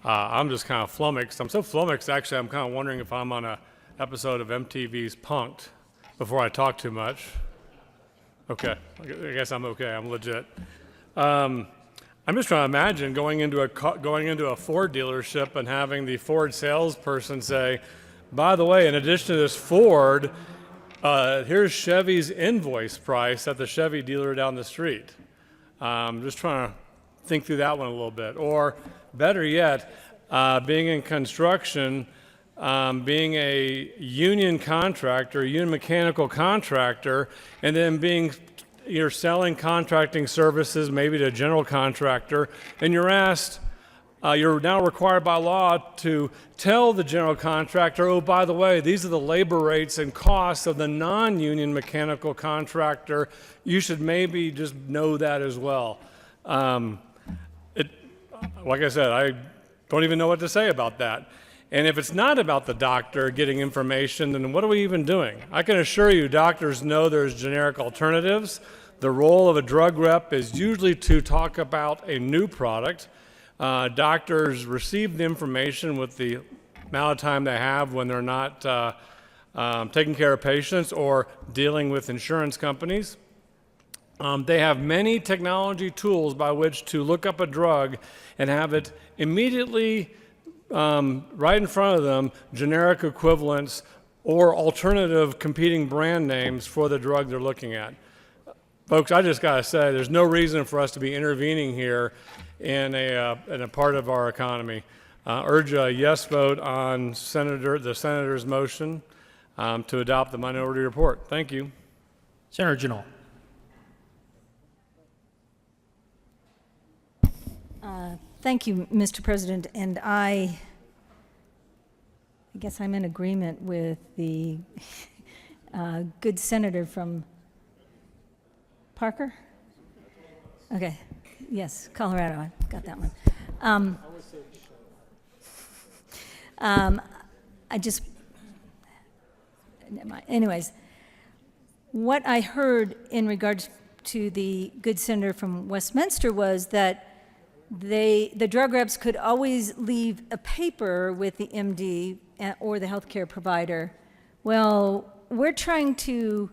I'm just kind of flummoxed. I'm so flummoxed, actually, I'm kind of wondering if I'm on an episode of MTV's Punk'd before I talk too much. Okay, I guess I'm okay. I'm legit. I'm just trying to imagine going into a Ford dealership and having the Ford salesperson say, by the way, in addition to this Ford, here's Chevy's invoice price at the Chevy dealer down the street. Just trying to think through that one a little bit. Or better yet, being in construction, being a union contractor, union mechanical contractor, and then you're selling contracting services maybe to a general contractor, and you're asked, you're now required by law to tell the general contractor, oh, by the way, these are the labor rates and costs of the non-union mechanical contractor. You should maybe just know that as well. Like I said, I don't even know what to say about that. And if it's not about the doctor getting information, then what are we even doing? I can assure you doctors know there's generic alternatives. The role of a drug rep is usually to talk about a new product. Doctors receive the information with the amount of time they have when they're not taking care of patients or dealing with insurance companies. They have many technology tools by which to look up a drug and have it immediately right in front of them, generic equivalents or alternative competing brand names for the drug they're looking at. Folks, I just got to say, there's no reason for us to be intervening here in a part of our economy. Urge a yes vote on the senator's motion to adopt the minority report. Thank you. Senator Janot. Thank you, Mr. President, and I guess I'm in agreement with the good senator from Parker? Okay, yes, Colorado, I got that one. I just, never mind. Anyways, what I heard in regards to the good senator from Westminster was that the drug reps could always leave a paper with the MD or the healthcare provider. Well, we're trying to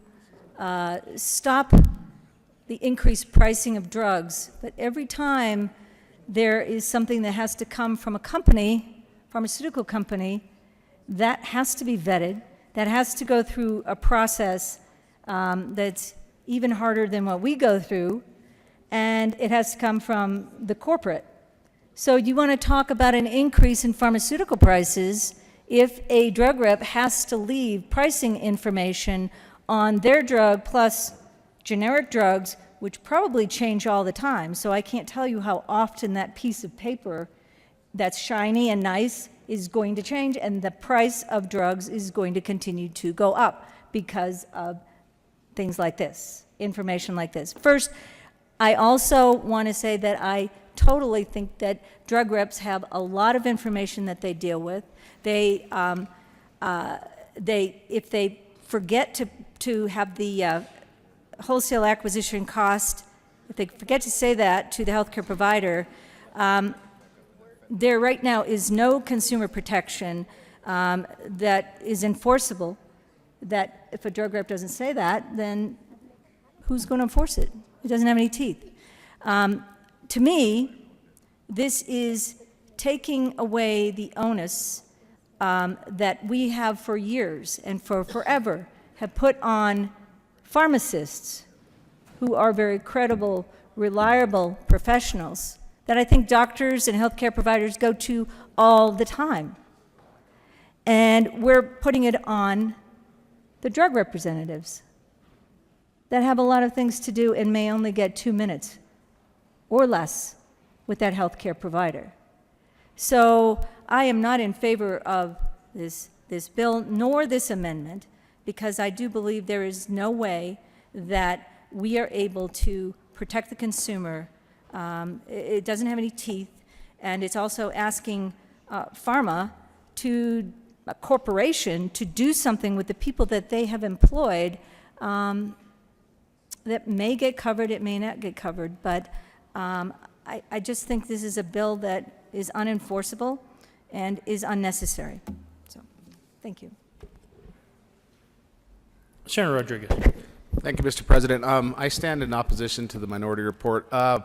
stop the increased pricing of drugs, but every time there is something that has to come from a company, pharmaceutical company, that has to be vetted, that has to go through a process that's even harder than what we go through, and it has to come from the corporate. So you want to talk about an increase in pharmaceutical prices if a drug rep has to leave pricing information on their drug plus generic drugs, which probably change all the time. So I can't tell you how often that piece of paper that's shiny and nice is going to change, and the price of drugs is going to continue to go up because of things like this, information like this. First, I also want to say that I totally think that drug reps have a lot of information that they deal with. If they forget to have the wholesale acquisition cost, if they forget to say that to the healthcare provider, there right now is no consumer protection that is enforceable, that if a drug rep doesn't say that, then who's going to enforce it? It doesn't have any teeth. To me, this is taking away the onus that we have for years and for forever have put on pharmacists who are very credible, reliable professionals that I think doctors and healthcare providers go to all the time. And we're putting it on the drug representatives that have a lot of things to do and may only get 2 minutes or less with that healthcare provider. So I am not in favor of this bill nor this amendment, because I do believe there is no way that we are able to protect the consumer. It doesn't have any teeth, and it's also asking pharma to a corporation to do something with the people that they have employed that may get covered, it may not get covered, but I just think this is a bill that is unenforceable and is unnecessary. So, thank you. Senator Rodriguez. Thank you, Mr. President. I stand in opposition to the minority report. On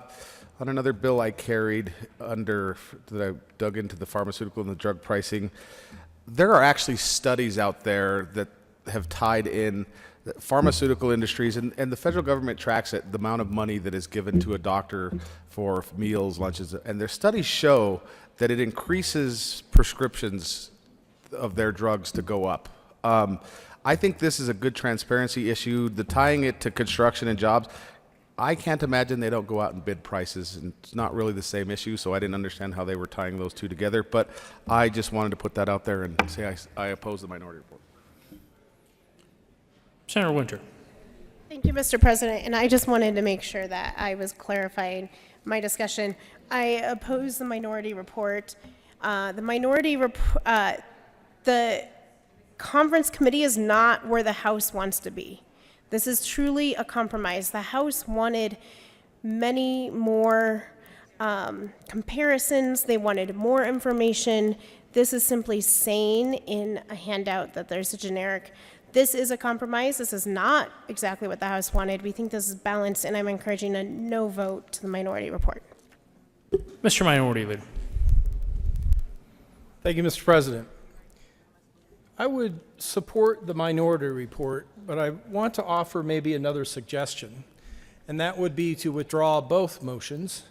another bill I carried that I dug into the pharmaceutical and the drug pricing, there are actually studies out there that have tied in the pharmaceutical industries, and the federal government tracks it, the amount of money that is given to a doctor for meals, lunches, and their studies show that it increases prescriptions of their drugs to go up. I think this is a good transparency issue. The tying it to construction and jobs, I can't imagine they don't go out and bid prices, and it's not really the same issue, so I didn't understand how they were tying those two together, but I just wanted to put that out there and say I oppose the minority report. Senator Winter. Thank you, Mr. President. And I just wanted to make sure that I was clarifying my discussion. I oppose the minority report. The conference committee is not where the House wants to be. This is truly a compromise. The House wanted many more comparisons. They wanted more information. This is simply saying in a handout that there's a generic. this is a compromise. This is not exactly what the House wanted. We think this is balanced, and I'm encouraging a no vote to the minority report. Mr. Minority Leader. Thank you, Mr. President. I would support the minority report, but I want to offer maybe another suggestion, and that would be to withdraw both motions,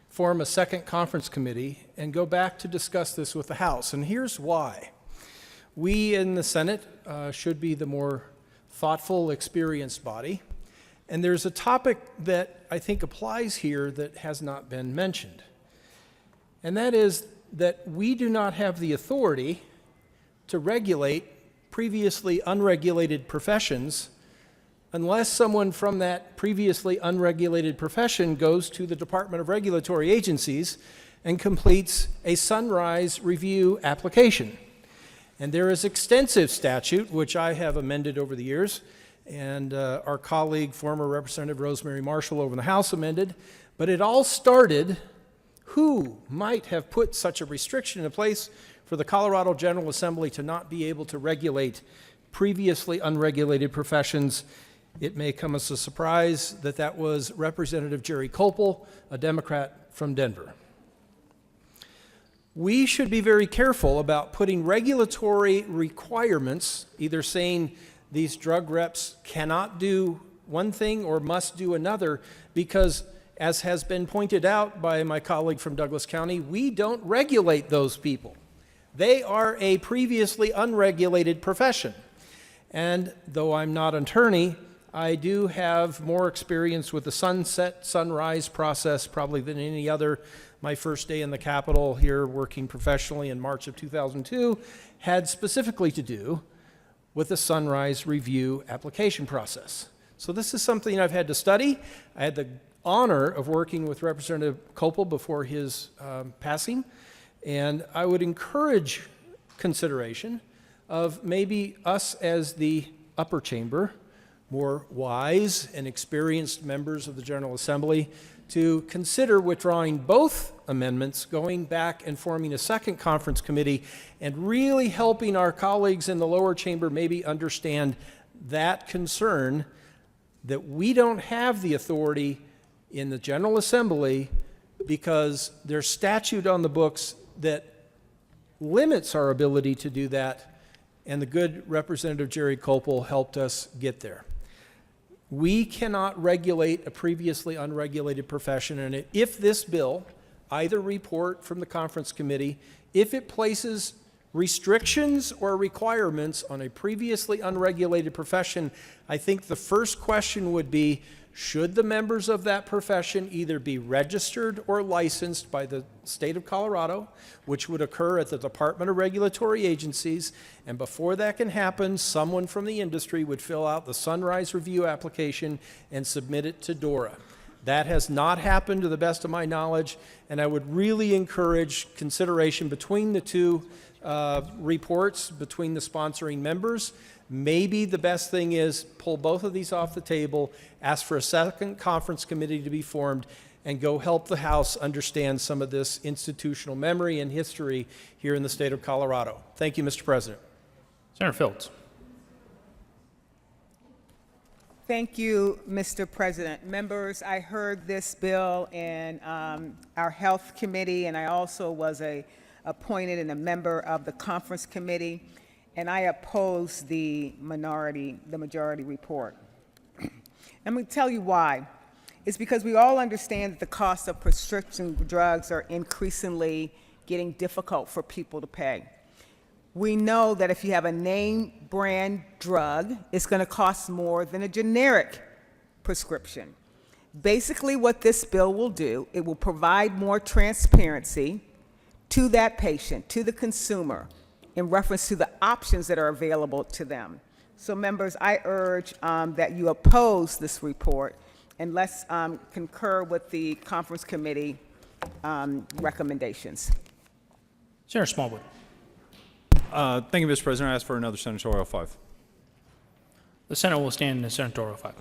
form a second conference committee, and go back to discuss this with the House. And here's why. We in the Senate should be the more thoughtful, experienced body, and there's a topic that I think applies here that has not been mentioned, and that is that we do not have the authority to regulate previously unregulated professions unless someone from that previously unregulated profession goes to the Department of Regulatory Agencies and completes a Sunrise review application. And there is extensive statute, which I have amended over the years, and our colleague, former Representative Rosemary Marshall over in the House amended, but it all started, who might have put such a restriction in place for the Colorado General Assembly to not be able to regulate previously unregulated professions? It may come as a surprise that that was Representative Jerry Copel, a Democrat from Denver. We should be very careful about putting regulatory requirements, either saying these drug reps cannot do one thing or must do another, because as has been pointed out by my colleague from Douglas County, we don't regulate those people. They are a previously unregulated profession. And though I'm not an attorney, I do have more experience with the sunset, sunrise process probably than any other. My first day in the Capitol here working professionally in March of 2002 had specifically to do with the Sunrise review application process. So this is something I've had to study. I had the honor of working with Representative Copel before his passing, and I would encourage consideration of maybe us as the upper chamber, more wise and experienced members of the General Assembly, to consider withdrawing both amendments, going back and forming a second conference committee, and really helping our colleagues in the lower chamber maybe understand that concern that we don't have the authority in the General Assembly because there's statute on the books that limits our ability to do that, and the good Representative Jerry Copel helped us get there. We cannot regulate a previously unregulated profession, and if this bill, either report from the conference committee, if it places restrictions or requirements on a previously unregulated profession, I think the first question would be, should the members of that profession either be registered or licensed by the state of Colorado, which would occur at the Department of Regulatory Agencies, and before that can happen, someone from the industry would fill out the Sunrise review application and submit it to DORA. That has not happened to the best of my knowledge, and I would really encourage consideration between the two reports, between the sponsoring members. Maybe the best thing is pull both of these off the table, ask for a second conference committee to be formed, and go help the House understand some of this institutional memory and history here in the state of Colorado. Thank you, Mr. President. Senator Fields. Thank you, Mr. President. Members, I heard this bill in our Health Committee, and I also was appointed and a member of the Conference Committee, and I oppose the majority report. Let me tell you why. It's because we all understand that the cost of prescription drugs are increasingly getting difficult for people to pay. We know that if you have a name brand drug, it's going to cost more than a generic prescription. Basically, what this bill will do, it will provide more transparency to that patient, to the consumer, in reference to the options that are available to them. So members, I urge that you oppose this report, and let's concur with the conference committee recommendations. Senator Smallwood. Thank you, Mr. President. I ask for another senatorial 5. The Senate will stand in the senatorial 5.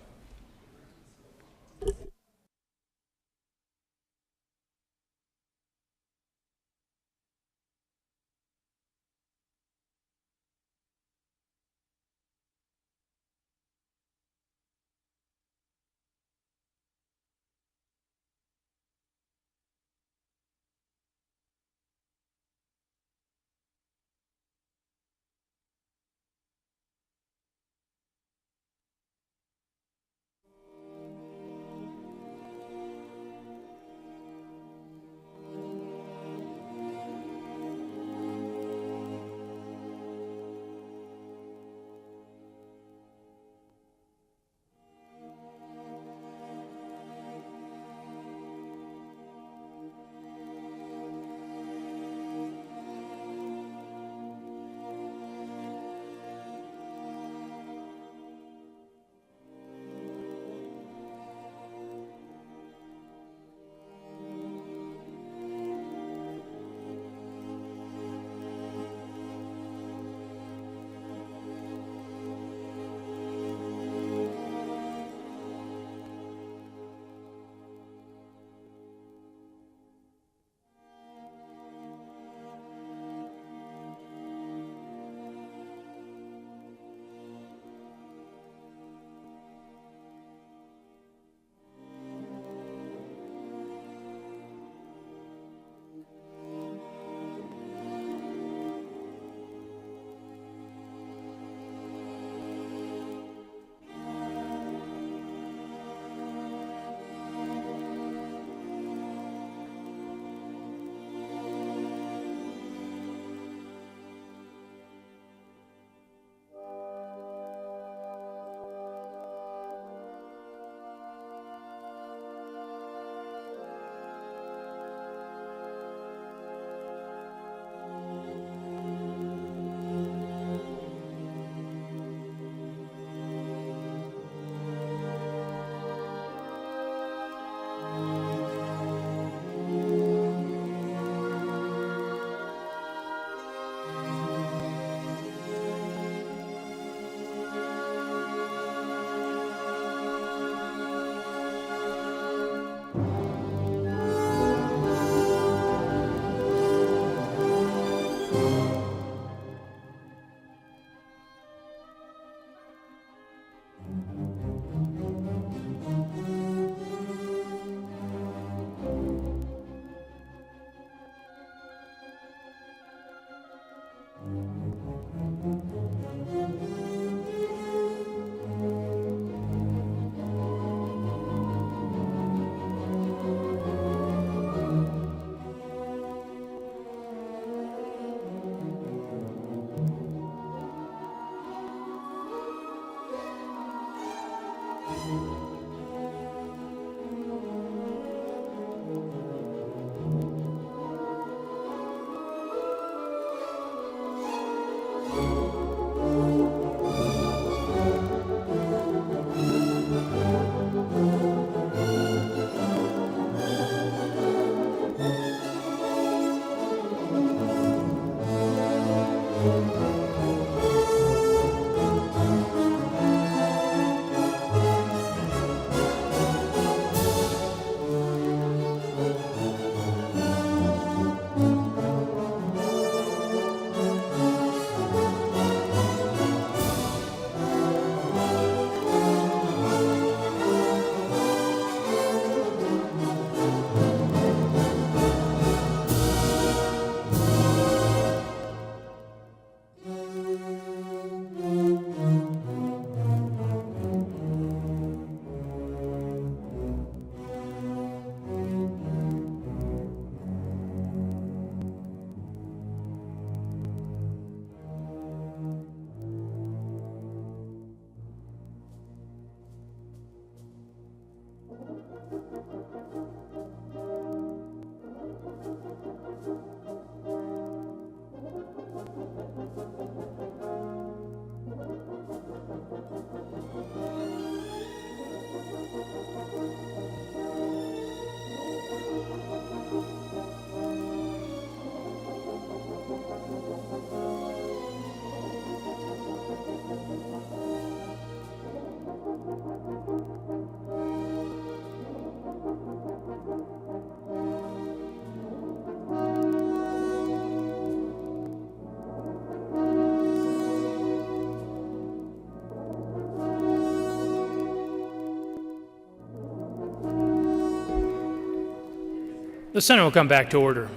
The Senate will come back to order.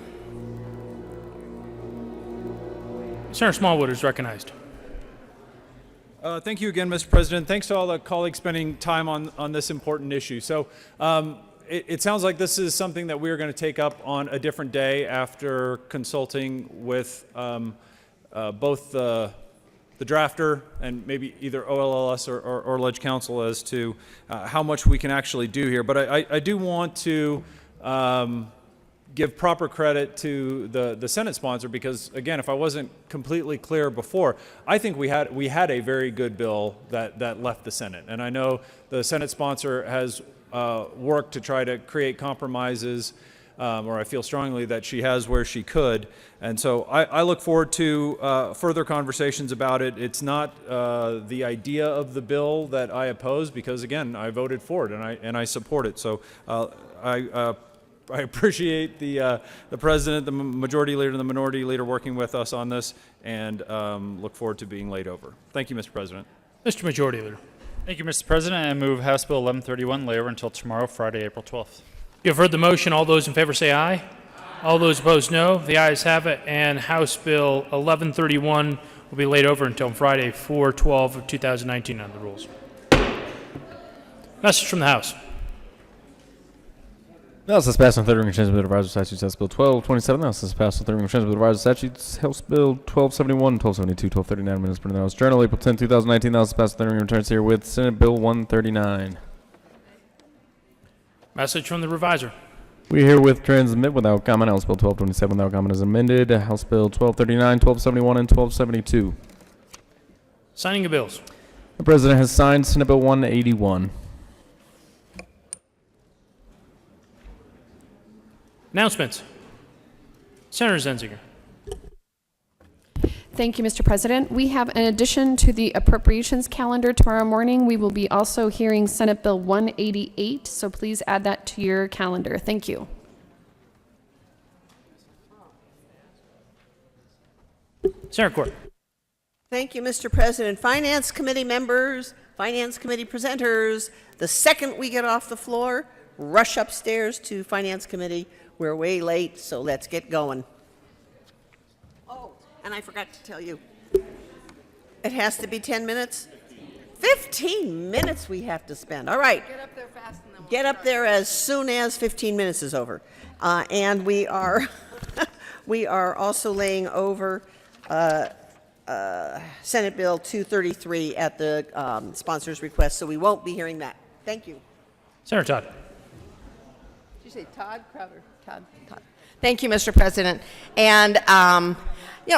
Senator Smallwood is recognized. Thank you again, Mr. President. Thanks to all the colleagues spending time on this important issue. So it sounds like this is something that we're going to take up on a different day after consulting with both the drafter and maybe either OLLS or Ledge Council as to how much we can actually do here. But I do want to give proper credit to the Senate sponsor because, again, if I wasn't completely clear before, I think we had a very good bill that left the Senate. And I know the Senate sponsor has worked to try to create compromises, or I feel strongly that she has where she could. And so I look forward to further conversations about it. It's not the idea of the bill that I oppose because, again, I voted for it and I support it. So I appreciate the president, the majority leader, and the minority leader working with us on this, and look forward to being laid over. Thank you, Mr. President. Mr. Majority Leader. Thank you, Mr. President. I move House Bill 1131 lay over until tomorrow, Friday, April 12th. You have heard the motion. All those in favor say aye. All those opposed, no. The ayes have it, and House Bill 1131 will be laid over until Friday, 4/12 of 2019 on the rules. Message from the House. The House has passed on third reading and transmitted to Revised Statutes House Bill 1227. The House has passed on third reading and transmitted to Revised Statutes House Bill 1271, 1272, 1239 minutes per the House Journal, April 10, 2019. The House has passed on third reading and returns here with Senate Bill 139. Message from the Reviser. We herewith transmit without comment House Bill 1227 without comment as amended, House Bill 1239, 1271, and 1272. Signing of bills. The President has signed Senate Bill 181. Announcements. Senator Zenzinger. Thank you, Mr. President. We have an addition to the appropriations calendar tomorrow morning. We will be also hearing Senate Bill 188, so please add that to your calendar. Thank you. Senator Court. Thank you, Mr. President. Finance Committee members, Finance Committee presenters, the second we get off the floor, rush upstairs to Finance Committee. We're way late, so let's get going. Oh, And I forgot to tell you, it has to be 10 minutes? 15 minutes we have to spend. All right. Get up there fast and then we'll Get up there as soon as 15 minutes is over. And we are, we are also laying over Senate Bill 233 at the sponsor's request, so we won't be hearing that. Thank you. Senator Todd. Did you say Todd Crowder? Todd. Thank you, Mr. President. And,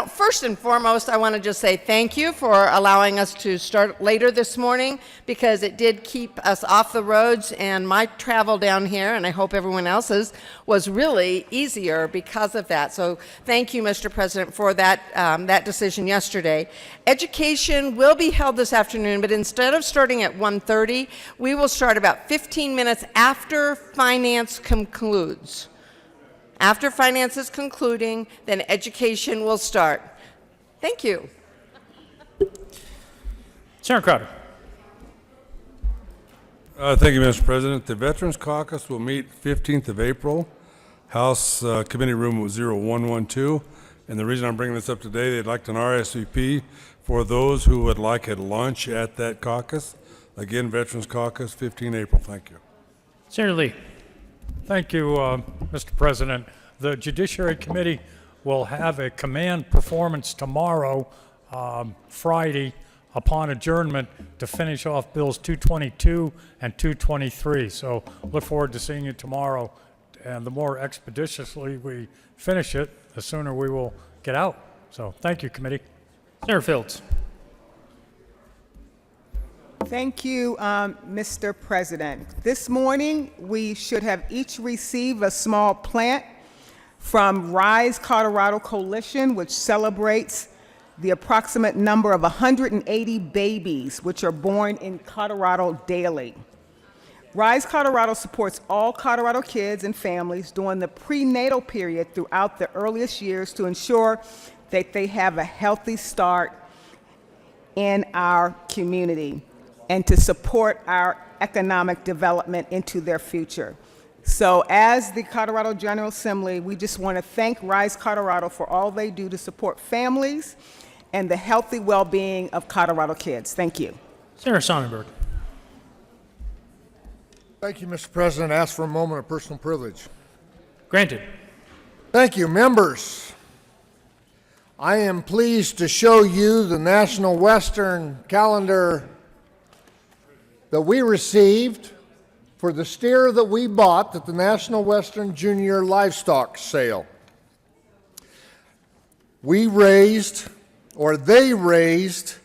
first and foremost, I want to just say thank you for allowing us to start later this morning, because it did keep us off the roads, and my travel down here, and I hope everyone else's, was really easier because of that. So thank you, Mr. President, for that, that decision yesterday. Education will be held this afternoon, but instead of starting at 1:30, we will start about 15 minutes after finance concludes. After finance is concluding, then education will start. Thank you. Senator Crowder. Thank you, Mr. President. The Veterans Caucus will meet 15th of April, House Committee Room 0112. And the reason I'm bringing this up today, they'd like an RSVP for those who would like a lunch at that caucus. Again, Veterans Caucus, 15 April. Thank you. Senator Lee. Thank you, Mr. President. The Judiciary Committee will have a command performance tomorrow, Friday, upon adjournment to finish off Bills 222 and 223. So look forward to seeing you tomorrow. And the more expeditiously we finish it, the sooner we will get out. So thank you, committee. Senator Fields. Thank you, Mr. President. This morning, we should have each received a small plant from Rise Colorado Coalition, which celebrates the approximate number of 180 babies which are born in Colorado daily. Rise Colorado supports all Colorado kids and families during the prenatal period throughout the earliest years to ensure that they have a healthy start in our community and to support our economic development into their future. So as the Colorado General Assembly, we just want to thank Rise Colorado for all they do to support families and the healthy well-being of Colorado kids. Thank you. Senator Sonnenberg. Thank you, Mr. President. Ask for a moment of personal privilege. Granted. Thank you, members. I am pleased to show you the National Western calendar that we received for the steer that we bought at the National Western Junior Livestock Sale. We raised, or they raised,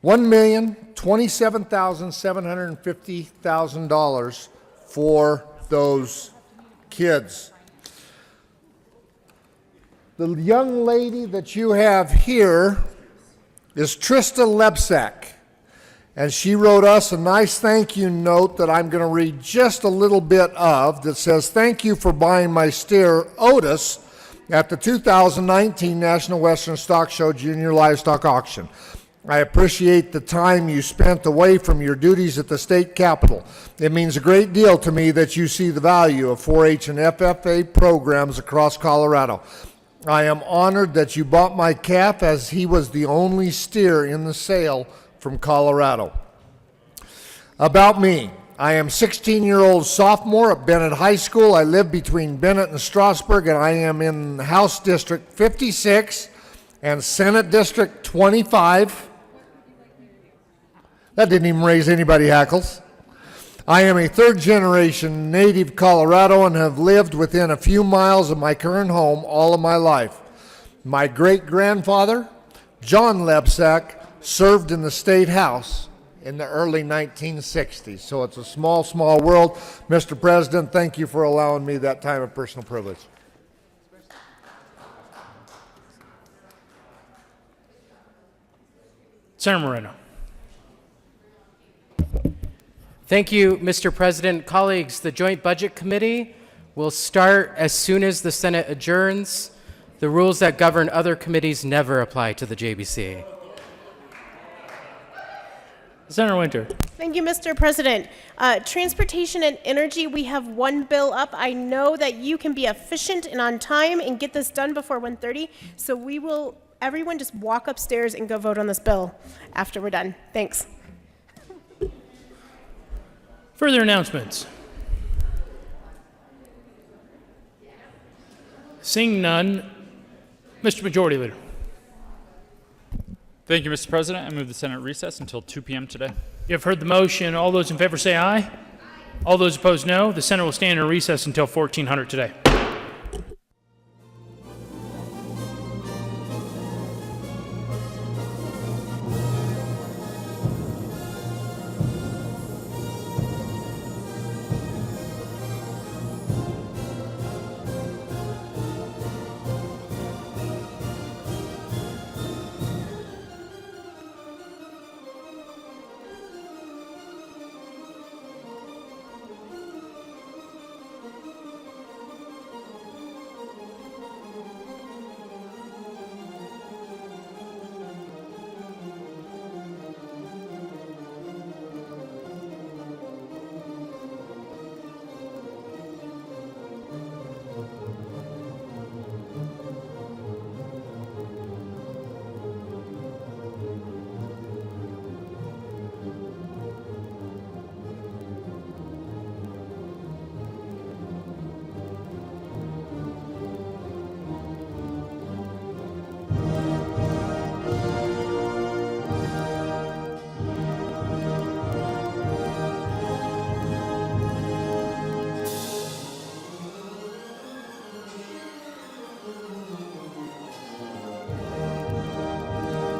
$1,027,750,000 for those kids. The young lady that you have here is Trista Lebsack. And she wrote us a nice thank you note that I'm going to read just a little bit of that says, "Thank you for buying my steer, Otis, at the 2019 National Western Stock Show Junior Livestock Auction. I appreciate the time you spent away from your duties at the state capitol. It means a great deal to me that you see the value of 4-H and FFA programs across Colorado. I am honored that you bought my calf, as he was the only steer in the sale from Colorado." About me, I am 16-year-old sophomore at Bennett High School. I live between Bennett and Strasburg, and I am in House District 56 and Senate District 25. That didn't even raise anybody hackles. I am a third-generation native Colorado and have lived within a few miles of my current home all of my life. My great-grandfather, John Lebsack, served in the State House in the early 1960s. So it's a small, small world. Mr. President, thank you for allowing me that time of personal privilege. Senator Moreno. Thank you, Mr. President. Colleagues, the Joint Budget Committee will start as soon as the Senate adjourns. The rules that govern other committees never apply to the JBC. Senator Winter. Thank you, Mr. President. Transportation and energy, we have one bill up. I know that you can be efficient and on time and get this done before 1:30, so everyone just walk upstairs and go vote on this bill after we're done. Thanks. Further announcements? Seeing none, Mr. Majority Leader. Thank you, Mr. President. I move the Senate recess until 2 p.m. today. You have heard the motion. All those in favor say aye. All those opposed, no. The Senate will stand in recess until 1400 today.